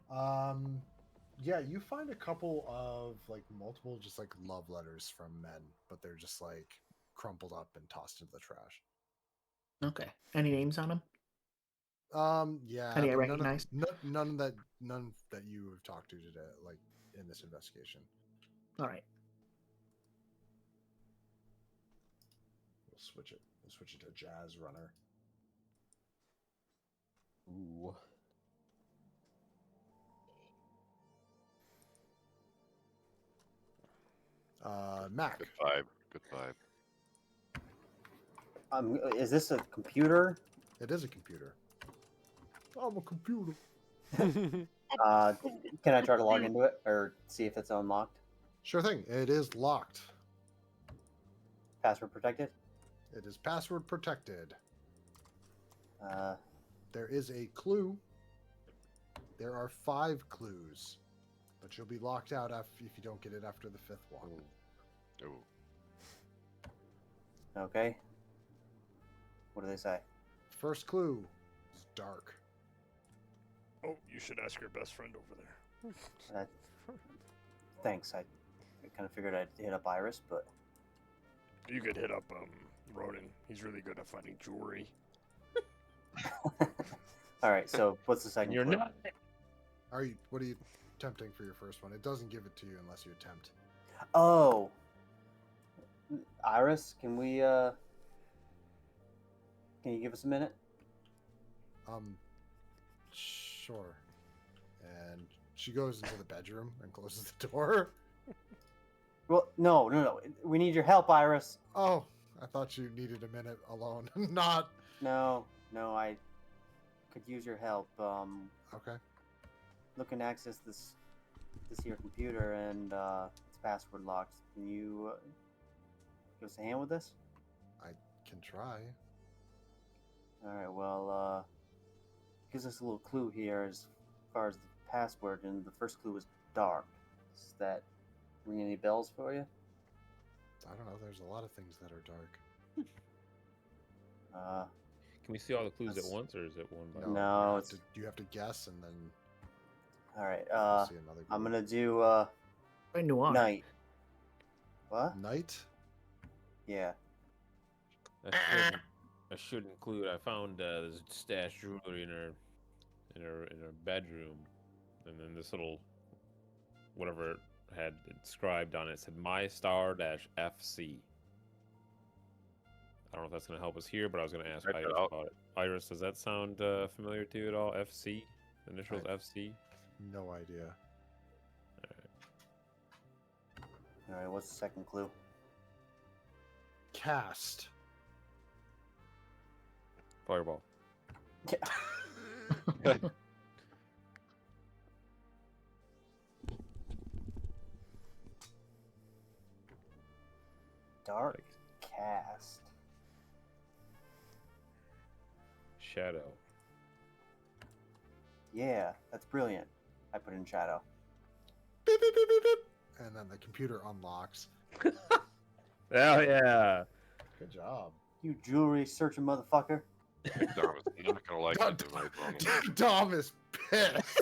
Yeah, you find a couple of like multiple just like love letters from men, but they're just like crumpled up and tossed into the trash. Okay. Any names on them? Yeah. Any I but recognize? None that you have talked to today, like in this investigation. All right. We'll switch it. We'll switch it to Jazz Runner. Ooh. Mac. Good vibe. Good vibe. Is this a computer? It is a computer. I'm a computer. Can I try to log into it or see if it's unlocked? Sure thing. It is locked. Password protected? It is password protected. Uh, There is a clue. There are 5 clues, but you'll be locked out if you don't get it after the 5th one. Ooh. okay. What do they say? First clue is dark. Oh, you should ask your best friend over there. Thanks. I kind of figured I'd hit up Iris, but You could hit up Ronan. He's really good at finding jewelry. all right. So what's the second? You're clue? not. What are you attempting for your first one? It doesn't give it to you unless you attempt. Oh, Iris, can we can you give us a minute? Sure. And she goes into the bedroom and closes the door. Well, no. We need your help, Iris. Oh, I thought you needed a minute alone. Not. No, I could use your help. Okay. Looking to access this here computer and it's password locked. Can you give us a hand with this? I can try. All right. Well, gives us a little clue here as far as the password, and the first clue is dark. Does that ring any bells for you? I don't know. There's a lot of things that are dark. Can we see all the clues at That's- once, or is it one by No, No, you have to guess, and then all right. you'll see another. I'm clue. gonna do Very noir. night. What? Night. Yeah. I should include. I found this stashed jewelry in her bedroom, and then this little whatever it had inscribed on it said "My Star FC." I don't know if that's going to help us here, but I was going to ask Check that Iris out. about it. Iris, does that sound familiar to you at all? FC, initials FC. No idea. All right. What's the second clue? Cast. Fireball. Dark cast. Shadow. Yeah, that's brilliant. I put in shadow. Beep, beep, beep, beep, beep. And then the computer unlocks. Hell yeah! Good job. You jewelry searching motherfucker. Dom is not gonna like Dom- it tonight, Ronan. Dom is pissed.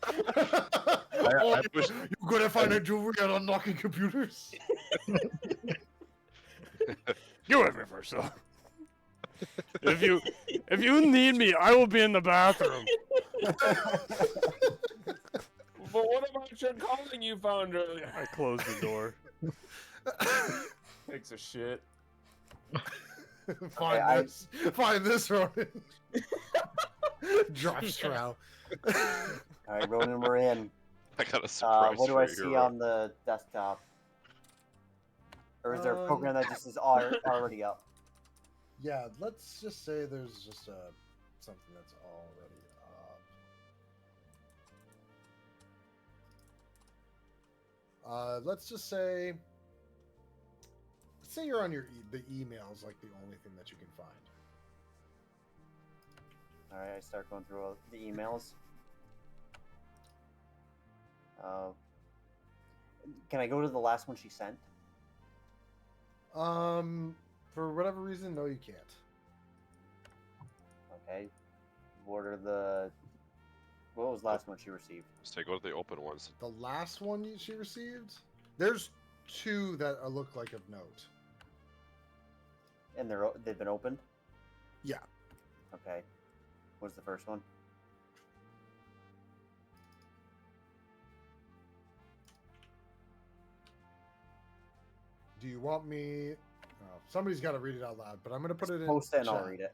I wish- You're gonna find a jewelry and unlocking computers. You have it first, though. If you need me, I will be in the bathroom. But what about your calling you found earlier? I closed the door. Takes a shit. Find this, Ronan. Drops trow. All right, Ronan, we're in. I got a surprise What do for I you see here, on the desktop? Or is there a program that just is already up? Yeah, let's just say there's just something that's already up. Let's just say you're on the emails, like the only thing that you can find. All right, I start going through all the emails. Can I go to the last one she sent? For whatever reason, no, you can't. Okay. What was the last one she received? So go to the open ones. The last one she received, there's two that look like of note. And they've been opened? Yeah. Okay. What's the first one? Do you want me? Somebody's got to read it out loud, but I'm going to put it in. Post it and I'll chat. read it.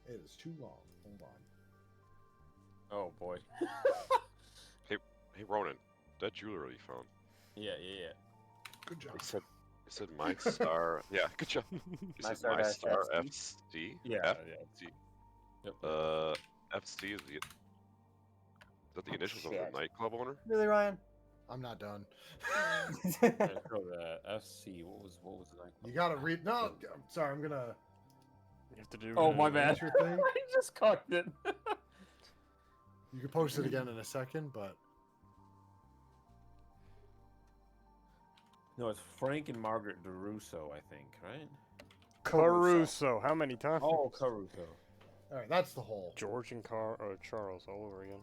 It is too long. Hold on. Oh boy. Hey, Ronan, that jewelry you found. Yeah. Good job. He said my star. Yeah, good job. He My said Star my dash star FC? FC. Yeah. FC. Yep. FC is that the initials of Shit. the nightclub owner? Really, Ryan? I'm not done. Yeah, throw that FC. What was the nightclub? You got to read. No, I'm sorry. I'm gonna. You have to do. Oh, my bad. What's your thing? I just cocked it. You can post it again in a second, but No, it's Frank and Margaret DeRusso, I think, right? Caruso. How many times? Oh, Caruso. all right, that's the whole. George and Charles all over again.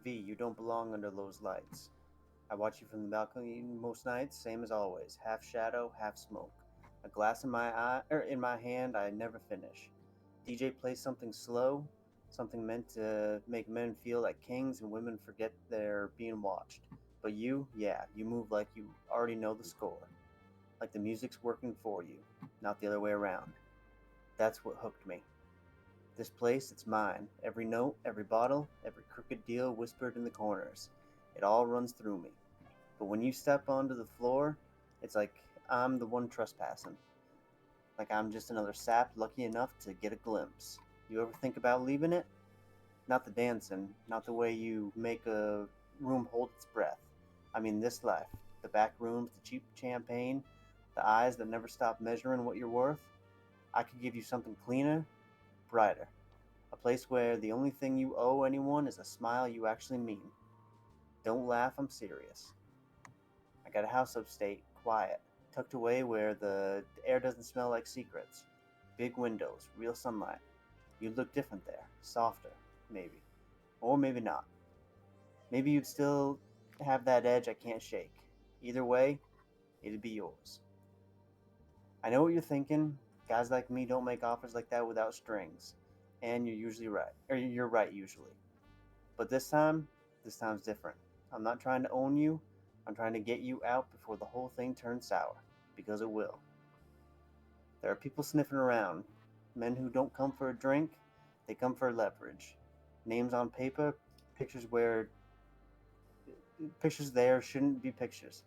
V, you don't belong under those lights. I watch you from the balcony most nights, same as always. Half shadow, half smoke. A glass in my eye, in my hand, I never finish. DJ plays something slow, something meant to make men feel like kings and women forget they're being watched. But you, yeah, you move like you already know the score. Like the music's working for you, not the other way around. That's what hooked me. This place, it's mine. Every note, every bottle, every crooked deal whispered in the corners. It all runs through me. But when you step onto the floor, it's like I'm the one trespassing. Like I'm just another sap lucky enough to get a glimpse. You ever think about leaving it? Not the dancing, not the way you make a room hold its breath. I mean this life. The back rooms, the cheap champagne, the eyes that never stop measuring what you're worth. I could give you something cleaner, brighter. A place where the only thing you owe anyone is a smile you actually mean. Don't laugh, I'm serious. I got a house upstate, quiet, tucked away where the air doesn't smell like secrets. Big windows, real sunlight. You'd look different there, softer, maybe. Or maybe not. Maybe you'd still have that edge I can't shake. Either way, it'd be yours. I know what you're thinking. Guys like me don't make offers like that without strings. And you're usually right. Or you're right usually. But this time's different. I'm not trying to own you. I'm trying to get you out before the whole thing turns sour. Because it will. There are people sniffing around. Men who don't come for a drink, they come for leverage. Names on paper, pictures there shouldn't be pictures.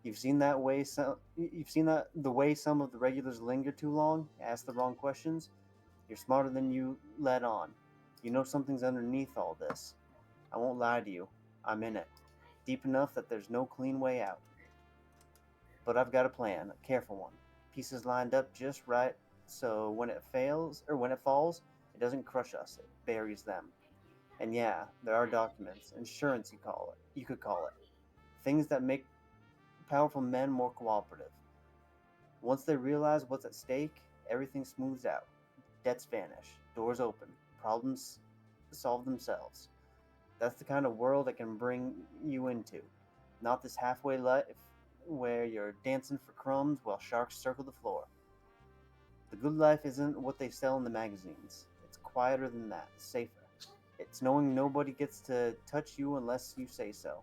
You've seen the way some of the regulars linger too long, ask the wrong questions. You're smarter than you let on. You know something's underneath all this. I won't lie to you. I'm in it. Deep enough that there's no clean way out. But I've got a plan, a careful one. Pieces lined up just right so when it falls, it doesn't crush us, it buries them. And yeah, there are documents, insurance you could call it. Things that make powerful men more cooperative. Once they realize what's at stake, everything smooths out. Debts vanish, doors open, problems solve themselves. That's the kind of world I can bring you into. Not this halfway life where you're dancing for crumbs while sharks circle the floor. The good life isn't what they sell in the magazines. It's quieter than that, safer. It's knowing nobody gets to touch you unless you say so.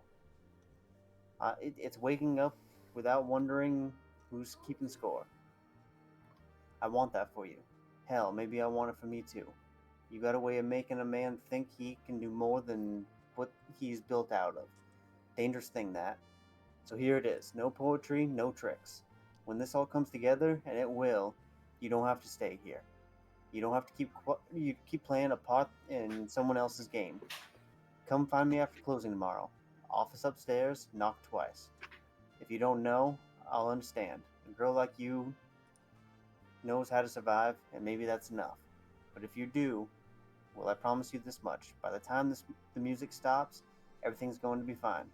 It's waking up without wondering who's keeping score. I want that for you. Hell, maybe I want it for me too. You got a way of making a man think he can do more than what he's built out of. Dangerous thing, that. So here it is. No poetry, no tricks. When this all comes together, and it will, you don't have to stay here. You don't have to keep playing a part in someone else's game. Come find me after closing tomorrow. Office upstairs, knock twice. If you don't know, I'll understand. A girl like you knows how to survive, and maybe that's enough. But if you do, well, I promise you this much. By the time the music stops, everything's going to be fine.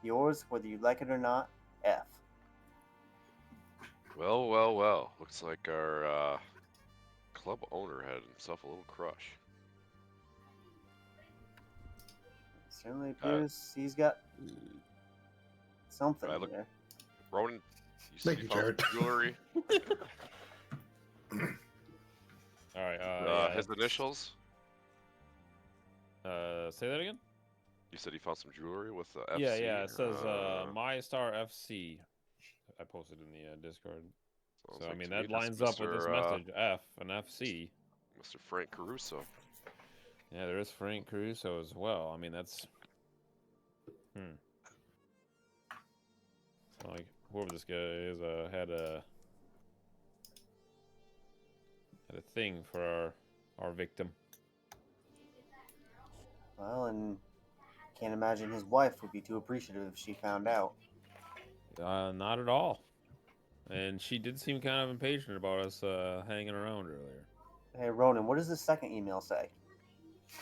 Yours, whether you like it or not, F. Well, well, well. Looks like our club owner had himself a little crush. Certainly appears he's got something there. Ronan, you said Thank you you, found Jared. jewelry. All right. Yeah, his initials? say that again. You said you found some jewelry with the FC? Yeah. It says My Star FC. I posted in the Discord. So like I mean to me that that's lines up with this message. F and FC. Mr. Frank Caruso. Yeah, there is Frank Caruso as well. I mean that's. So like whoever this guy is had a thing for our victim. Well, and can't imagine his wife would be too appreciative if she found out. Not at all. And she did seem kind of impatient about us hanging around earlier. Hey, Ronan, what does the second email say?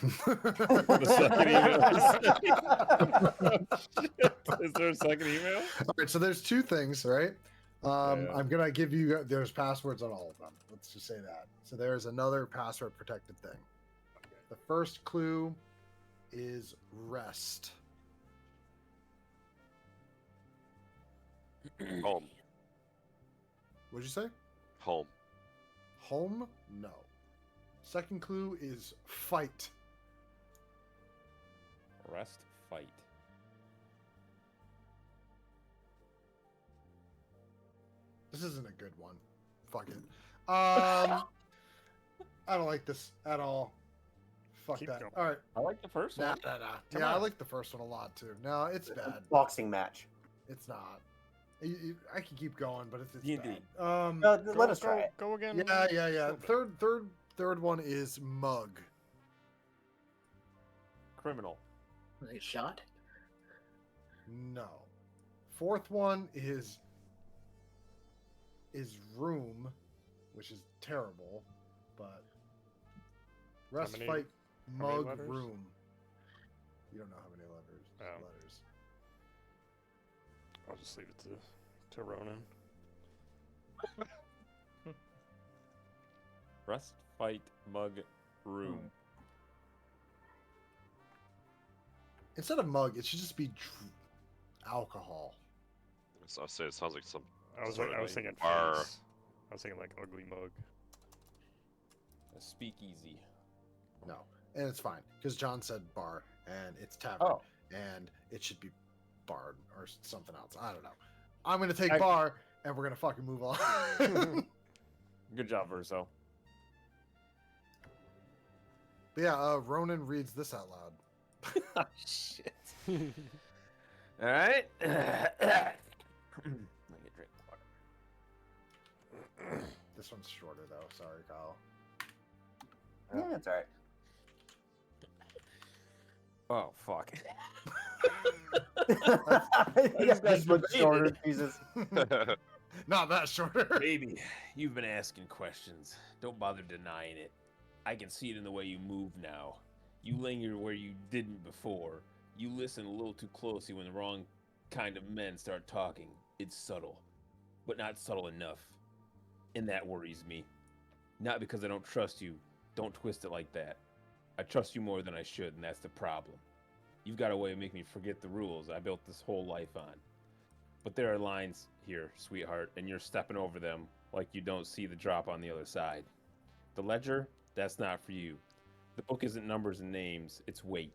The second email is there a second email? All right, so there's two things, right? Yeah. I'm gonna give you. There's passwords on all of them. Let's just say that. So there's another password protected thing. The first clue is rest. Home. What'd you say? Home. Home? No. Second clue is fight. Rest, fight. This isn't a good one. Fuck it. I don't like this at all. Fuck Keep that. going. All right. I like the first Nah, one. nah, nah. Come Yeah, I on. like the first one a lot too. No, it's bad. Boxing match. It's not. I can keep going, but it's D&D. bad. Let us try it. Go again. Yeah. Third one is mug. Criminal. Like shot. No. Fourth one is room, which is terrible, but rest many- fight how many mug letters? room. You don't know how many letters. Oh. Letters. I'll just leave it to Ronan. Rest, fight, mug, room. Instead of mug, it should just be alcohol. So I'll say it sounds like some. I was sort of thinking bar. face. I was thinking like ugly mug. A speakeasy. No, and it's fine because John said bar and it's tavern, Oh. and it should be bar or something else. I don't know. I'm gonna take I- bar, and we're gonna fucking move on. Good job, Verso. But yeah, Ronan reads this out loud. Oh, shit. All right. Let me drink water. This one's shorter though. Sorry, Kyle. Yeah, it's alright. Oh, fuck. Yeah, this much shorter, Jesus. Not that shorter. Baby, you've been asking questions. Don't bother denying it. I can see it in the way you move now. You linger where you didn't before. You listen a little too closely when the wrong kind of men start talking. It's subtle, but not subtle enough. And that worries me. Not because I don't trust you. Don't twist it like that. I trust you more than I should, and that's the problem. You've got a way of making me forget the rules I built this whole life on. But there are lines here, sweetheart, and you're stepping over them like you don't see the drop on the other side. The ledger, that's not for you. The book isn't numbers and names, it's weight.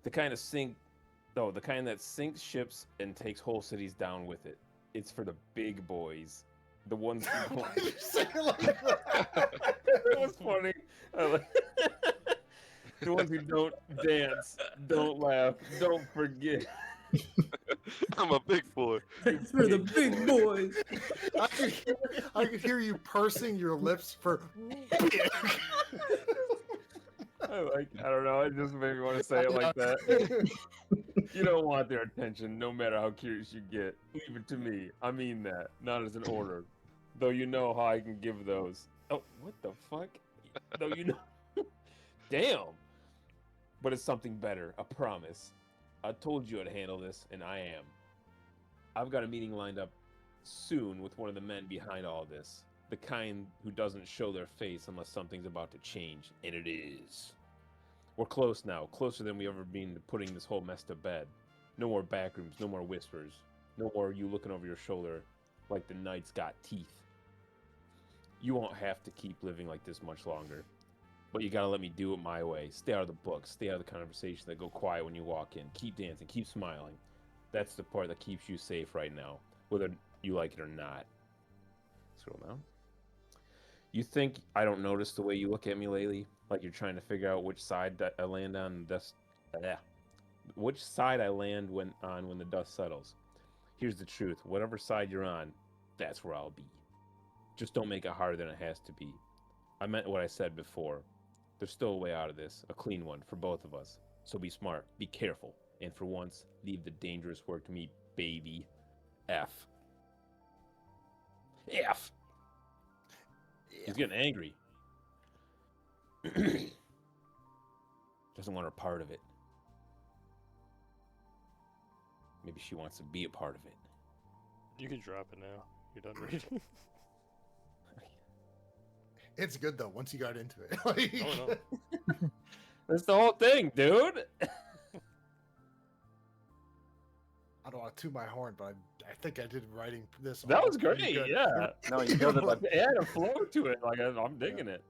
The kind that sinks ships and takes whole cities down with it. It's for the big boys. The ones who Why don't... did you say it like that? It was funny. The ones who don't dance, don't laugh, don't forget. I'm a big boy. It's for the big boys. I could hear you pursing your lips for big. I don't know, it just made me want to say it like that. You don't want their attention, no matter how curious you get. Leave it to me. I mean that, not as an order. Though you know how I can give those. Oh, what the fuck? Though you know. Damn. But it's something better, a promise. I told you I'd handle this, and I am. I've got a meeting lined up soon with one of the men behind all this. The kind who doesn't show their face unless something's about to change, and it is. We're close now, closer than we've ever been to putting this whole mess to bed. No more backrooms, no more whispers. No more you looking over your shoulder like the night's got teeth. You won't have to keep living like this much longer. But you gotta let me do it my way. Stay out of the books. Stay out of the conversations that go quiet when you walk in. Keep dancing. Keep smiling. That's the part that keeps you safe right now, whether you like it or not. Scroll down. You think I don't notice the way you look at me lately? Like you're trying to figure out which side that I land on. Which side I land when the dust settles. Here's the truth. Whatever side you're on, that's where I'll be. Just don't make it harder than it has to be. I meant what I said before. There's still a way out of this, a clean one for both of us. So be smart, be careful, and for once, leave the dangerous work to me, baby. F. F. He's getting angry. Doesn't want her part of it. Maybe she wants to be a part of it. You can drop it now. You're done reading. It's good though. Once you got into it, like, Oh, no. That's the whole thing, dude. I don't want to toot my horn, but I think I did writing this. That all was pretty great, good. yeah. No, you killed it. But It had a flow to it. Like I'm digging it.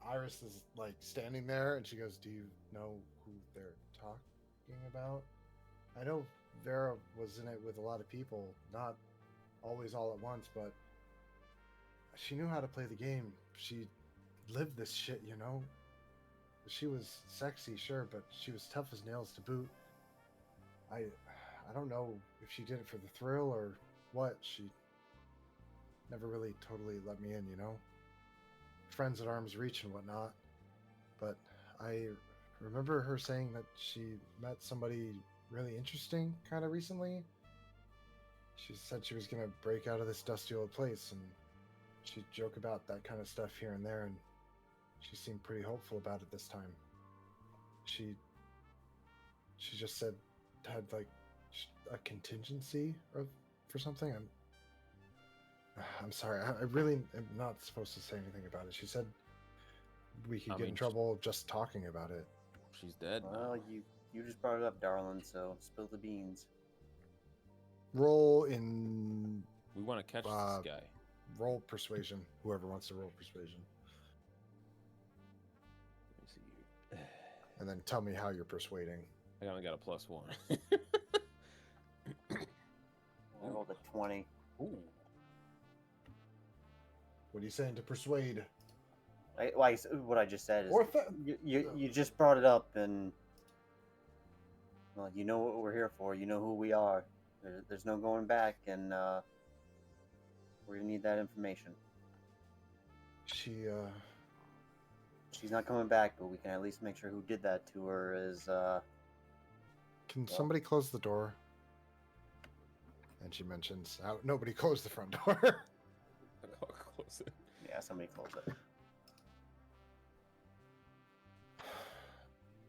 Iris is like standing there, and she goes, "Do you know who they're talking about? I know Vera was in it with a lot of people, not always all at once, but she knew how to play the game. She lived this shit, you know? She was sexy, sure, but she was tough as nails to boot. I don't know if she did it for the thrill or what. She never really totally let me in, you know? Friends at arm's reach and whatnot. But I remember her saying that she met somebody really interesting kind of recently. She said she was going to break out of this dusty old place, and she'd joke about that kind of stuff here and there, and she seemed pretty hopeful about it this time. She just said had like a contingency for something. I'm sorry. I really am not supposed to say anything about it. She said we could get in trouble just talking about it. She's dead now. Well, you just brought it up, darling. So spill the beans. Roll in. We want to catch this guy. Roll persuasion. Whoever wants to roll persuasion. Let me see. And then tell me how you're persuading. I only got a +1. I rolled a 20. Ooh. What are you saying to persuade? What I just said is Or you just brought it up, and well, you know what we're here for. You know who we are. There's no going back, and we're gonna need that information. She's not coming back, but we can at least make sure who did that to her is. Can somebody close the door? And she mentions how nobody closed the front door. I'll close it. Yeah, somebody close it.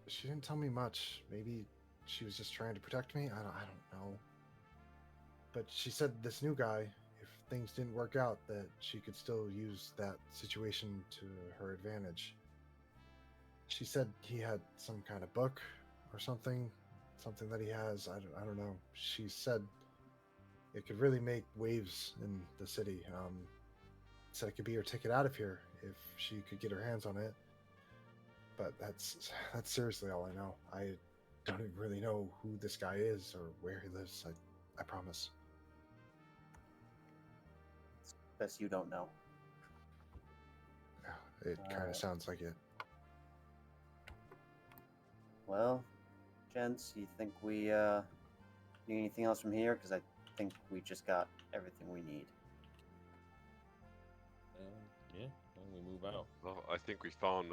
She didn't tell me much. Maybe she was just trying to protect me. I don't know. But she said this new guy, if things didn't work out, that she could still use that situation to her advantage. She said he had some kind of book or something that he has. I don't know. She said it could really make waves in the city. Said it could be her ticket out of here if she could get her hands on it. But that's seriously all I know. I don't even really know who this guy is or where he lives. I promise. Best you don't know. Yeah, it kind of sounds like it. Well, gents, you think we need anything else from here? Because I think we just got everything we need. Yeah, well, we move out. Well, I think we found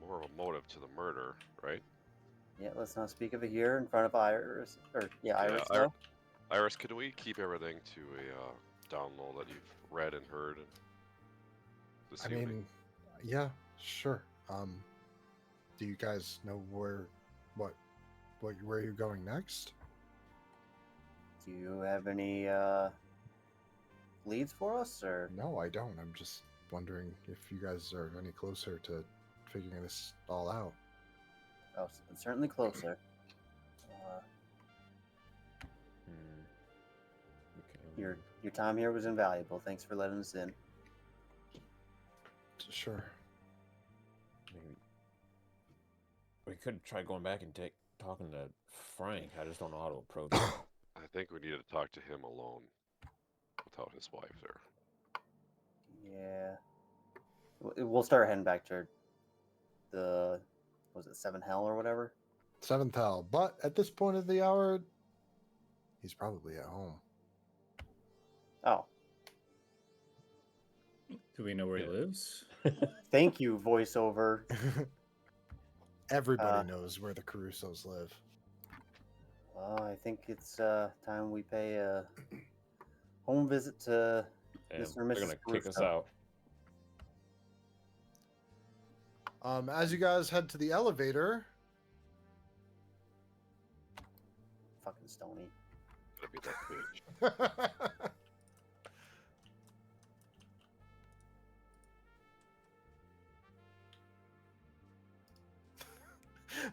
more of a motive to the murder, right? Yeah, let's not speak of it here in front of Iris. Iris. Yeah, No? Iris, could we keep everything to a down low that you've read and heard this evening? Mean, yeah, sure. Do you guys know where you're going next? Do you have any leads for us, or? No, I don't. I'm just wondering if you guys are any closer to figuring this all out. Oh, certainly closer. Okay. Your time here was invaluable. Thanks for letting us in. Sure. Maybe we could try going back and talking to Frank. I just don't know how to approach him. I think we needed to talk to him alone, without his wife there. Yeah. We'll start heading back to the, was it 7 Hell or whatever? 7th Hell. But at this point of the hour, he's probably at home. Oh. Do we know where he lives? Thank you, voiceover. Everybody knows where the Carusos live. Well, I think it's time we pay a home visit to And Mr. and they're Mrs. gonna kick us Caruso. out. As you guys head to the elevator, Fucking Stony. Gotta be that bitch.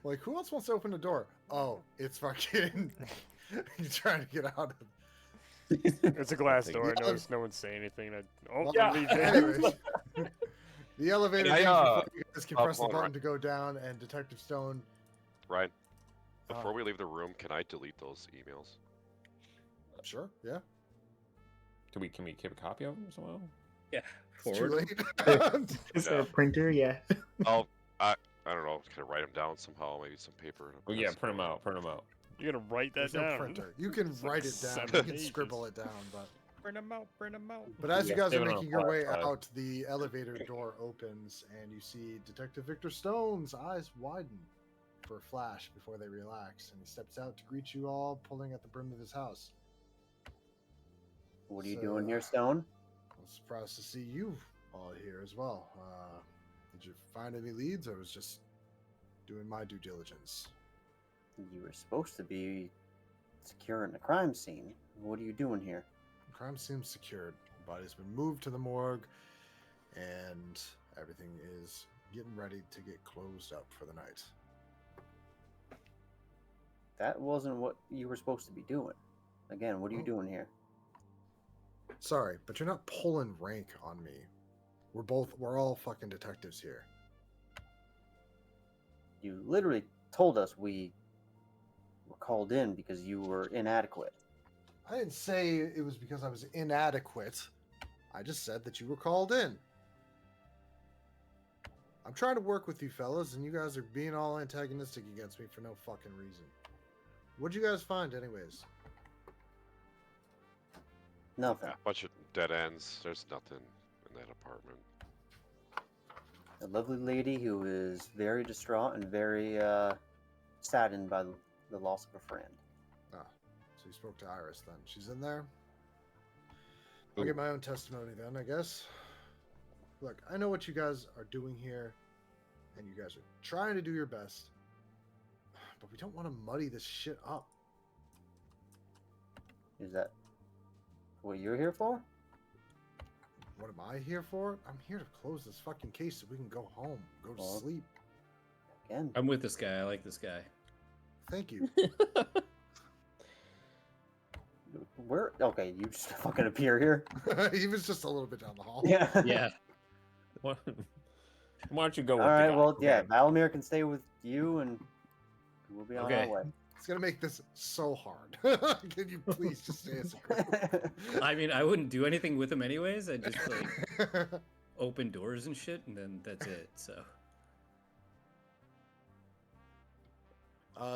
like, who else wants to open the door? Oh, it's fucking. He's trying to get out of. It's a glass door. I Yeah. noticed no one's saying anything. Oh, Well, leave anyways, the elevator Hey, goes before you guys can oh, press the hold on. button to go down, and Detective Stone Ryan, Before we leave the room, can I delete those emails? Sure, yeah. Can we keep a copy of them somehow? Yeah. It's too Forward. late. Is there a printer? Yeah. I don't know. Can I write them down somehow? Maybe some paper. and a Well, yeah, pencil? print them out. Print them out. You're gonna write that There's no down. printer. You can It's like write it down. 7 You can pages. scribble it down, but Print them out. Print them out. as you Yeah, guys save are it on a making your flash way drive. out, the elevator door opens and you see Detective Victor Stone's eyes widen for a flash before they relax, and he steps out to greet you all, pulling at the brim of his house. What are you So, doing here, Stone? I'm surprised to see you all here as well. Did you find any leads? I was just doing my due diligence. You were supposed to be securing the crime scene. What are you doing here? The crime seems secured. The body's been moved to the morgue, and everything is getting ready to get closed up for the night. That wasn't what you were supposed to be doing. Again, what are you Oh. doing here? Sorry, but you're not pulling rank on me. We're all fucking detectives here. You literally told us we were called in because you were inadequate. I didn't say it was because I was inadequate. I just said that you were called in. I'm trying to work with you fellas, and you guys are being all antagonistic against me for no fucking reason. What'd you guys find, anyways? Nothing. A bunch of dead ends. There's nothing in that apartment. A lovely lady who is very distraught and very saddened by the loss of a friend. Ah, so you spoke to Iris then. She's in there? I'll get my own testimony then, I guess. Look, I know what you guys are doing here, and you guys are trying to do your best, but we don't want to muddy this shit up. Is that what you're here for? What am I here for? I'm here to close this fucking case so we can go home, go to Well- sleep. Again, I'm with this guy. I like this guy. Thank you. where? Okay, you just fucking appear here. He was just a little bit down the hall. Yeah. Yeah. Why don't you go All with right. the guy? Well, yeah. Okay. Valamir can stay with you, and we'll be on Okay. our way. It's gonna make this so hard. Can you please just stay as a group? I mean, I wouldn't do anything with him anyways. I just like open doors and shit, and then that's it. So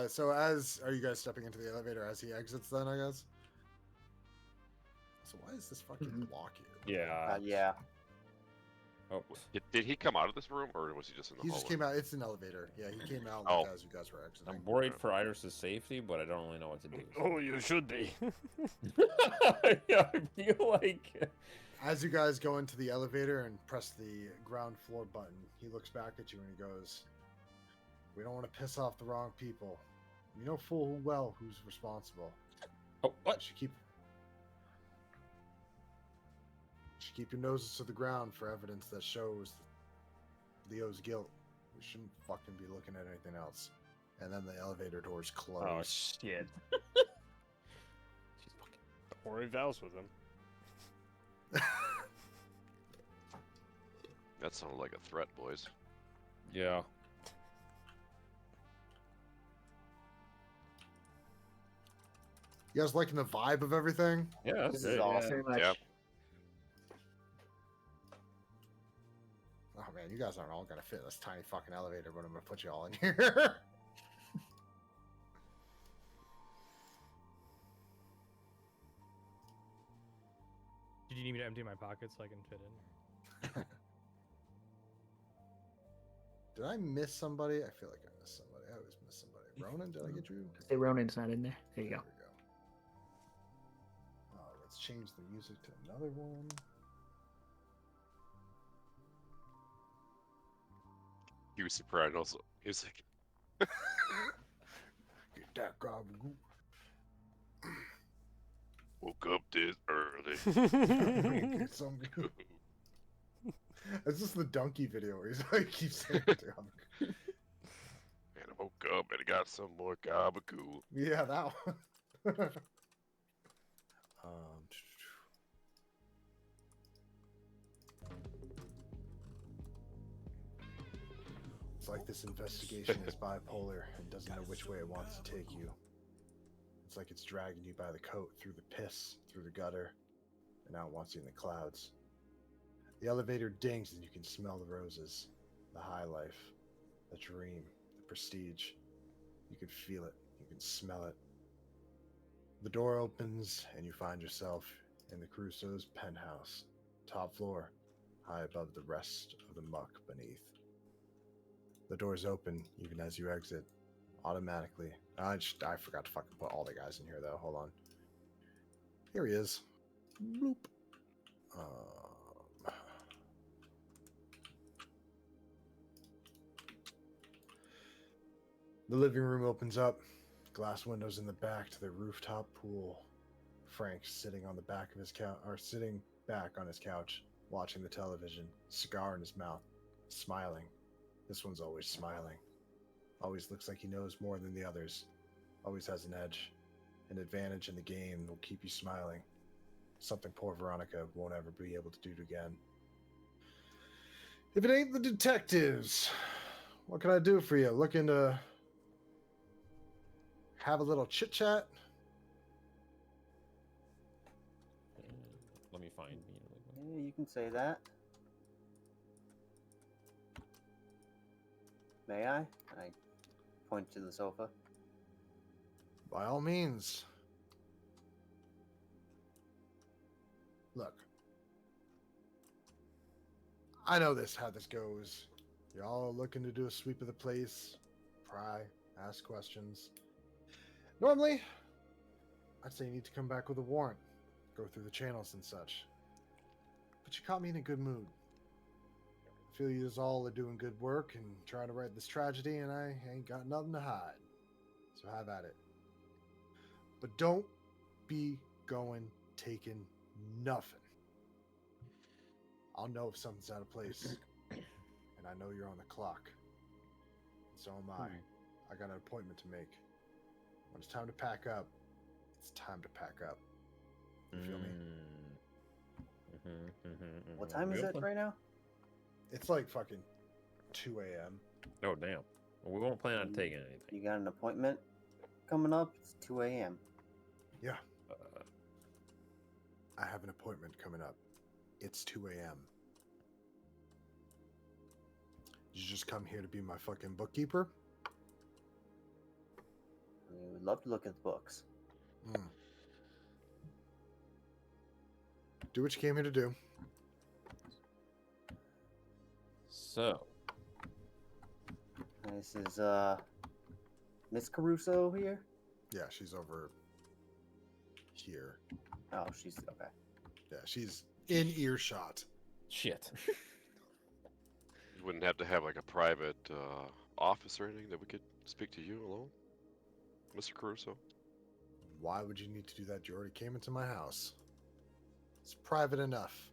So are you guys stepping into the elevator as he exits then, I guess? So why is this fucking block here? Yeah. Yeah. Oh, Did he come out of this room, or was he just in the He hallway? just came out. It's an elevator. Yeah, he came out Oh. like as you guys were exiting. I'm worried for Iris's safety, but I don't really know what to do. Oh, you should be. Yeah, I feel like. As you guys go into the elevator and press the ground floor button, he looks back at you and he goes, "We don't want to piss off the wrong people. You know full well who's responsible. Oh, You what? should keep your noses to the ground for evidence that shows Leo's guilt. We shouldn't fucking be looking at anything else." And then the elevator doors close. Oh shit. She's fucking. Don't worry, Val's with him. That sounded like a threat, boys. Yeah. You guys liking the vibe of everything? Yeah, that's This great. is awesome. Very much. Yeah. Oh man, you guys aren't all gonna fit in this tiny fucking elevator, but I'm gonna put you all in here. Did you need me to empty my pockets so I can fit in? Did I miss somebody? I feel like I missed somebody. I always miss somebody. Ronan, did I get you? Say Ronan's not in there. There you go. we go. Let's change the music to another one. He was surprised also. He was like, Get that gabagool. woke up this early. Get some good. It's just the donkey video where he's like keeps saying it to him. And I woke up and I got some more gabagool. Yeah, that one. like this investigation is bipolar and doesn't know which way it wants to take you. It's like it's dragging you by the coat through the piss, through the gutter, and now it wants you in the clouds. The elevator dings and you can smell the roses, the high life, the dream, the prestige. You can feel it, you can smell it. The door opens and you find yourself in the Crusoe's penthouse, top floor, high above the rest of the muck beneath. The doors open even as you exit, automatically. I forgot to fucking put all the guys in here though. Hold on. Here he is. Bloop. The living room opens up. Glass windows in the back to the rooftop pool. Frank's sitting on the back of his couch, or sitting back on his couch, watching the television, cigar in his mouth, smiling. This one's always smiling. Always looks like he knows more than the others. Always has an edge. An advantage in the game will keep you smiling. Something poor Veronica won't ever be able to do it again. If it ain't the detectives, what can I do for you? Looking to have a little chit chat? Let me find. Yeah, you can say that. May I? I point to the sofa. By all means. Look. I know how this goes. You're all looking to do a sweep of the place, pry, ask questions. Normally, I'd say you need to come back with a warrant, go through the channels and such. But you caught me in a good mood. I feel you all are doing good work and trying to right this tragedy, and I ain't got nothing to hide. So have at it. But don't be going taking nothing. I'll know if something's out of place. And I know you're on the clock. So am I. I got an appointment to make. When it's time to pack up, it's time to pack up. You feel me? What time is it right now? It's like fucking 2 a.m. Oh, damn. Well, we won't plan on taking anything. You got an appointment coming up? It's 2 a.m. Yeah. I have an appointment coming up. It's 2 a.m. Did you just come here to be my fucking bookkeeper? We would love to look at the books. Do what you came here to do. So. This is Miss Caruso here? Yeah, she's over here. Oh, she's okay. Yeah, she's in earshot. Shit. You wouldn't have to have like a private office or anything that we could speak to you alone, Mr. Caruso? Why would you need to do that? You already came into my house. It's private enough.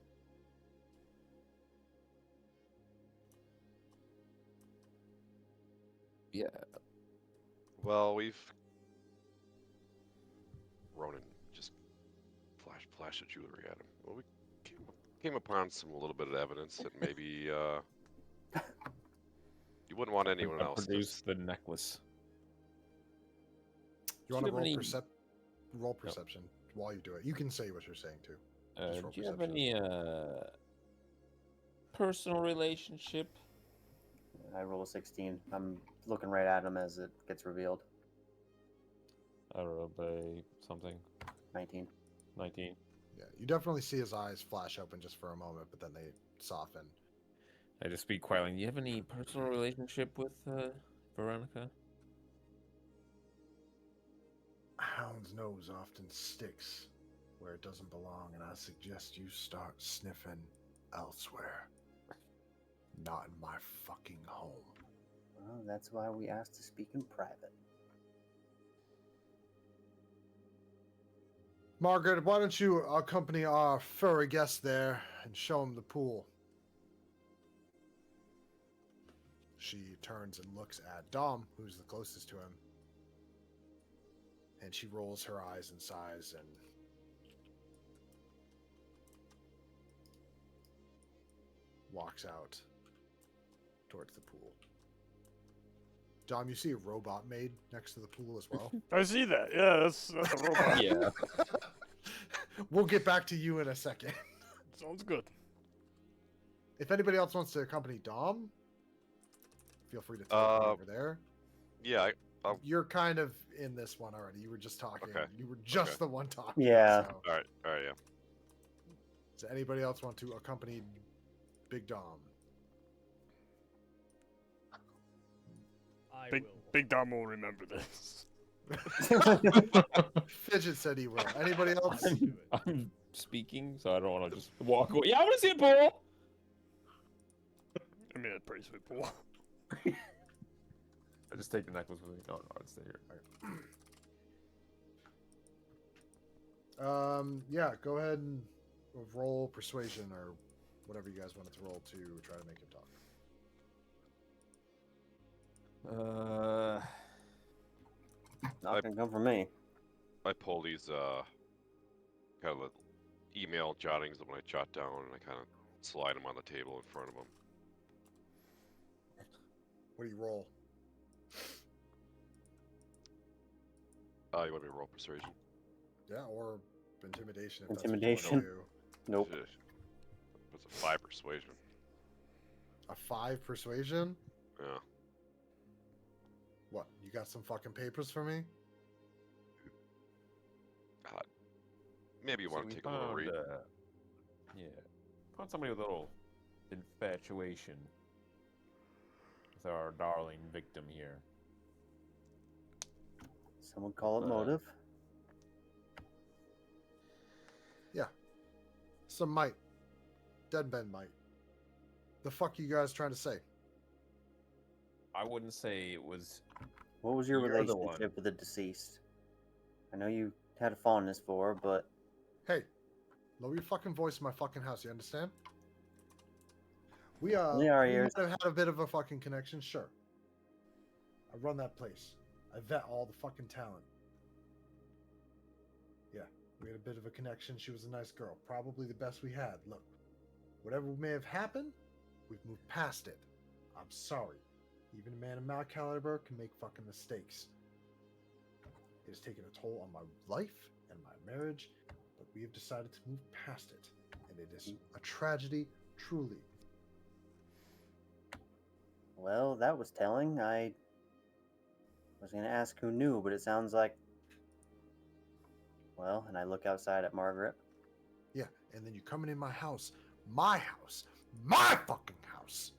Yeah. Well, Ronan just flashed the jewelry at him. Well, we came upon a little bit of evidence that maybe you wouldn't want anyone else to produce the necklace. You want to Do you have roll perception while you do it. You can say what you're saying too. Just roll do you have perception. any personal relationship? I roll a 16. I'm looking right at him as it gets revealed. I don't know, by something. 19. 19. Yeah, you definitely see his eyes flash open just for a moment, but then they soften. I just speak quietly. Do you have any personal relationship with Veronica? A hound's nose often sticks where it doesn't belong, and I suggest you start sniffing elsewhere. Not in my fucking home. Well, that's why we asked to speak in private. Margaret, why don't you accompany our furry guest there and show him the pool? She turns and looks at Dom, who's the closest to him. And she rolls her eyes and sighs and walks out towards the pool. Dom, you see a robot maid next to the pool as well. I see that. Yeah, that's a robot. Yeah. We'll get back to you in a second. Sounds good. If anybody else wants to accompany Dom, feel free to take me over there. Yeah, You're kind of in this one already. You were just talking. Okay. You were just Okay. the one talking. Yeah. So. all right, yeah. Does anybody else want to accompany Big Dom? I Big will. Big Dom will remember this. Fidget said he will. Anybody else? Let's do it. I'm speaking, so I don't want to just walk away. Yeah, I want to see a pool. I mean, that's pretty sweet pool. I just take the necklace with me. No, I'd stay here. Yeah, go ahead and roll persuasion or whatever you guys wanted to roll to try to make him talk. Not gonna come from me. I pull these kind of email jottings that when I jot down, and I kind of slide them on the table in front of him. What do you roll? You want me to roll persuasion? Yeah, or intimidation. If Intimidation. That's what you want Nope. It's a 5 persuasion. to do. A 5 persuasion? Yeah. What? You got some fucking papers for me? Maybe you want to take a little read. Yeah. Found somebody with a little infatuation with our darling victim here. Someone call it motive. Some might. Dead men might. The fuck you guys trying to say? I wouldn't say it was. What was your You're the one. relationship with the deceased? I know you had a fondness for her, but Hey, lower your fucking voice in my fucking house, you understand? We Yeah, our we might ears. have had a bit of a fucking connection, sure. I run that place. I vet all the fucking talent. Yeah, we had a bit of a connection. She was a nice girl. Probably the best we had. Look, whatever may have happened, we've moved past it. I'm sorry. Even a man of my caliber can make fucking mistakes. It has taken a toll on my life and my marriage, but we have decided to move past it. And it is a tragedy, truly. well, that was telling. I was gonna ask who knew, but it sounds like. Well, and I look outside at Margaret. Yeah, and then you're coming in my house, my fucking house,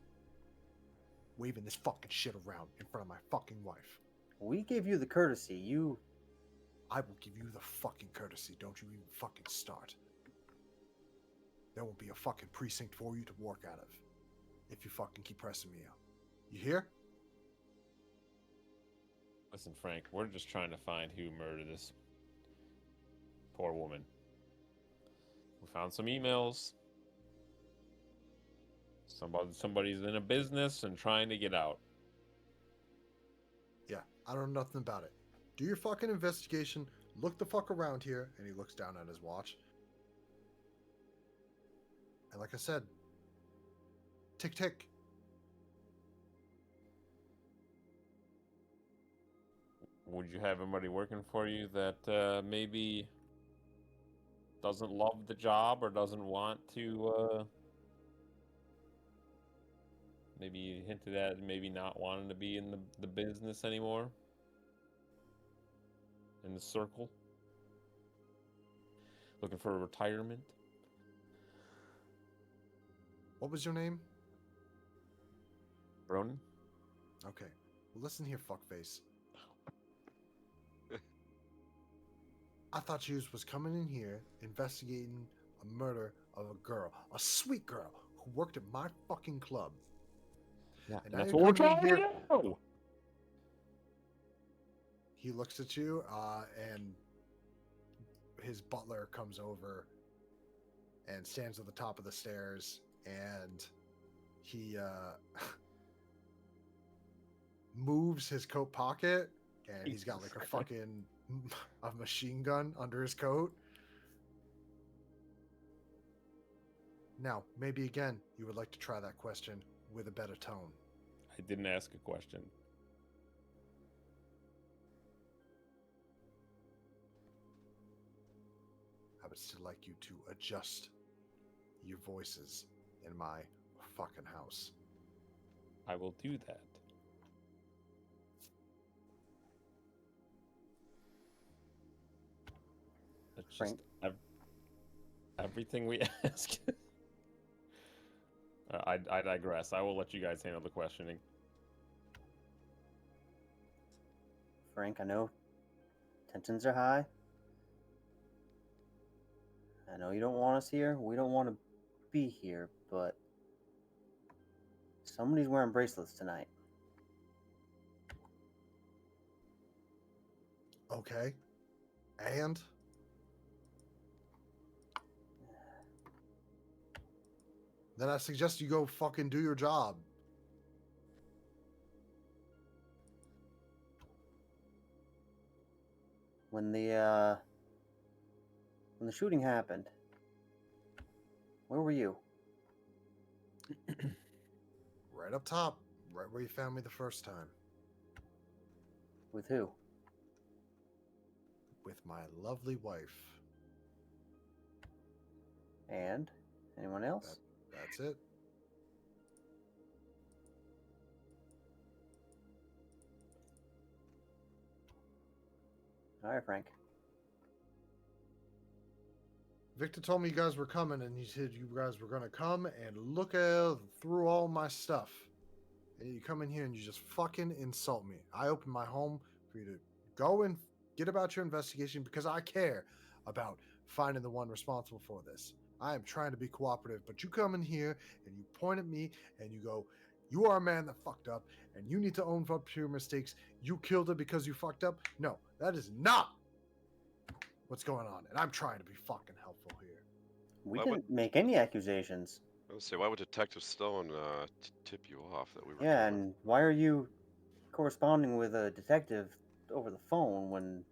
waving this fucking shit around in front of my fucking wife. We gave you the courtesy. You. I will give you the fucking courtesy. Don't you even fucking start. There won't be a fucking precinct for you to work out of if you fucking keep pressing me out. You hear? Listen, Frank, we're just trying to find who murdered this poor woman. We found some emails. Somebody's in a business and trying to get out. Yeah, I don't know nothing about it. Do your fucking investigation. Look the fuck around here. And he looks down at his watch. And like I said, tick tick. Would you have anybody working for you that maybe doesn't love the job or doesn't want to maybe you hinted at maybe not wanting to be in the business anymore? In the circle? Looking for a retirement? What was your name? Ronan? Okay. Well, listen here, fuckface. I thought you was coming in here investigating a murder of a girl, a sweet girl who worked at my fucking club. Yeah, And that's now what we're you're coming trying in to do! He looks at you, and his butler comes over and stands at the top of the stairs, and he moves his coat pocket, and he's got like a fucking a machine gun under his coat. Now, maybe again, you would like to try that question with a better tone. I didn't ask a question. would still like you to adjust your voices in my fucking house. I will do that. It's just Frank? everything we ask. I digress. I will let you guys handle the questioning. Frank, I know tensions are high. I know you don't want us here. We don't want to be here, but somebody's wearing bracelets tonight. Okay. And then I suggest you go fucking do your job. When the shooting happened, where were you? Right up top, right where you found me the first time. With who? With my lovely wife. And anyone else? That's it. All right, Frank. Victor told me you guys were coming, and he said you guys were gonna come and look through all my stuff. And you come in here and you just fucking insult me. I opened my home for you to go and get about your investigation because I care about finding the one responsible for this. I am trying to be cooperative, but you come in here and you point at me and you go, "You are a man that fucked up, and you need to own up to your mistakes. You killed it because you fucked up." No, that is not what's going on, and I'm trying to be fucking helpful here. We Why didn't make any accusations. I would say, why would Detective Stone tip you off that we were Yeah, coming? and why are you corresponding with a detective over the phone when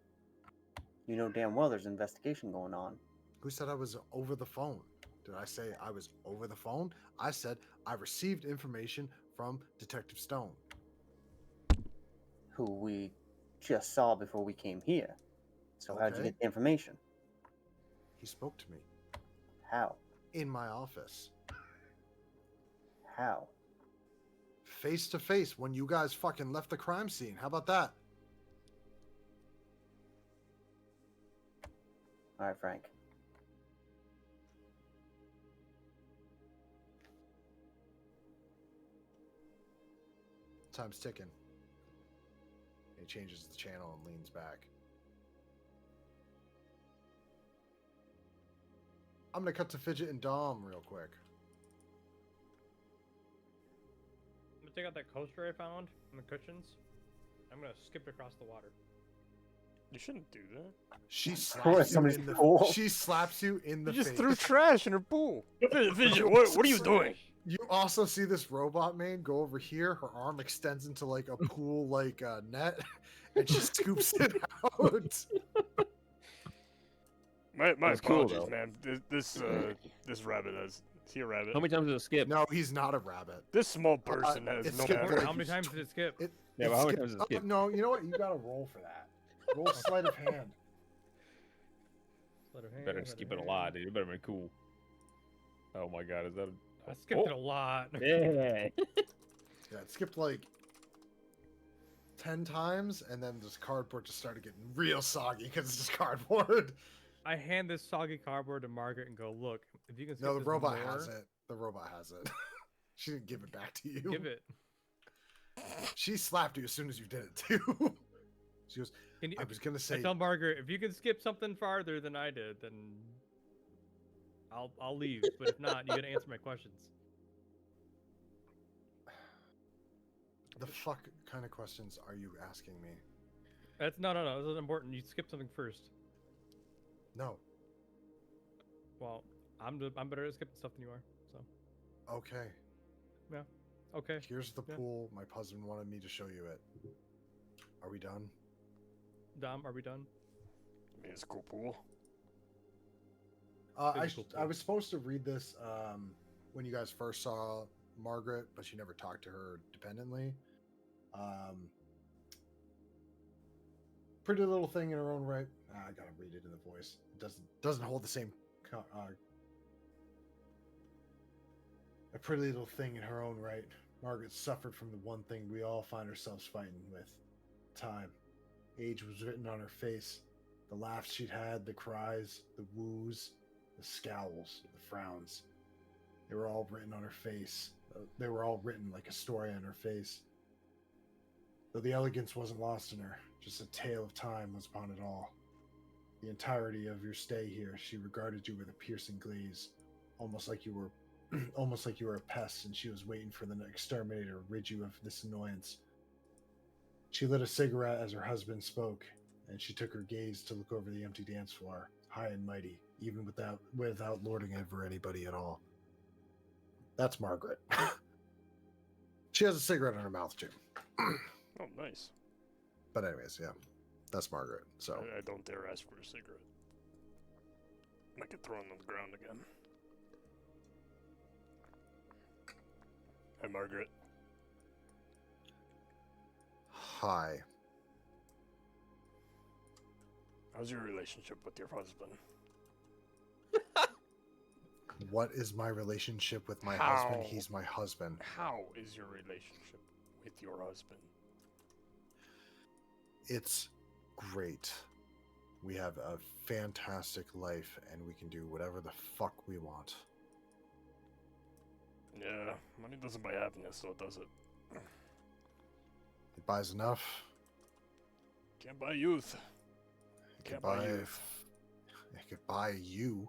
you know damn well there's an investigation going on? Who said I was over the phone? Did I say I was over the phone? I said I received information from Detective Stone. Who we just saw before we came here. So how'd you Okay. get the information? He spoke to me How? in my office, How? face to face, when you guys fucking left the crime scene. How about that? All right, Frank. Time's ticking. He changes the channel and leans back. I'm gonna cut to Fidget and Dom real quick. I'm gonna take out that coaster I found on the cushions. I'm gonna skip across the water. You shouldn't do that. She course, slaps you somebody's in the. pool. She slaps you in the You just face. threw trash in her pool. Fidget, what are you doing? You also see this robot man go over here. Her arm extends into like a pool like net, and she scoops it out. My That's cool, apologies, though. man. This rabbit is he a rabbit? How many times did it skip? No, he's not a rabbit. This small person has it's no skipped memory. like How many times did it skip? It, Yeah, it but how many skipped- times does it skip? No, you know what? You gotta roll for that. Roll sleight of hand. Sleight of hand, Better sleight skip of it a lot, hand. dude. It better be cool. Oh my god, is that? I skipped it a lot. Yeah. Yeah, it skipped like 10 times, and then this cardboard just started getting real soggy because it's just cardboard. I hand this soggy cardboard to Margaret and go, "Look, if you can skip No, the this robot more, has it. The robot has it. She didn't give it back to you. give it." She slapped you as soon as you did it too. She goes, Can you, I was gonna I say, tell Margaret, if you can skip something farther than I did, then I'll leave. But if not, you gotta answer my questions. the fuck kind of questions are you asking me? That's no. This is important. You skip something first. No. Well, I'm better at skipping stuff than you are. So Okay. okay. Here's the Yeah. pool. My husband wanted me to show you it. Are we done? Dom, are we done? I mean, it's a cool pool. Physical I was supposed to read this when you guys first saw Margaret, but you never talked to her dependently. Pretty little thing in her own right. I gotta read it in the voice. It doesn't hold the same a pretty little thing in her own right. Margaret suffered from the one thing we all find ourselves fighting with: time. Age was written on her face. The laughs she'd had, the cries, the woos, the scowls, the frowns. They were all written on her face. They were all written like a story on her face. Though the elegance wasn't lost in her, just a tale of time was upon it all. The entirety of your stay here, she regarded you with a piercing gaze, almost like you were a pest, and she was waiting for the exterminator to rid you of this annoyance. She lit a cigarette as her husband spoke, and she took her gaze to look over the empty dance floor, high and mighty, even without lording over anybody at all. That's Margaret. She has a cigarette in her mouth too. Oh, nice. But anyways, yeah, that's Margaret. So I don't dare ask for a cigarette. I could throw it on the ground again. Hi, Margaret. hi. How's your relationship with your husband? What is my relationship with my How? husband? He's my husband. How is your relationship with your husband? It's great. We have a fantastic life, and we can do whatever the fuck we want. Yeah, money doesn't buy happiness, so does it? It buys enough. Can't buy youth. It Can't could buy buy. youth. It could buy you.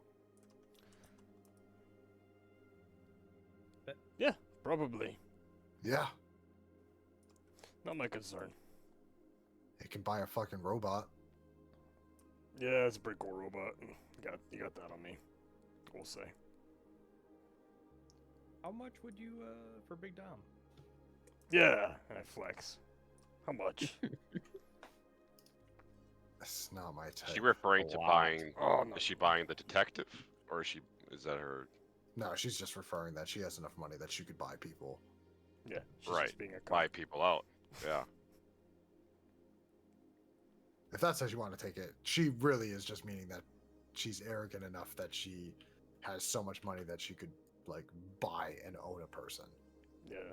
Yeah, probably. Yeah. Not my concern. It can buy a fucking robot. Yeah, it's a pretty cool robot. You got that on me. We'll say. How much would you for Big Dom? Yeah, and I flex. How much? It's not my type. Is she referring to lot. buying? Oh, no. Is she buying the detective, or is that her? No, she's just referring that she has enough money that she could buy people. Yeah, she's Right, just being a buy cunt. people out. Yeah. If that's how you want to take it, she really is just meaning that she's arrogant enough that she has so much money that she could like buy and own a person. Yeah.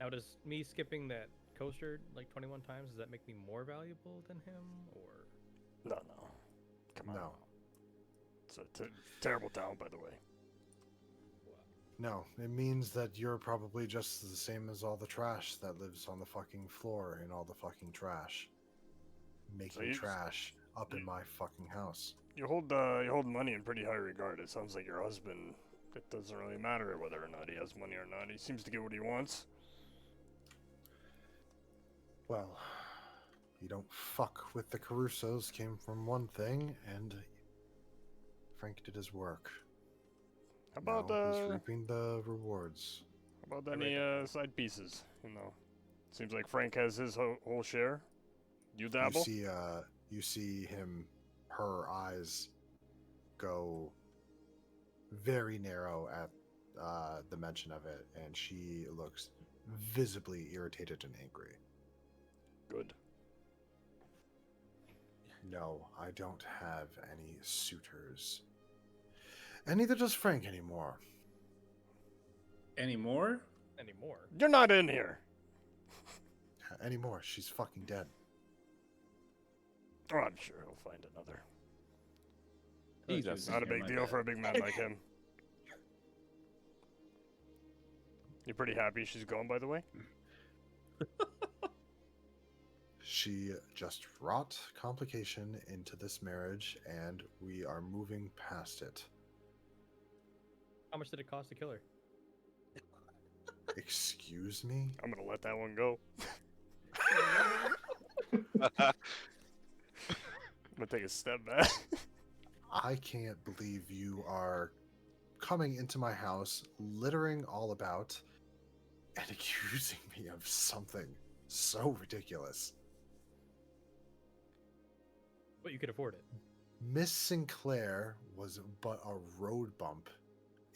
Now, does me skipping that coaster like 21 times, does that make me more valuable than him, or? No. Come on. No. It's a terrible town, by the way. No, it means that you're probably just the same as all the trash that lives on the fucking floor in all the fucking trash. Making you- trash up in you- my fucking house. You hold money in pretty high regard. It sounds like your husband. It doesn't really matter whether or not he has money or not. He seems to get what he wants. Well, you don't fuck with the Carusos came from one thing, and Frank did his work. How about Now he's reaping the rewards. How about any side pieces? Seems like Frank has his whole share. You dabble. You see her eyes go very narrow at the mention of it, and she looks visibly irritated and angry. Good. No, I don't have any suitors. And neither does Frank anymore. Anymore? Anymore? You're not in here. Anymore. She's fucking dead. Oh, I'm sure he'll find another. Jesus. Not a big deal for a big man like him. You pretty happy she's gone, by the way? She just brought complication into this marriage, and we are moving past it. How much did it cost to kill her? Excuse me? I'm gonna let that one go. I'm gonna take a step back. I can't believe you are coming into my house, littering all about, and accusing me of something so ridiculous. But you could afford it. Miss Sinclair was but a road bump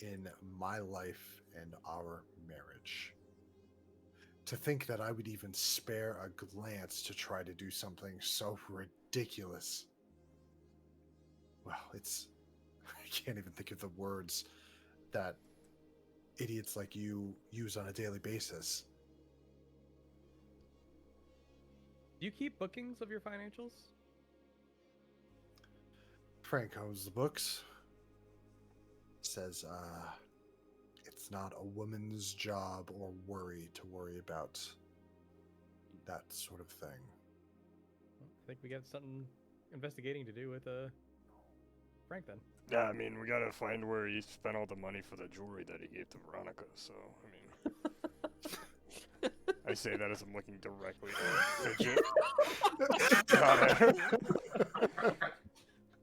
in my life and our marriage. To think that I would even spare a glance to try to do something so ridiculous. well, it's I can't even think of the words that idiots like you use on a daily basis. Do you keep bookings of your financials? Frank owns the books. Says, it's not a woman's job or worry to worry about that sort of thing. I think we got something investigating to do with Frank then. Yeah, I mean, we gotta find where he spent all the money for the jewelry that he gave to Veronica. So, I mean, I say that as I'm looking directly at Fidget. Not at her.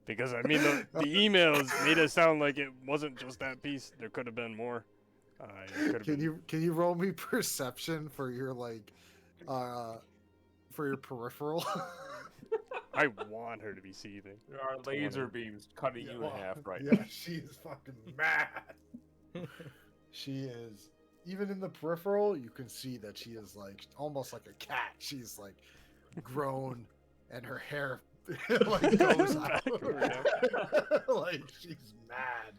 Because I mean, the emails made it sound like it wasn't just that piece. There could have been more. Can you roll me perception for your for your peripheral? I want her to be seething. There are laser beams cutting you in half right now. Yeah, she is fucking mad. She is. Even in the peripheral, you can see that she is like almost like a cat. She's like grown, and her hair like goes out. Like she's mad.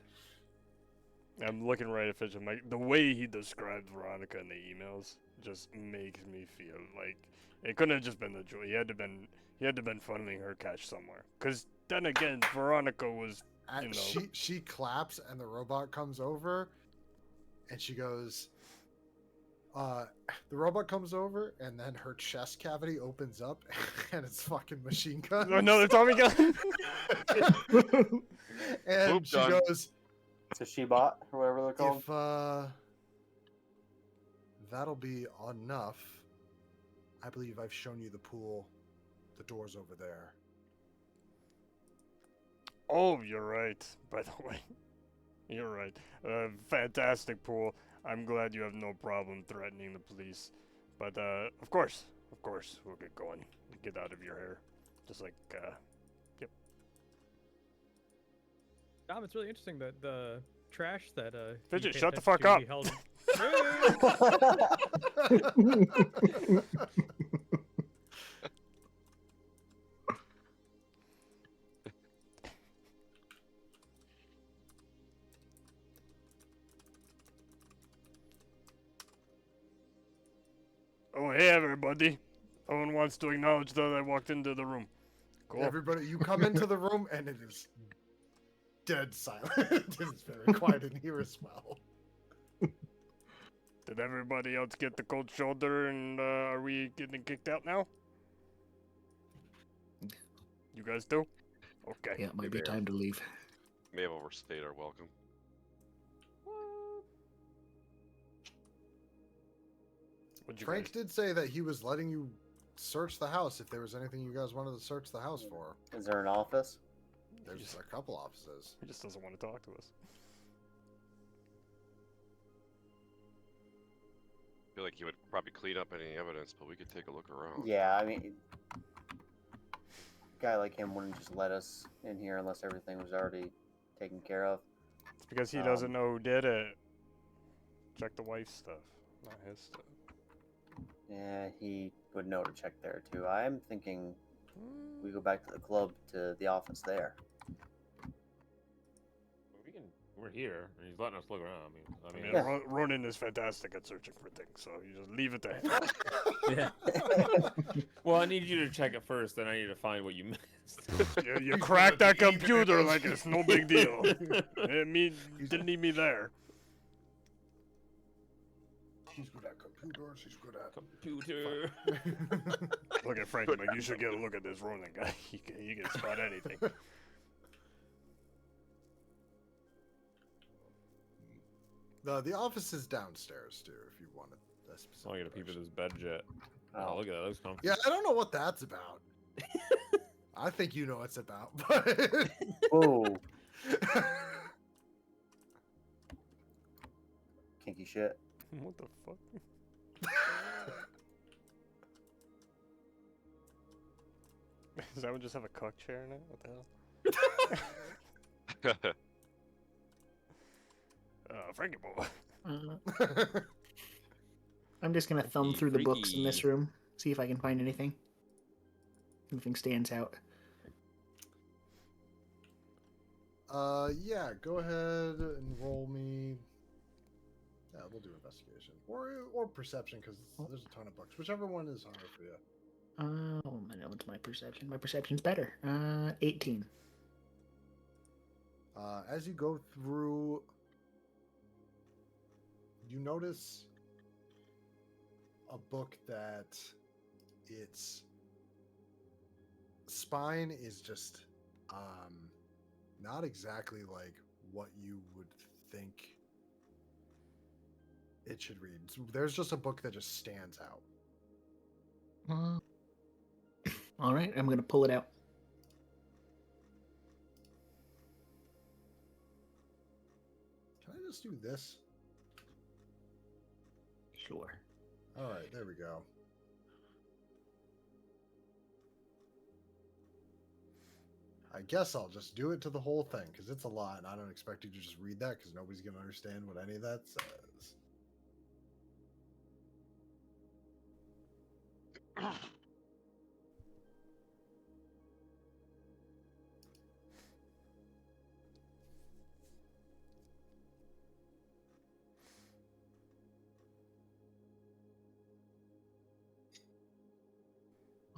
I'm looking right at Fidget. Like the way he described Veronica in the emails just makes me feel like it couldn't have just been the jewelry. He had to been funneling her cash somewhere. Cause then again, Veronica was, you know, she claps and the robot comes over, and she goes. The robot comes over, and then her chest cavity opens up, and it's fucking machine guns. Another Tommy gun. And Boop she done. goes, It's a Shebot, or whatever they're called. if that'll be enough, I believe I've shown you the pool. The door's over there. Oh, you're right. By the way, you're right. Fantastic pool. I'm glad you have no problem threatening the police. But, of course, we'll get going. Get out of your hair. Just like, yep. Dom, it's really interesting that the trash that you Fidget, paid shut the attention fuck to, up. he held- Oh, hey, everybody. No one wants to acknowledge that I walked into the room. Cool. Everybody, you come into the room, and it is dead silent. It is very quiet in here as well. Did everybody else get the cold shoulder, and are we getting kicked out now? You guys do? Okay. Yeah, it might be time to leave. May have overstayed our welcome. What'd you Frank guys... did say that he was letting you search the house if there was anything you guys wanted to search the house for. Is there an office? There's a couple offices. He just doesn't want to talk to us. I feel like he would probably clean up any evidence, but we could take a look around. Yeah, I mean, a guy like him wouldn't just let us in here unless everything was already taken care of. It's because he doesn't know who did it. Check the wife's stuff, not his stuff. Yeah, he would know to check there too. I'm thinking we go back to the club to the office there. We're here, and he's letting us look around. I mean, Yeah. Ronan is fantastic at searching for things, so you just leave it to him. yeah. Well, I need you to check it first, then I need to find what you missed. You cracked that computer like it's no big deal. Didn't need me there. She's good at computers. She's good at Computer. Look at Frank, like, you should get a look at this Ronan guy. He can spot anything. The office is downstairs too. If you wanted a specific. I gotta peep at this bed jet. Oh. Oh, look at that. Looks comfy. Yeah, I don't know what that's about. I think you know what it's about, but Whoa. Kinky shit. What the fuck? Does that one just have a cock chair in it? What the hell? Frankie boy. I'm just gonna thumb Freaky, through the books in this freaky. room, see if I can find anything. Anything stands out. Yeah, go ahead and roll me. Yeah, we'll do investigation or perception because there's a ton of books. Whichever one is harder for you. Oh, what's my perception? My perception's better. 18. As you go through, you notice a book that its spine is just not exactly like what you would think it should read. There's just a book that just stands out. All right, I'm gonna pull it out. Can I just do this? Sure. All right, there we go. I guess I'll just do it to the whole thing because it's a lot, and I don't expect you to just read that because nobody's gonna understand what any of that says.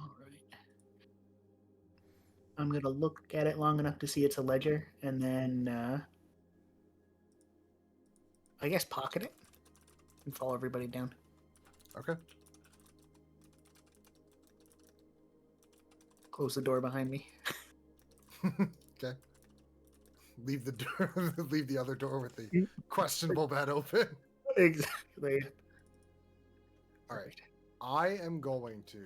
All right. I'm gonna look at it long enough to see it's a ledger, and then I guess pocket it and follow everybody down. Okay. Close the door behind me. Okay. Leave the door. Leave the other door with the questionable bed open. Exactly. All right. I am going to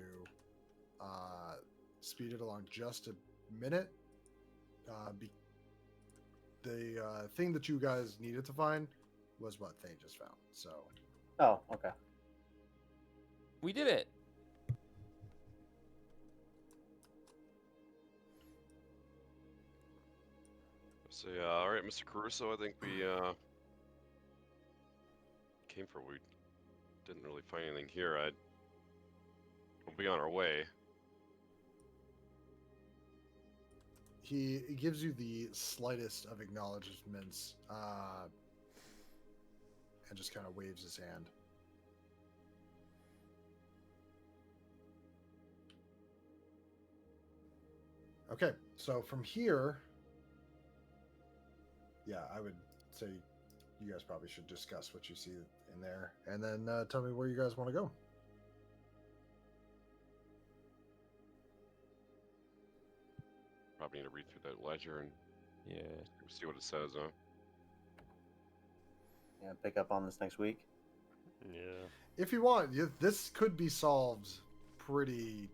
speed it along just a minute. The thing that you guys needed to find was what Thane just found. So. Oh, okay. We did it. So yeah, all right, Mr. Caruso. I think we came for. We didn't really find anything here. We'll be on our way. He gives you the slightest of acknowledgments and just kind of waves his hand. Okay, so from here, yeah, I would say you guys probably should discuss what you see in there, and then tell me where you guys want to go. Probably need to read through that ledger and Yeah. see what it says, huh? Yeah, pick up on this next week. Yeah. If you want, this could be solved pretty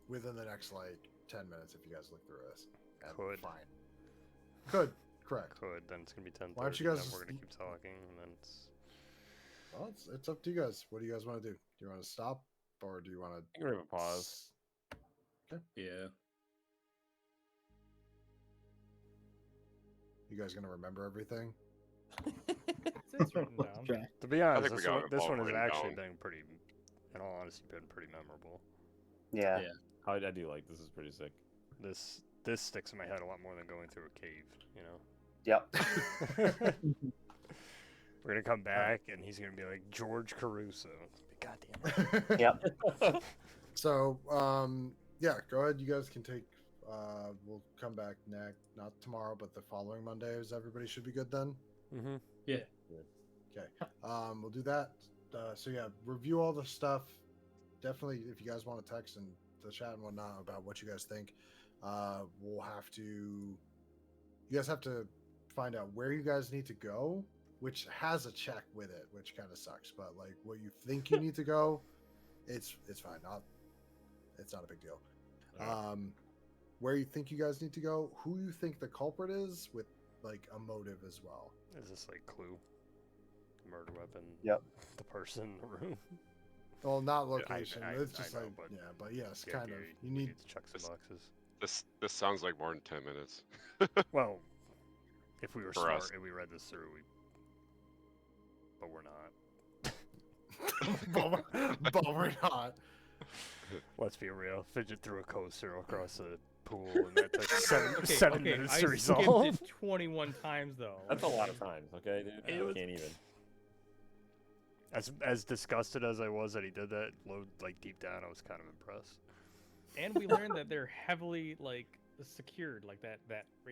within the next like 10 minutes if you guys look through this. And Could. Fine. Could. Correct. Could. Then it's gonna be 10:30. Why don't you guys Then we're just- gonna keep talking, and then it's. Well, it's up to you guys. What do you guys want to do? Do you want to stop or do you want to I can have a pause. Yeah. You guys gonna remember everything? It's written down. Try. To be honest, think we got it this all one has written actually down. been pretty, in all honesty, been pretty memorable. Yeah. Yeah. I do like this. Is pretty sick. This sticks in my head a lot more than going through a cave. You know. Yep. We're gonna come back, and he's gonna be like George Caruso. God damn it. Yep. So, yeah, go ahead. You guys can take. We'll come back not tomorrow, but the following Mondays. Everybody should be good then. Mm-hmm. Yeah. Okay. We'll do that. So yeah, review all the stuff. Definitely, if you guys want to text and the chat and whatnot about what you guys think, we'll have to. You guys have to find out where you guys need to go, which has a check with it, which kind of sucks. But like, where you think you need to go, it's fine. It's not a big deal. Where you think you guys need to go, who you think the culprit is, with like a motive as well. Is this like Clue? The murder weapon. Yep. The person in the room. Well, not Yeah, location. It's I just know, like but but yes, The kind idea of. we You need. to check some boxes. This sounds like more than 10 minutes. Well, if we were For smart us. and we read this through, but we're not. but we're not. Let's be real. Fidget threw a coaster across the pool, and that took seven Okay, seven okay, minutes I to skipped resolve. it 21 times though. That's a lot of times, okay, dude? It I was- can't even. As disgusted as I was that he did that, low like deep down, I was kind of impressed. And we learned that they're heavily like secured, like that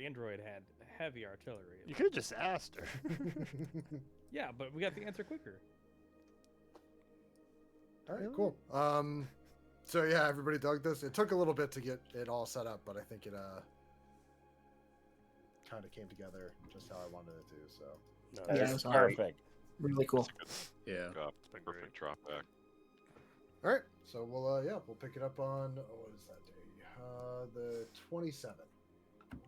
android had heavy artillery. You could have just asked her. Yeah, but we got the answer quicker. All right, cool. So yeah, everybody dug this. It took a little bit to get it all set up, but I think it kind of came together just how I wanted it to. So No, Yeah, That's it was alright. perfect. Really cool. Yeah. been great. Perfect drop back. all right, so we'll pick it up on what is that day? The 27th.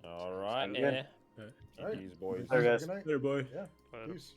All right, Sounds good. yeah. All right. GG's, boys. There, guys. Good night. There, boy. Yeah. But Peace.